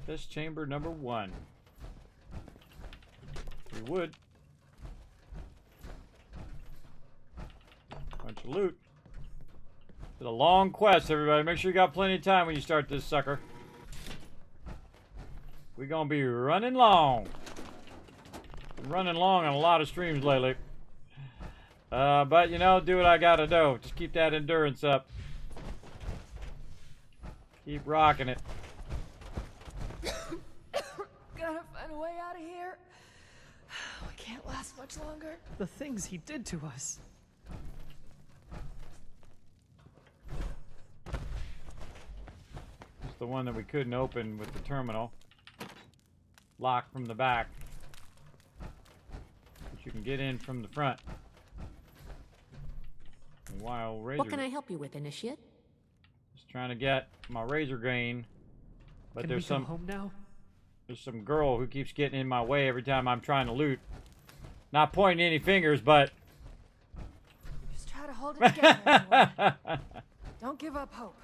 Test chamber number 1. We would. Bunch of loot. It's a long quest, everybody. Make sure you got plenty of time when you start this sucker. We're gonna be running long. Been running long on a lot of streams lately. But you know, do what I gotta do. Just keep that endurance up. Keep rocking it. gotta find a way out of here. We can't last much longer. The things he did to us. It's the one that we couldn't open with the terminal. Locked from the back. But you can get in from the front. Wow, razor. What can I help you with, Initiate? Just trying to get my razor grain. But Can there's we go some home now? There's some girl who keeps getting in my way every time I'm trying to loot. Not pointing any fingers, but Just try to hold it together. everyone. Don't give up hope.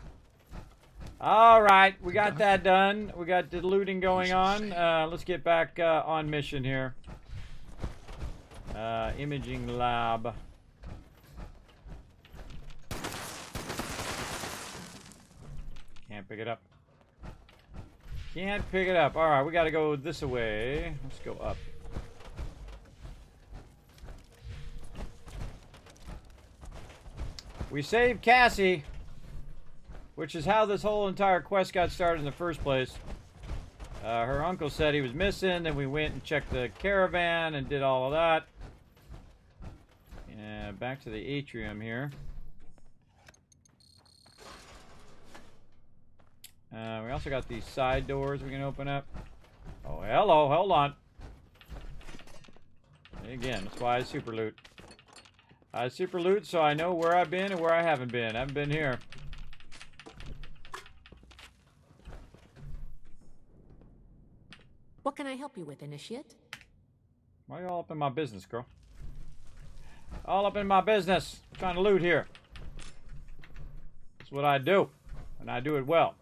all right, we got that done. We got the looting going on. Let's get back on mission here. Imaging lab. Can't pick it up. Can't pick it up. All right, we got to go this way. Let's go up. We saved Cassie, which is how this whole entire quest got started in the first place. Her uncle said he was missing, then we went and checked the caravan and did all of that. Back to the atrium here. We also got these side doors we can open up. Oh, hello, hold on. Again, that's why I super loot. I super loot so I know where I've been and where I haven't been. I haven't been here. What can I help you with, Initiate? Why are you all up in my business, girl? All up in my business. I'm trying to loot here. That's what I do. And I do it well.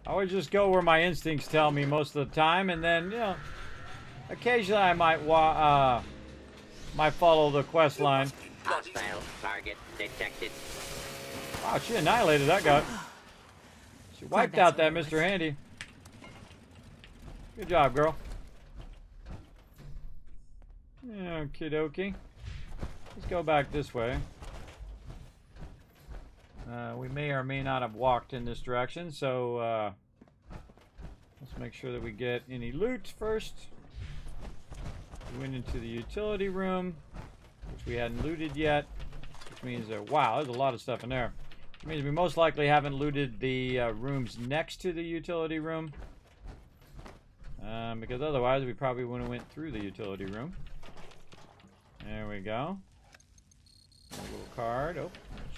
I always just go where my instincts tell me most of the time, and then, you know, occasionally I might follow the quest line. Hostile target detected. Wow, she annihilated that guy. She wiped out that Mr. Handy. Good job, girl. Okie dokie. Let's go back this way. We may or may not have walked in this direction, so let's make sure that we get any loot first. We went into the utility room, which we hadn't looted yet, which means that, wow, there's a lot of stuff in there. Which means we most likely haven't looted the rooms next to the utility room. Because otherwise we probably wouldn't have went through the utility room. There we go. A little card. Oh,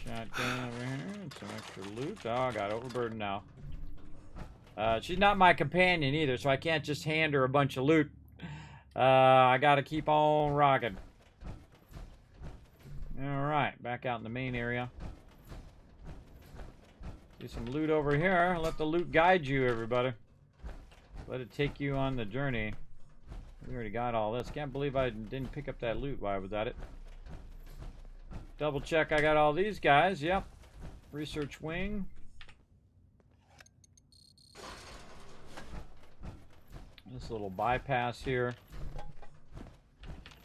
shotgun over here. And some extra loot. Oh, I got overburdened now. She's not my companion either, so I can't just hand her a bunch of loot. I gotta keep on rocking. Alright, back out in the main area. See some loot over here. Let the loot guide you, everybody. Let it take you on the journey. We already got all this. Can't believe I didn't pick up that loot while I was at it. Double check I got all these guys. Yep. Research wing. This little bypass here.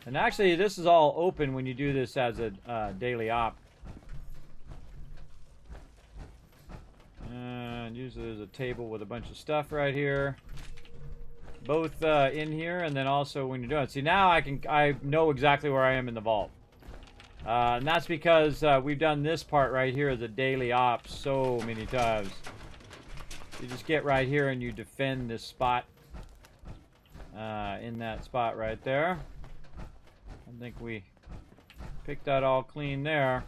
And actually, this is all open when you do this as a daily op. And usually there's a table with a bunch of stuff right here. Both in here and then also when you're doing it. See, now I know exactly where I am in the vault. And that's because we've done this part right here as a daily op so many times. You just get right here and you defend this spot. In that spot right there. I think we picked that all clean there.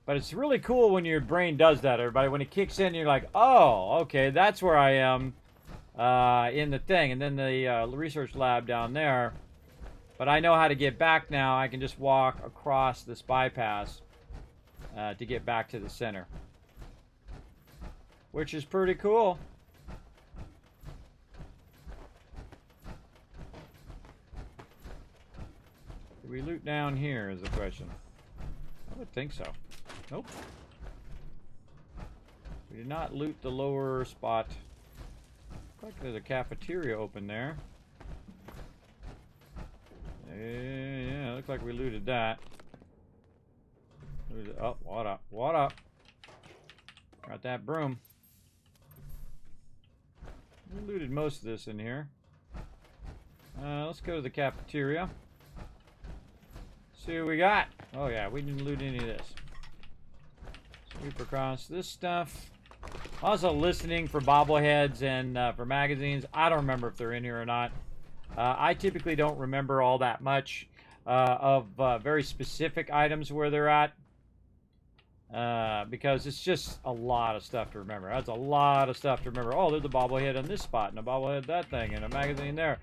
But it's really cool when your brain does that, everybody. When it kicks in, you're like, oh, okay, that's where I am in the thing. And then the research lab down there. But I know how to get back now. I can just walk across this bypass to get back to the center. Which is pretty cool. Did we loot down here is the question. I would think so. Nope. We did not loot the lower spot. Looks like there's a cafeteria open there. Yeah, looks like we looted that. Oh, what up? What up? Got that broom. We looted most of this in here. Let's go to the cafeteria. See what we got. Oh yeah, we didn't loot any of this. Sweep across this stuff. Also listening for bobbleheads and for magazines. I don't remember if they're in here or not. I typically don't remember all that much of very specific items where they're at. Because it's just a lot of stuff to remember. That's a lot of stuff to remember. Oh, there's a bobblehead on this spot and a bobblehead that thing and a magazine there.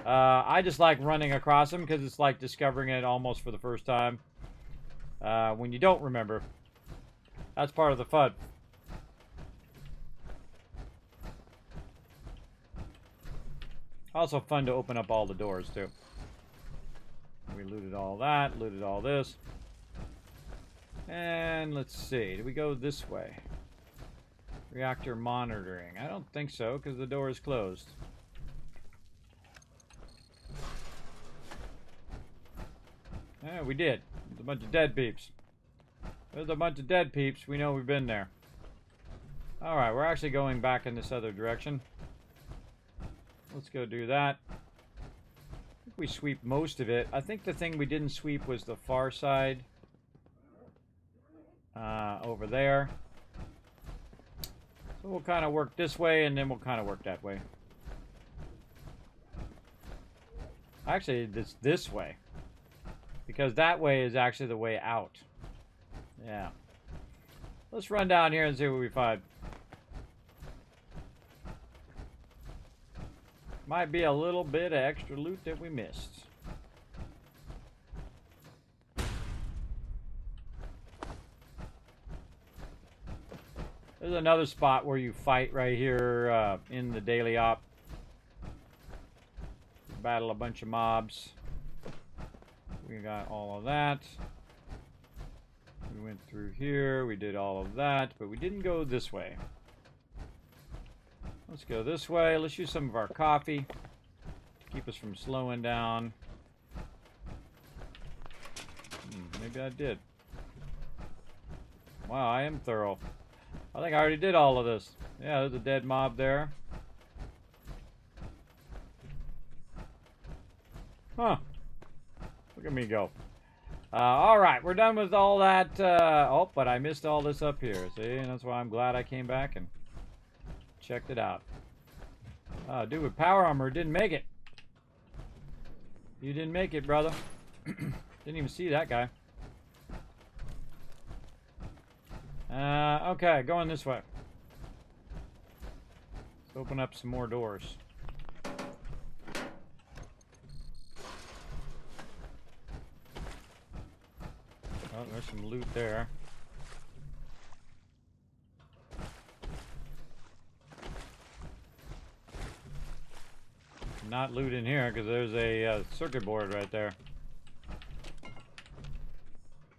I just like running across them because it's like discovering it almost for the first time. When you don't remember. That's part of the fun. Also fun to open up all the doors too. We looted all that, looted all this. And let's see, do we go this way? Reactor monitoring. I don't think so because the door is closed. Yeah, we did. There's a bunch of dead peeps. There's a bunch of dead peeps. We know we've been there. Alright, we're actually going back in this other direction. Let's go do that. I think we sweep most of it. I think the thing we didn't sweep was the far side. Over there. So we'll kind of work this way and then we'll kind of work that way. Actually, this way. Because that way is actually the way out. Yeah. Let's run down here and see what we find. Might be a little bit of extra loot that we missed. There's another spot where you fight right here in the daily op. Battle a bunch of mobs. We got all of that. We went through here. We did all of that, but we didn't go this way. Let's go this way. Let's use some of our coffee to keep us from slowing down. Maybe I did. Wow, I am thorough. I think I already did all of this. Yeah, there's a dead mob there. Huh. Look at me go. Alright, we're done with all that. Oh, but I missed all this up here. See, and that's why I'm glad I came back and checked it out. Dude with power armor didn't make it. You didn't make it, brother. Didn't even see that guy. Okay, going this way. Let's open up some more doors. Oh, there's some loot there. Not loot in here because there's a circuit board right there.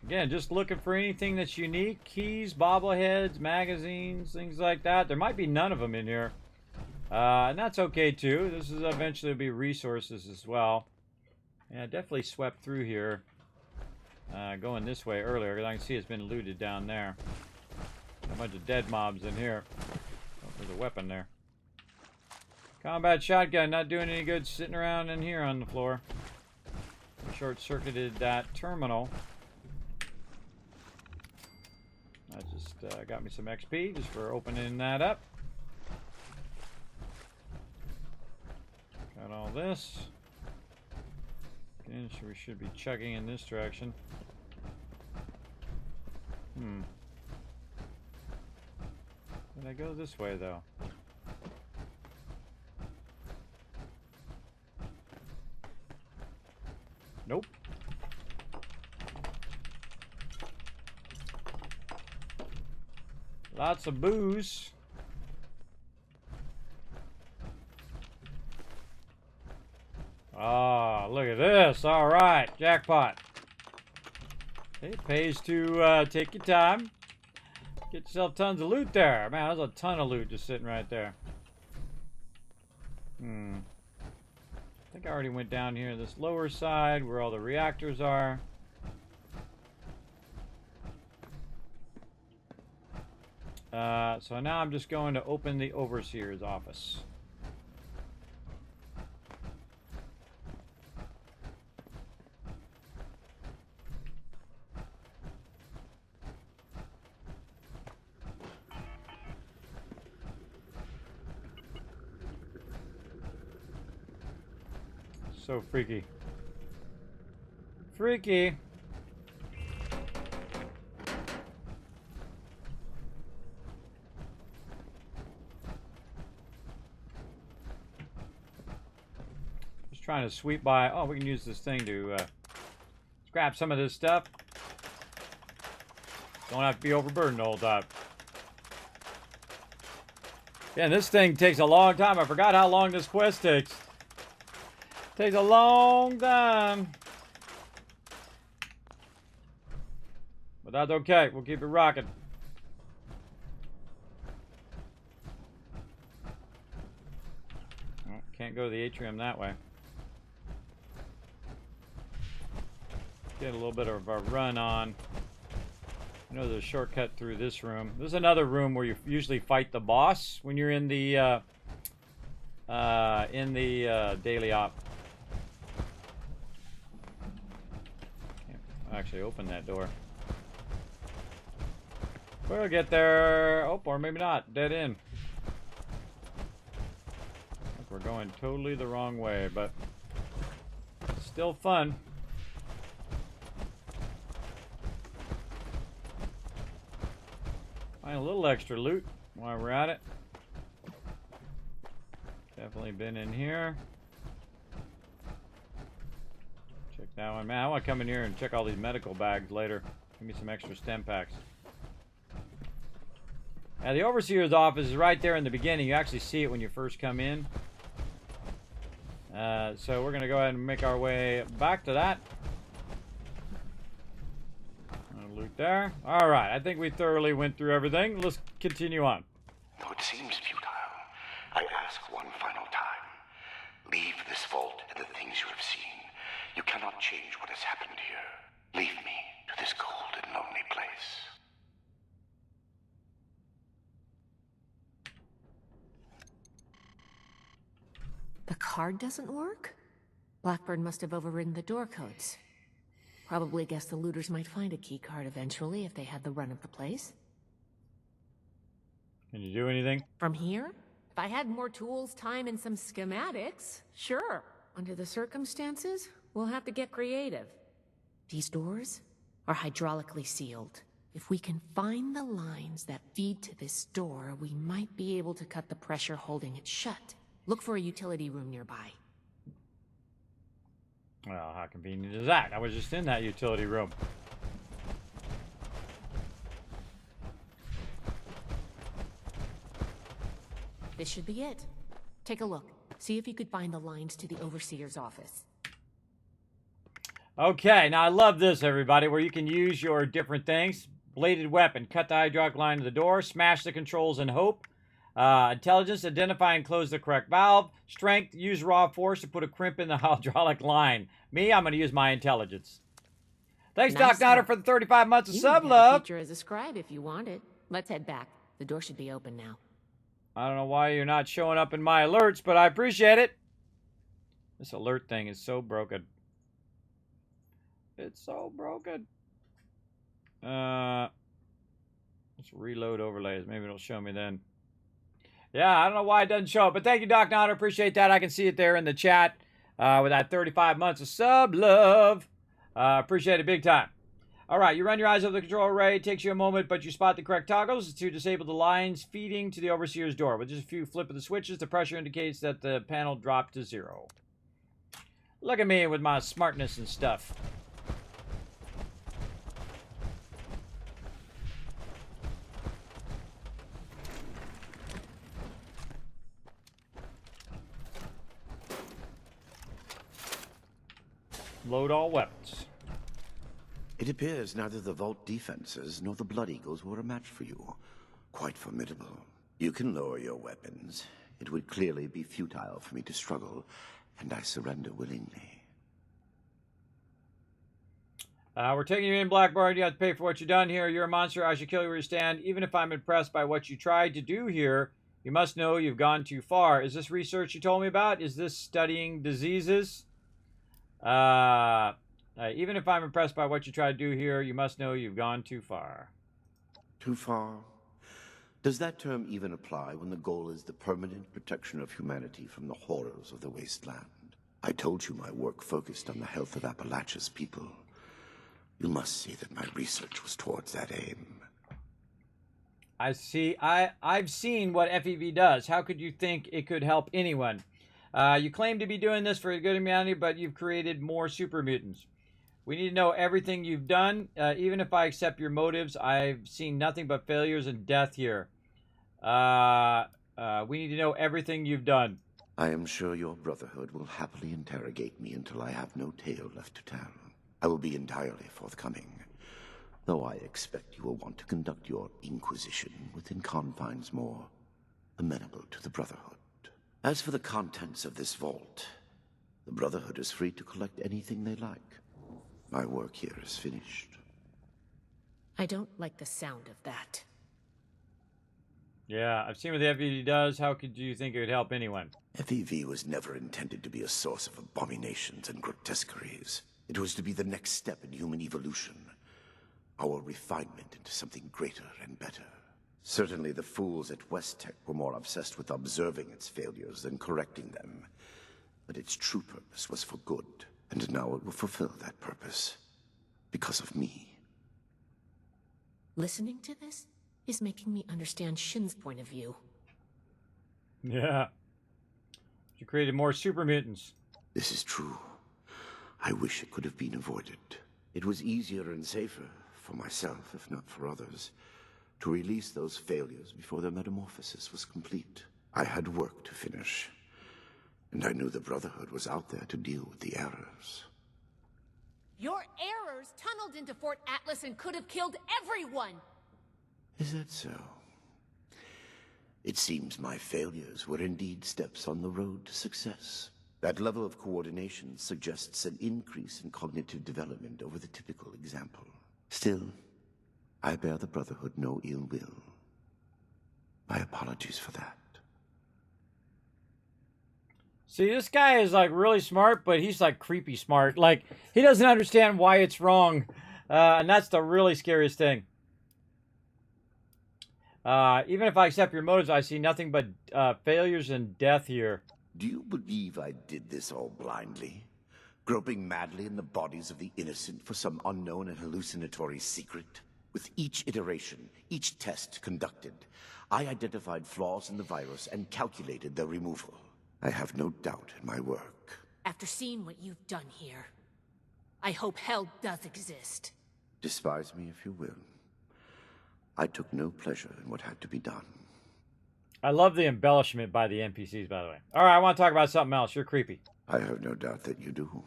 Again, just looking for anything that's unique. Keys, bobbleheads, magazines, things like that. There might be none of them in here. And that's okay too. This is eventually be resources as well. Yeah, definitely swept through here. Going this way earlier, because I can see it's been looted down there. A bunch of dead mobs in here. Oh, there's a weapon there. Combat shotgun, not doing any good sitting around in here on the floor. Short-circuited that terminal. That just got me some XP just for opening that up. Got all this. Again, so we should be chugging in this direction. Did I go this way though? Nope. Lots of booze. Ah, look at this. All right, jackpot. It pays to take your time. Get yourself tons of loot there. Man, there's a ton of loot just sitting right there. I think I already went down here this lower side where all the reactors are. So now I'm just going to open the Overseer's office. So freaky. Freaky. Just trying to sweep by. Oh, we can use this thing to scrap some of this stuff. Don't have to be overburdened the whole time. Yeah, and this thing takes a long time. I forgot how long this quest takes. Takes a long time. But that's okay. We'll keep it rocking. Oh, can't go to the atrium that way. Get a little bit of a run on. I know there's a shortcut through this room. There's another room where you usually fight the boss when you're in the daily op. Actually open that door. We'll get there. Oh, or maybe not. Dead end. I think we're going totally the wrong way, but still fun. Find a little extra loot while we're at it. Definitely been in here. Check that one. Man, I want to come in here and check all these medical bags later. Give me some extra stem packs. Now, the Overseer's office is right there in the beginning. You actually see it when you first come in. So we're going to go ahead and make our way back to that. Loot there. All right, I think we thoroughly went through everything. Let's continue on. Though it seems futile, I ask one final time. Leave this vault and the things you have seen. You cannot change what has happened here. Leave me to this cold and lonely place. The card doesn't work? Blackburn must have overridden the door codes. Probably guessed the looters might find a key card eventually if they had the run of the place. Can you do anything? From here? If I had more tools, time, and some schematics, sure. Under the circumstances, we'll have to get creative. These doors are hydraulically sealed. If we can find the lines that feed to this door, we might be able to cut the pressure holding it shut. Look for a utility room nearby. Well, how convenient is that? I was just in that utility room. This should be it. Take a look. See if you could find the lines to the Overseer's office. Okay, now I love this, everybody, where you can use your different things. Bladed weapon, cut the hydraulic line to the door, smash the controls and hope. Intelligence, identify and close the correct valve. Strength, use raw force to put a crimp in the hydraulic line. Me, I'm going to use my intelligence. Thanks, Nice Doc Notter, work. for the 35 months of You sub can have a love. feature as a scribe if you want it. Let's head back. The door should be open now. I don't know why you're not showing up in my alerts, but I appreciate it. This alert thing is so broken. It's so broken. Let's reload overlays. Maybe it'll show me then. Yeah, I don't know why it doesn't show up, but thank you, Doc Notter. Appreciate that. I can see it there in the chat with that 35 months of sub love. Appreciate it big time. All right, you run your eyes over the control array. It takes you a moment, but you spot the correct toggles to disable the lines feeding to the Overseer's door. With just a few flip of the switches, the pressure indicates that the panel dropped to 0. Look at me with my smartness and stuff. Load all weapons. It appears neither the Vault defenses nor the Blood Eagles were a match for you. Quite formidable. You can lower your weapons. It would clearly be futile for me to struggle, and I surrender willingly. We're taking you in, Blackbird. You have to pay for what you've done here. You're a monster. I should kill you where you stand. Even if I'm impressed by what you tried to do here, you must know you've gone too far. Is this research you told me about? Is this studying diseases? Even if I'm impressed by what you try to do here, you must know you've gone too far. Too far? Does that term even apply when the goal is the permanent protection of humanity from the horrors of the wasteland? I told you my work focused on the health of Appalachia's people. You must see that my research was towards that aim. I see. I've seen what FEV does. How could you think it could help anyone? You claim to be doing this for the good of humanity, but you've created more super mutants. We need to know everything you've done. Even if I accept your motives, I've seen nothing but failures and death here. We need to know everything you've done. I am sure your Brotherhood will happily interrogate me until I have no tale left to tell. I will be entirely forthcoming, though I expect you will want to conduct your inquisition within confines more amenable to the Brotherhood. As for the contents of this vault, the Brotherhood is free to collect anything they like. My work here is finished. I don't like the sound of that. Yeah, I've seen what the FEV does. How could you think it would help anyone? FEV was never intended to be a source of abominations and grotesqueries. It was to be the next step in human evolution. Our refinement into something greater and better. Certainly the fools at West Tech were more obsessed with observing its failures than correcting them. But its true purpose was for good, and now it will fulfill that purpose. Because of me. Listening to this is making me understand Shin's point of view. Yeah. You created more super mutants. This is true. I wish it could have been avoided. It was easier and safer, for myself, if not for others, to release those failures before their metamorphosis was complete. I had work to finish, and I knew the Brotherhood was out there to deal with the errors. Your errors tunneled into Fort Atlas and could have killed everyone! Is that so? It seems my failures were indeed steps on the road to success. That level of coordination suggests an increase in cognitive development over the typical example. Still, I bear the Brotherhood no ill will. My apologies for that. See, this guy is like really smart, but he's like creepy smart. Like, he doesn't understand why it's wrong. And that's the really scariest thing. Even if I accept your motives, I see nothing but failures and death here. Do you believe I did this all blindly? Groping madly in the bodies of the innocent for some unknown and hallucinatory secret? With each iteration, each test conducted, I identified flaws in the virus and calculated their removal. I have no doubt in my work. After seeing what you've done here, I hope hell does exist. Despise me if you will. I took no pleasure in what had to be done. I love the embellishment by the NPCs, by the way. All right, I want to talk about something else. You're creepy. I have no doubt that you do.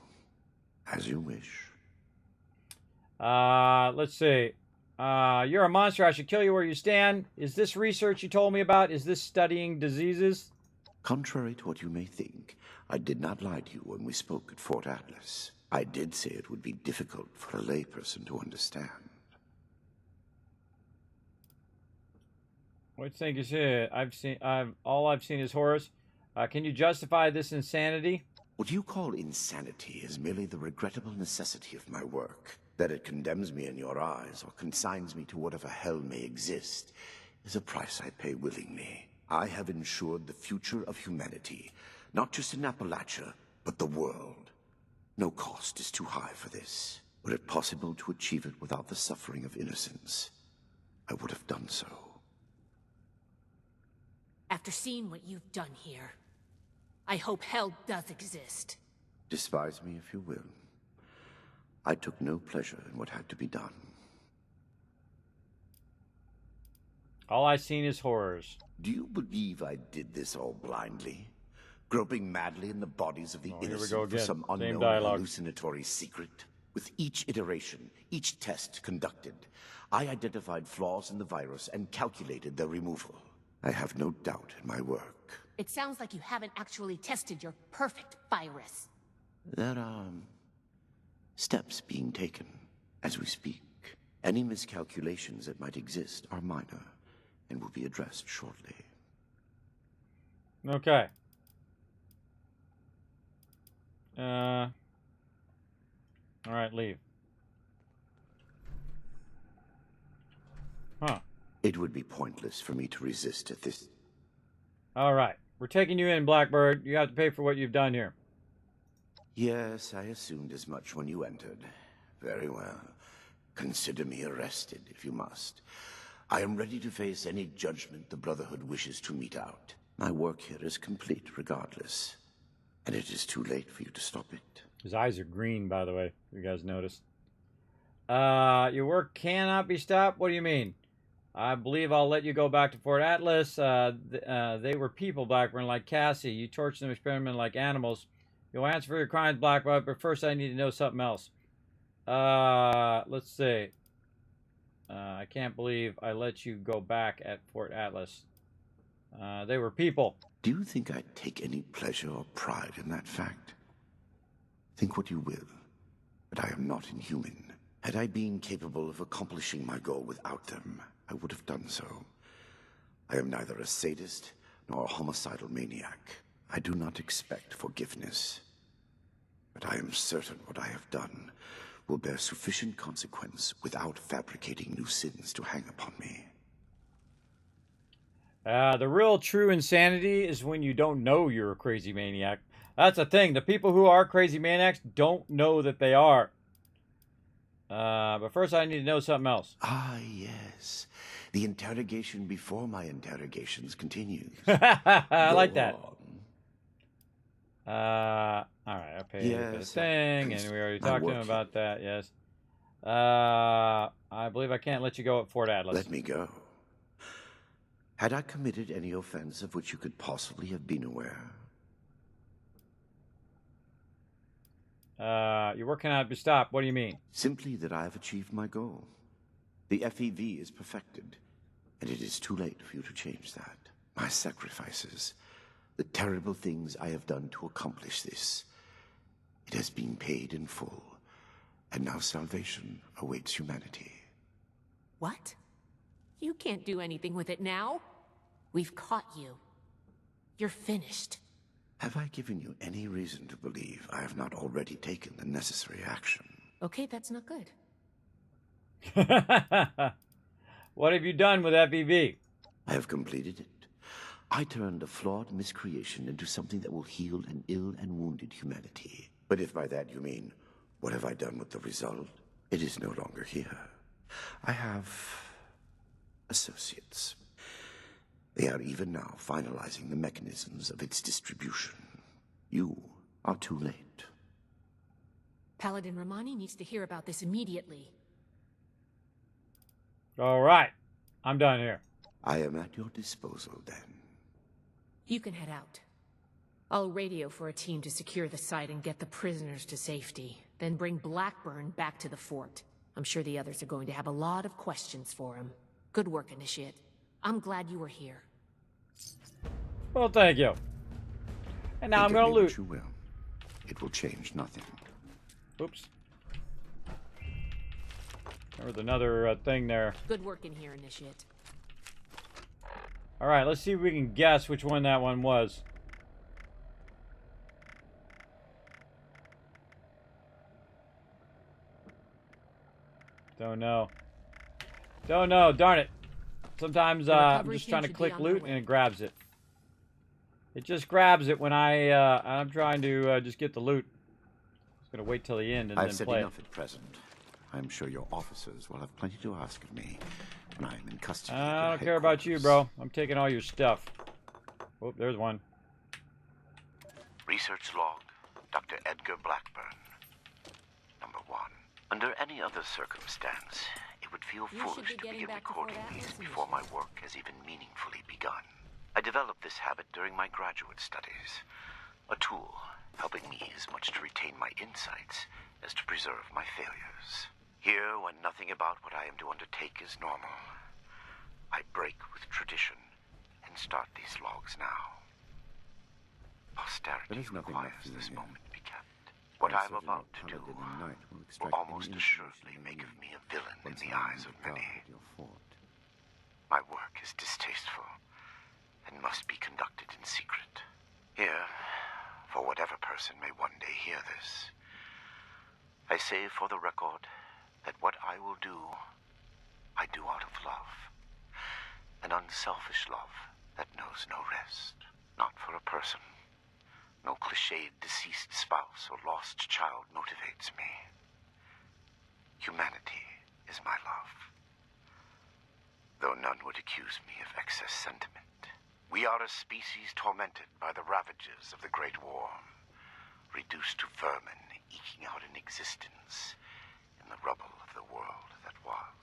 As you wish. Let's see. You're a monster. I should kill you where you stand. Is this research you told me about? Is this studying diseases? Contrary to what you may think, I did not lie to you when we spoke at Fort Atlas. I did say it would be difficult for a layperson to understand. What do you think is it? All I've seen is horrors. Can you justify this insanity? What you call insanity is merely the regrettable necessity of my work. That it condemns me in your eyes or consigns me to whatever hell may exist is a price I pay willingly. I have ensured the future of humanity, not just in Appalachia, but the world. No cost is too high for this. Were it possible to achieve it without the suffering of innocence, I would have done so. After seeing what you've done here, I hope hell does exist. Despise me if you will. I took no pleasure in what had to be done. All I've seen is horrors. Do you believe I did this all blindly? Groping madly in the bodies of the innocent for some unknown hallucinatory secret? With each iteration, each test conducted, I identified flaws in the virus and calculated their removal. I have no doubt in my work. It sounds like you haven't actually tested your perfect virus. There are steps being taken as we speak. Any miscalculations that might exist are minor and will be addressed shortly. Okay. All right, leave. Huh. It would be pointless for me to resist at this. All right. We're taking you in, Blackbird. You have to pay for what you've done here. Yes, I assumed as much when you entered. Very well. Consider me arrested, if you must. I am ready to face any judgment the Brotherhood wishes to mete out. My work here is complete regardless. And it is too late for you to stop it. His eyes are green, by the way, if you guys noticed. Your work cannot be stopped? What do you mean? I believe I'll let you go back to Fort Atlas. They were people, Blackburn, like Cassie. You tortured them, experimented like animals. You'll answer for your crimes, Blackburn, but first I need to know something else. Let's see. I can't believe I let you go back at Fort Atlas. They were people. Do you think I take any pleasure or pride in that fact? Think what you will, but I am not inhuman. Had I been capable of accomplishing my goal without them, I would have done so. I am neither a sadist nor a homicidal maniac. I do not expect forgiveness. But I am certain what I have done will bear sufficient consequence without fabricating new sins to hang upon me. The real true insanity is when you don't know you're a crazy maniac. That's the thing. The people who are crazy maniacs don't know that they are. But first I need to know something else. Ah, yes. The interrogation before my interrogations continues. I like that. All right, I paid for the thing, and we already talked to him about that, yes. I believe I can't let you go at Fort Atlas. Let me go. Had I committed any offense of which you could possibly have been aware? Your work cannot be stopped. What do you mean? Simply that I have achieved my goal. The FEV is perfected, and it is too late for you to change that. My sacrifices, the terrible things I have done to accomplish this, it has been paid in full, and now salvation awaits humanity. What? You can't do anything with it now. We've caught you. You're finished. Have I given you any reason to believe I have not already taken the necessary action? Okay, that's not good. What have you done with FEV? I have completed it. I turned a flawed miscreation into something that will heal an ill and wounded humanity. But if by that you mean, what have I done with the result? It is no longer here. I have associates. They are even now finalizing the mechanisms of its distribution. You are too late. Paladin Romani needs to hear about this immediately. All right. I'm done here. I am at your disposal, then. You can head out. I'll radio for a team to secure the site and get the prisoners to safety. Then bring Blackburn back to the fort. I'm sure the others are going to have a lot of questions for him. Good work, Initiate. I'm glad you were here. Well, thank you. And now I'm going to loot. What you will. It will change nothing. Oops. There was another thing there. Good work in here, Initiate. All right, let's see if we can guess which one that one was. Don't know. Don't know. Darn it. Sometimes I'm just trying to click loot and it grabs it. It just grabs it when I'm trying to just get the loot. Just gonna wait till the end and I've then said play. enough at present. I'm sure your officers will have plenty to ask of me when I'm in custody. I don't care about you, bro. I'm taking all your stuff. Oh, there's one. Research log, Dr. Edgar Blackburn. Number 1. Under any other circumstance, it would feel foolish to begin recording these before my work has even meaningfully begun. I developed this habit during my graduate studies, a tool helping me as much to retain my insights as to preserve my failures. Here, when nothing about what I am to undertake is normal, I break with tradition and start these logs now. Posterity requires this moment to be kept. What I am about to do will almost assuredly make of me a villain in the eyes of many. My work is distasteful and must be conducted in secret. Here, for whatever person may one day hear this, I say for the record that what I will do, I do out of love. An unselfish love that knows no rest. Not for a person. No cliched deceased spouse or lost child motivates me. Humanity is my love. Though none would accuse me of excess sentiment. We are a species tormented by the ravages of the Great War, reduced to vermin eking out an existence in the rubble of the world that was.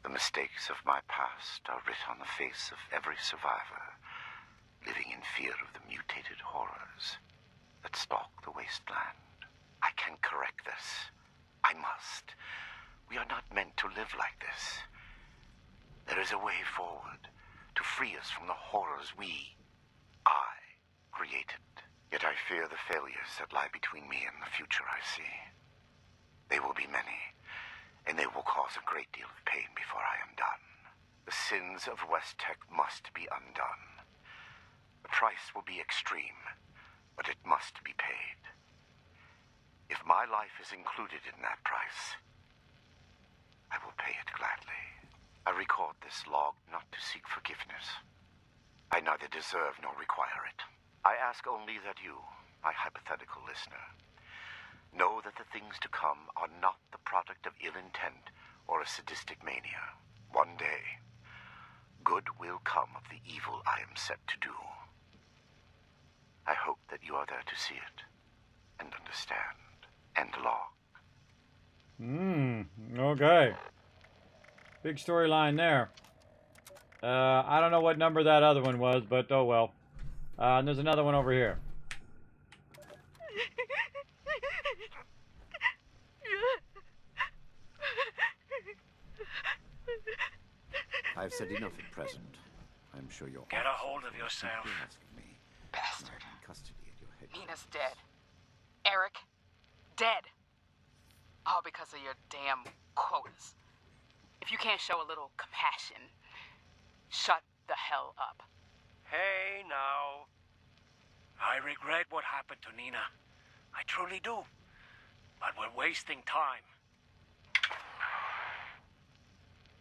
The mistakes of my past are writ on the face of every survivor, living in fear of the mutated horrors that stalk the wasteland. I can correct this. I must. We are not meant to live like this. There is a way forward to free us from the horrors I created. Yet I fear the failures that lie between me and the future I see. They will be many, and they will cause a great deal of pain before I am done. The sins of West Tech must be undone. The price will be extreme, but it must be paid. If my life is included in that price, I will pay it gladly. I record this log not to seek forgiveness. I neither deserve nor require it. I ask only that you, my hypothetical listener, know that the things to come are not the product of ill intent or a sadistic mania. One day, good will come of the evil I am set to do. I hope that you are there to see it, and understand, and log. Okay. Big storyline there. I don't know what number that other one was, but oh well. And there's another one over here. I've said enough at present. I'm sure you're... Get a hold of yourself. Bastard. In custody at your head. Nina's dead. Eric, dead. All because of your damn quotas. If you can't show a little compassion, shut the hell up. Hey, now. I regret what happened to Nina. I truly do. But we're wasting time.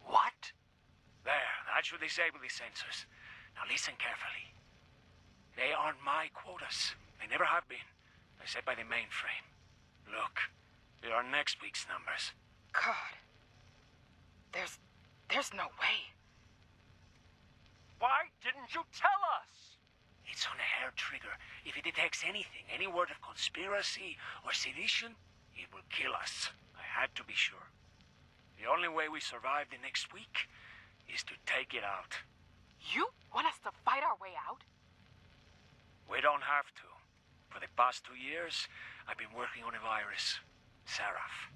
What? There, that should disable these sensors. Now listen carefully. They aren't my quotas. They never have been. They're set by the mainframe. Look, they are next week's numbers. God. There's no way. Why didn't you tell us? It's on a hair trigger. If it detects anything, any word of conspiracy or sedition, it will kill us. I had to be sure. The only way we survive the next week is to take it out. You want us to fight our way out? We don't have to. For the past 2 years, I've been working on a virus, Seraph.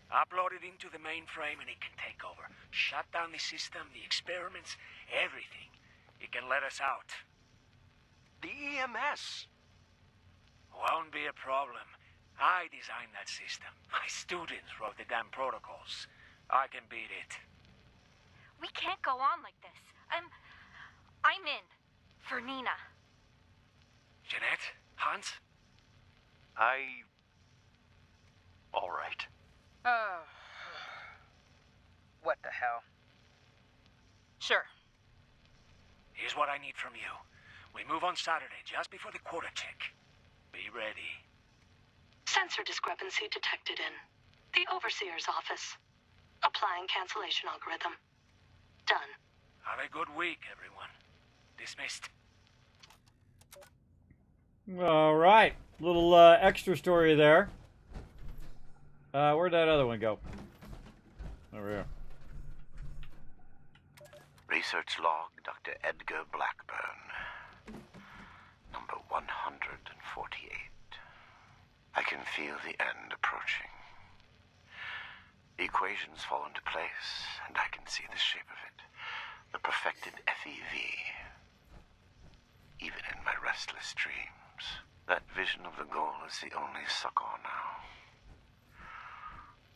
Upload it into the mainframe and it can take over. Shut down the system, the experiments, everything. It can let us out. The EMS. Won't be a problem. I designed that system. My students wrote the damn protocols. I can beat it. We can't go on like this. I'm in. For Nina. Jeanette? Hans? All right. What the hell? Sure. Here's what I need from you. We move on Saturday, just before the quota check. Be ready. Sensor discrepancy detected in the Overseer's office. Applying cancellation algorithm. Done. Have a good week, everyone. Dismissed. All right. Little extra story there. Where'd that other one go? Over here. Research log, Dr. Edgar Blackburn. Number 148. I can feel the end approaching. The equations fall into place, and I can see the shape of it. The perfected FEV. Even in my restless dreams, that vision of the goal is the only succor now.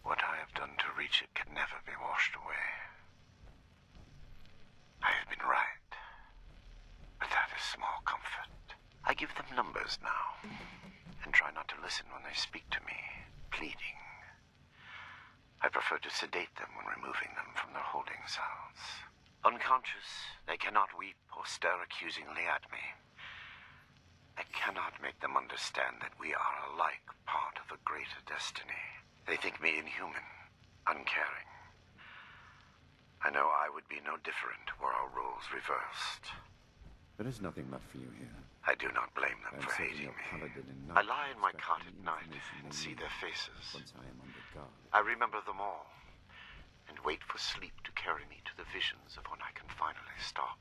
What I have done to reach it can never be washed away. I have been right, but that is small comfort. I give them numbers now, and try not to listen when they speak to me, pleading. I prefer to sedate them when removing them from their holding cells. Unconscious, they cannot weep or stare accusingly at me. I cannot make them understand that we are alike part of a greater destiny. They think me inhuman, uncaring. I know I would be no different were our roles reversed. There is nothing left for you here. I do not blame them for hating me. I lie in my cot at night and see their faces. Once I am under guard. I remember them all, and wait for sleep to carry me to the visions of when I can finally stop.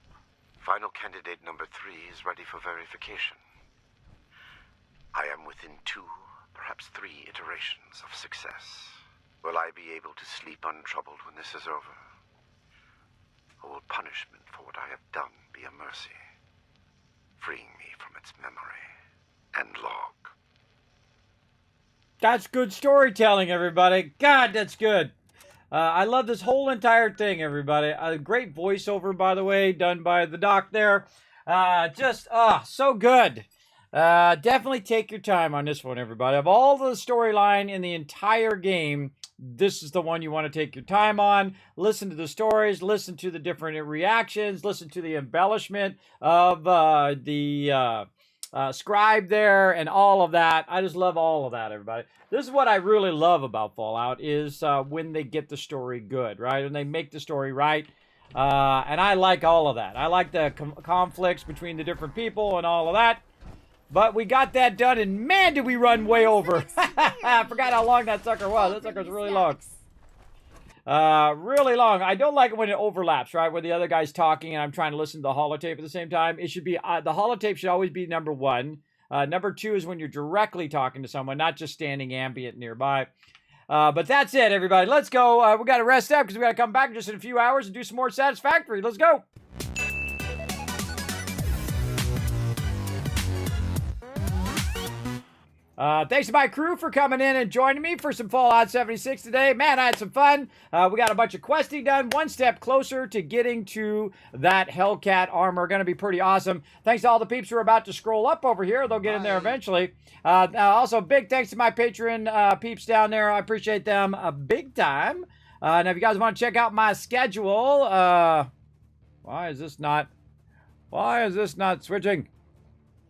Final candidate number 3 is ready for verification. I am within 2, perhaps 3 iterations of success. Will I be able to sleep untroubled when this is over? Or will punishment for what I have done be a mercy, freeing me from its memory and log? That's good storytelling, everybody. God, that's good. I love this whole entire thing, everybody. A great voiceover, by the way, done by the doc there. So good. Definitely take your time on this one, everybody. Of all the storyline in the entire game, this is the one you want to take your time on. Listen to the stories, listen to the different reactions, listen to the embellishment of the scribe there and all of that. I just love all of that, everybody. This is what I really love about Fallout is when they get the story good, right? When they make the story right. And I like all of that. I like the conflicts between the different people and all of that. But we got that done, and man, did we run way over. I forgot how long that sucker was. That sucker's really long. Really long. I don't like it when it overlaps, right? Where the other guy's talking and I'm trying to listen to the holotape at the same time. It should be, the holotape should always be number 1. Number 2 is when you're directly talking to someone, not just standing ambient nearby. But that's it, everybody. Let's go. We got to rest up because we got to come back just in a few hours and do some more Satisfactory. Let's go. Thanks to my crew for coming in and joining me for some Fallout 76 today. Man, I had some fun. We got a bunch of questing done. One step closer to getting to that Hellcat armor. Going to be pretty awesome. Thanks to all the peeps who are about to scroll up over here. They'll get in there eventually. Also, big thanks to my Patreon peeps down there. I appreciate them big time. Now, if you guys want to check out my schedule, Why is this not switching?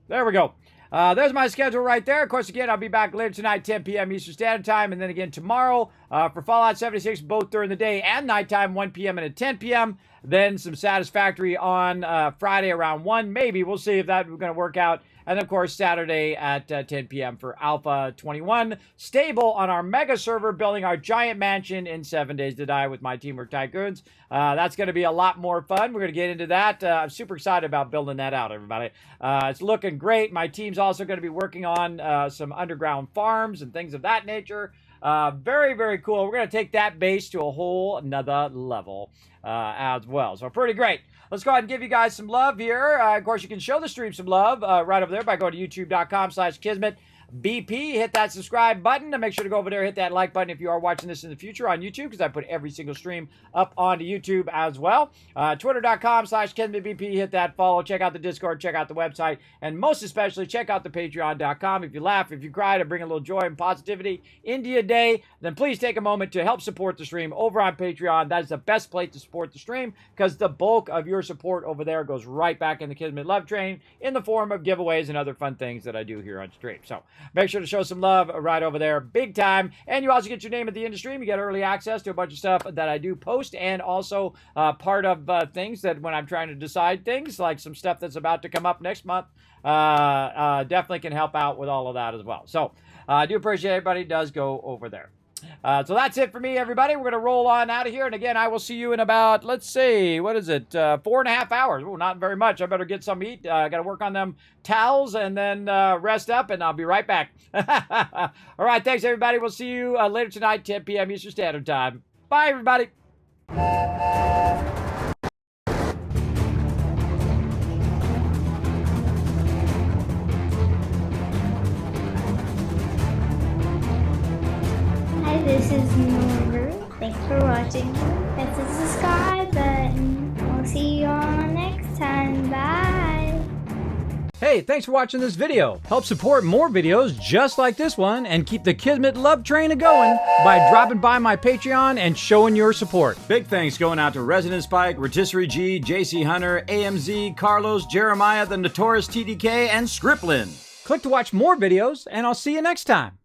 There we go. There's my schedule right there. Of course, again, I'll be back later tonight, 10 p.m. Eastern Standard Time, and then again tomorrow for Fallout 76, both during the day and nighttime, 1 p.m. and at 10 p.m. Then some Satisfactory on Friday around 1, maybe. We'll see if that's going to work out. And, of course, Saturday at 10 p.m. for Alpha 21. Stable on our mega server, building our giant mansion in 7 Days to Die with my Teamwork Tycoons. That's going to be a lot more fun. We're going to get into that. I'm super excited about building that out, everybody. It's looking great. My team's also going to be working on some underground farms and things of that nature. Very, very cool. We're going to take that base to a whole another level as well. So pretty great. Let's go ahead and give you guys some love here. Of course, you can show the stream some love right over there by going to youtube.com/Kismet. BP, hit that subscribe button, and make sure to go over there, hit that like button if you are watching this in the future on YouTube, because I put every single stream up onto YouTube as well. Twitter.com/KismetBP, hit that follow, check out the Discord, check out the website, and most especially check out the Patreon.com. If you laugh, if you cry, to bring a little joy and positivity into your day, then please take a moment to help support the stream over on Patreon. That is the best place to support the stream, because the bulk of your support over there goes right back in the Kismet Love Train in the form of giveaways and other fun things that I do here on stream. So make sure to show some love right over there, big time. And you also get your name at the end of stream. You get early access to a bunch of stuff that I do post, and also part of things that when I'm trying to decide things, like some stuff that's about to come up next month, definitely can help out with all of that as well. So I do appreciate everybody does go over there. So that's it for me, everybody. We're going to roll on out of here. And again, I will see you in about, let's see, what is it? 4.5 hours. Oh, not very much. I better get some eat. I got to work on them towels and then rest up, and I'll be right back. All right. Thanks, everybody. We'll see you later tonight, 10 p.m. Eastern Standard Time. Bye, everybody. Hi, this is Norbert. Thanks for watching. Hit the subscribe button. We'll see you all next time. Bye. Hey, thanks for watching this video. Help support more videos just like this one and keep the Kismet Love Train a-going by dropping by my Patreon and showing your support. Big thanks going out to Resident Spike, Rotisserie G, JC Hunter, AMZ, Carlos, Jeremiah, the Notorious TDK, and Scriplin. Click to watch more videos, and I'll see you next time.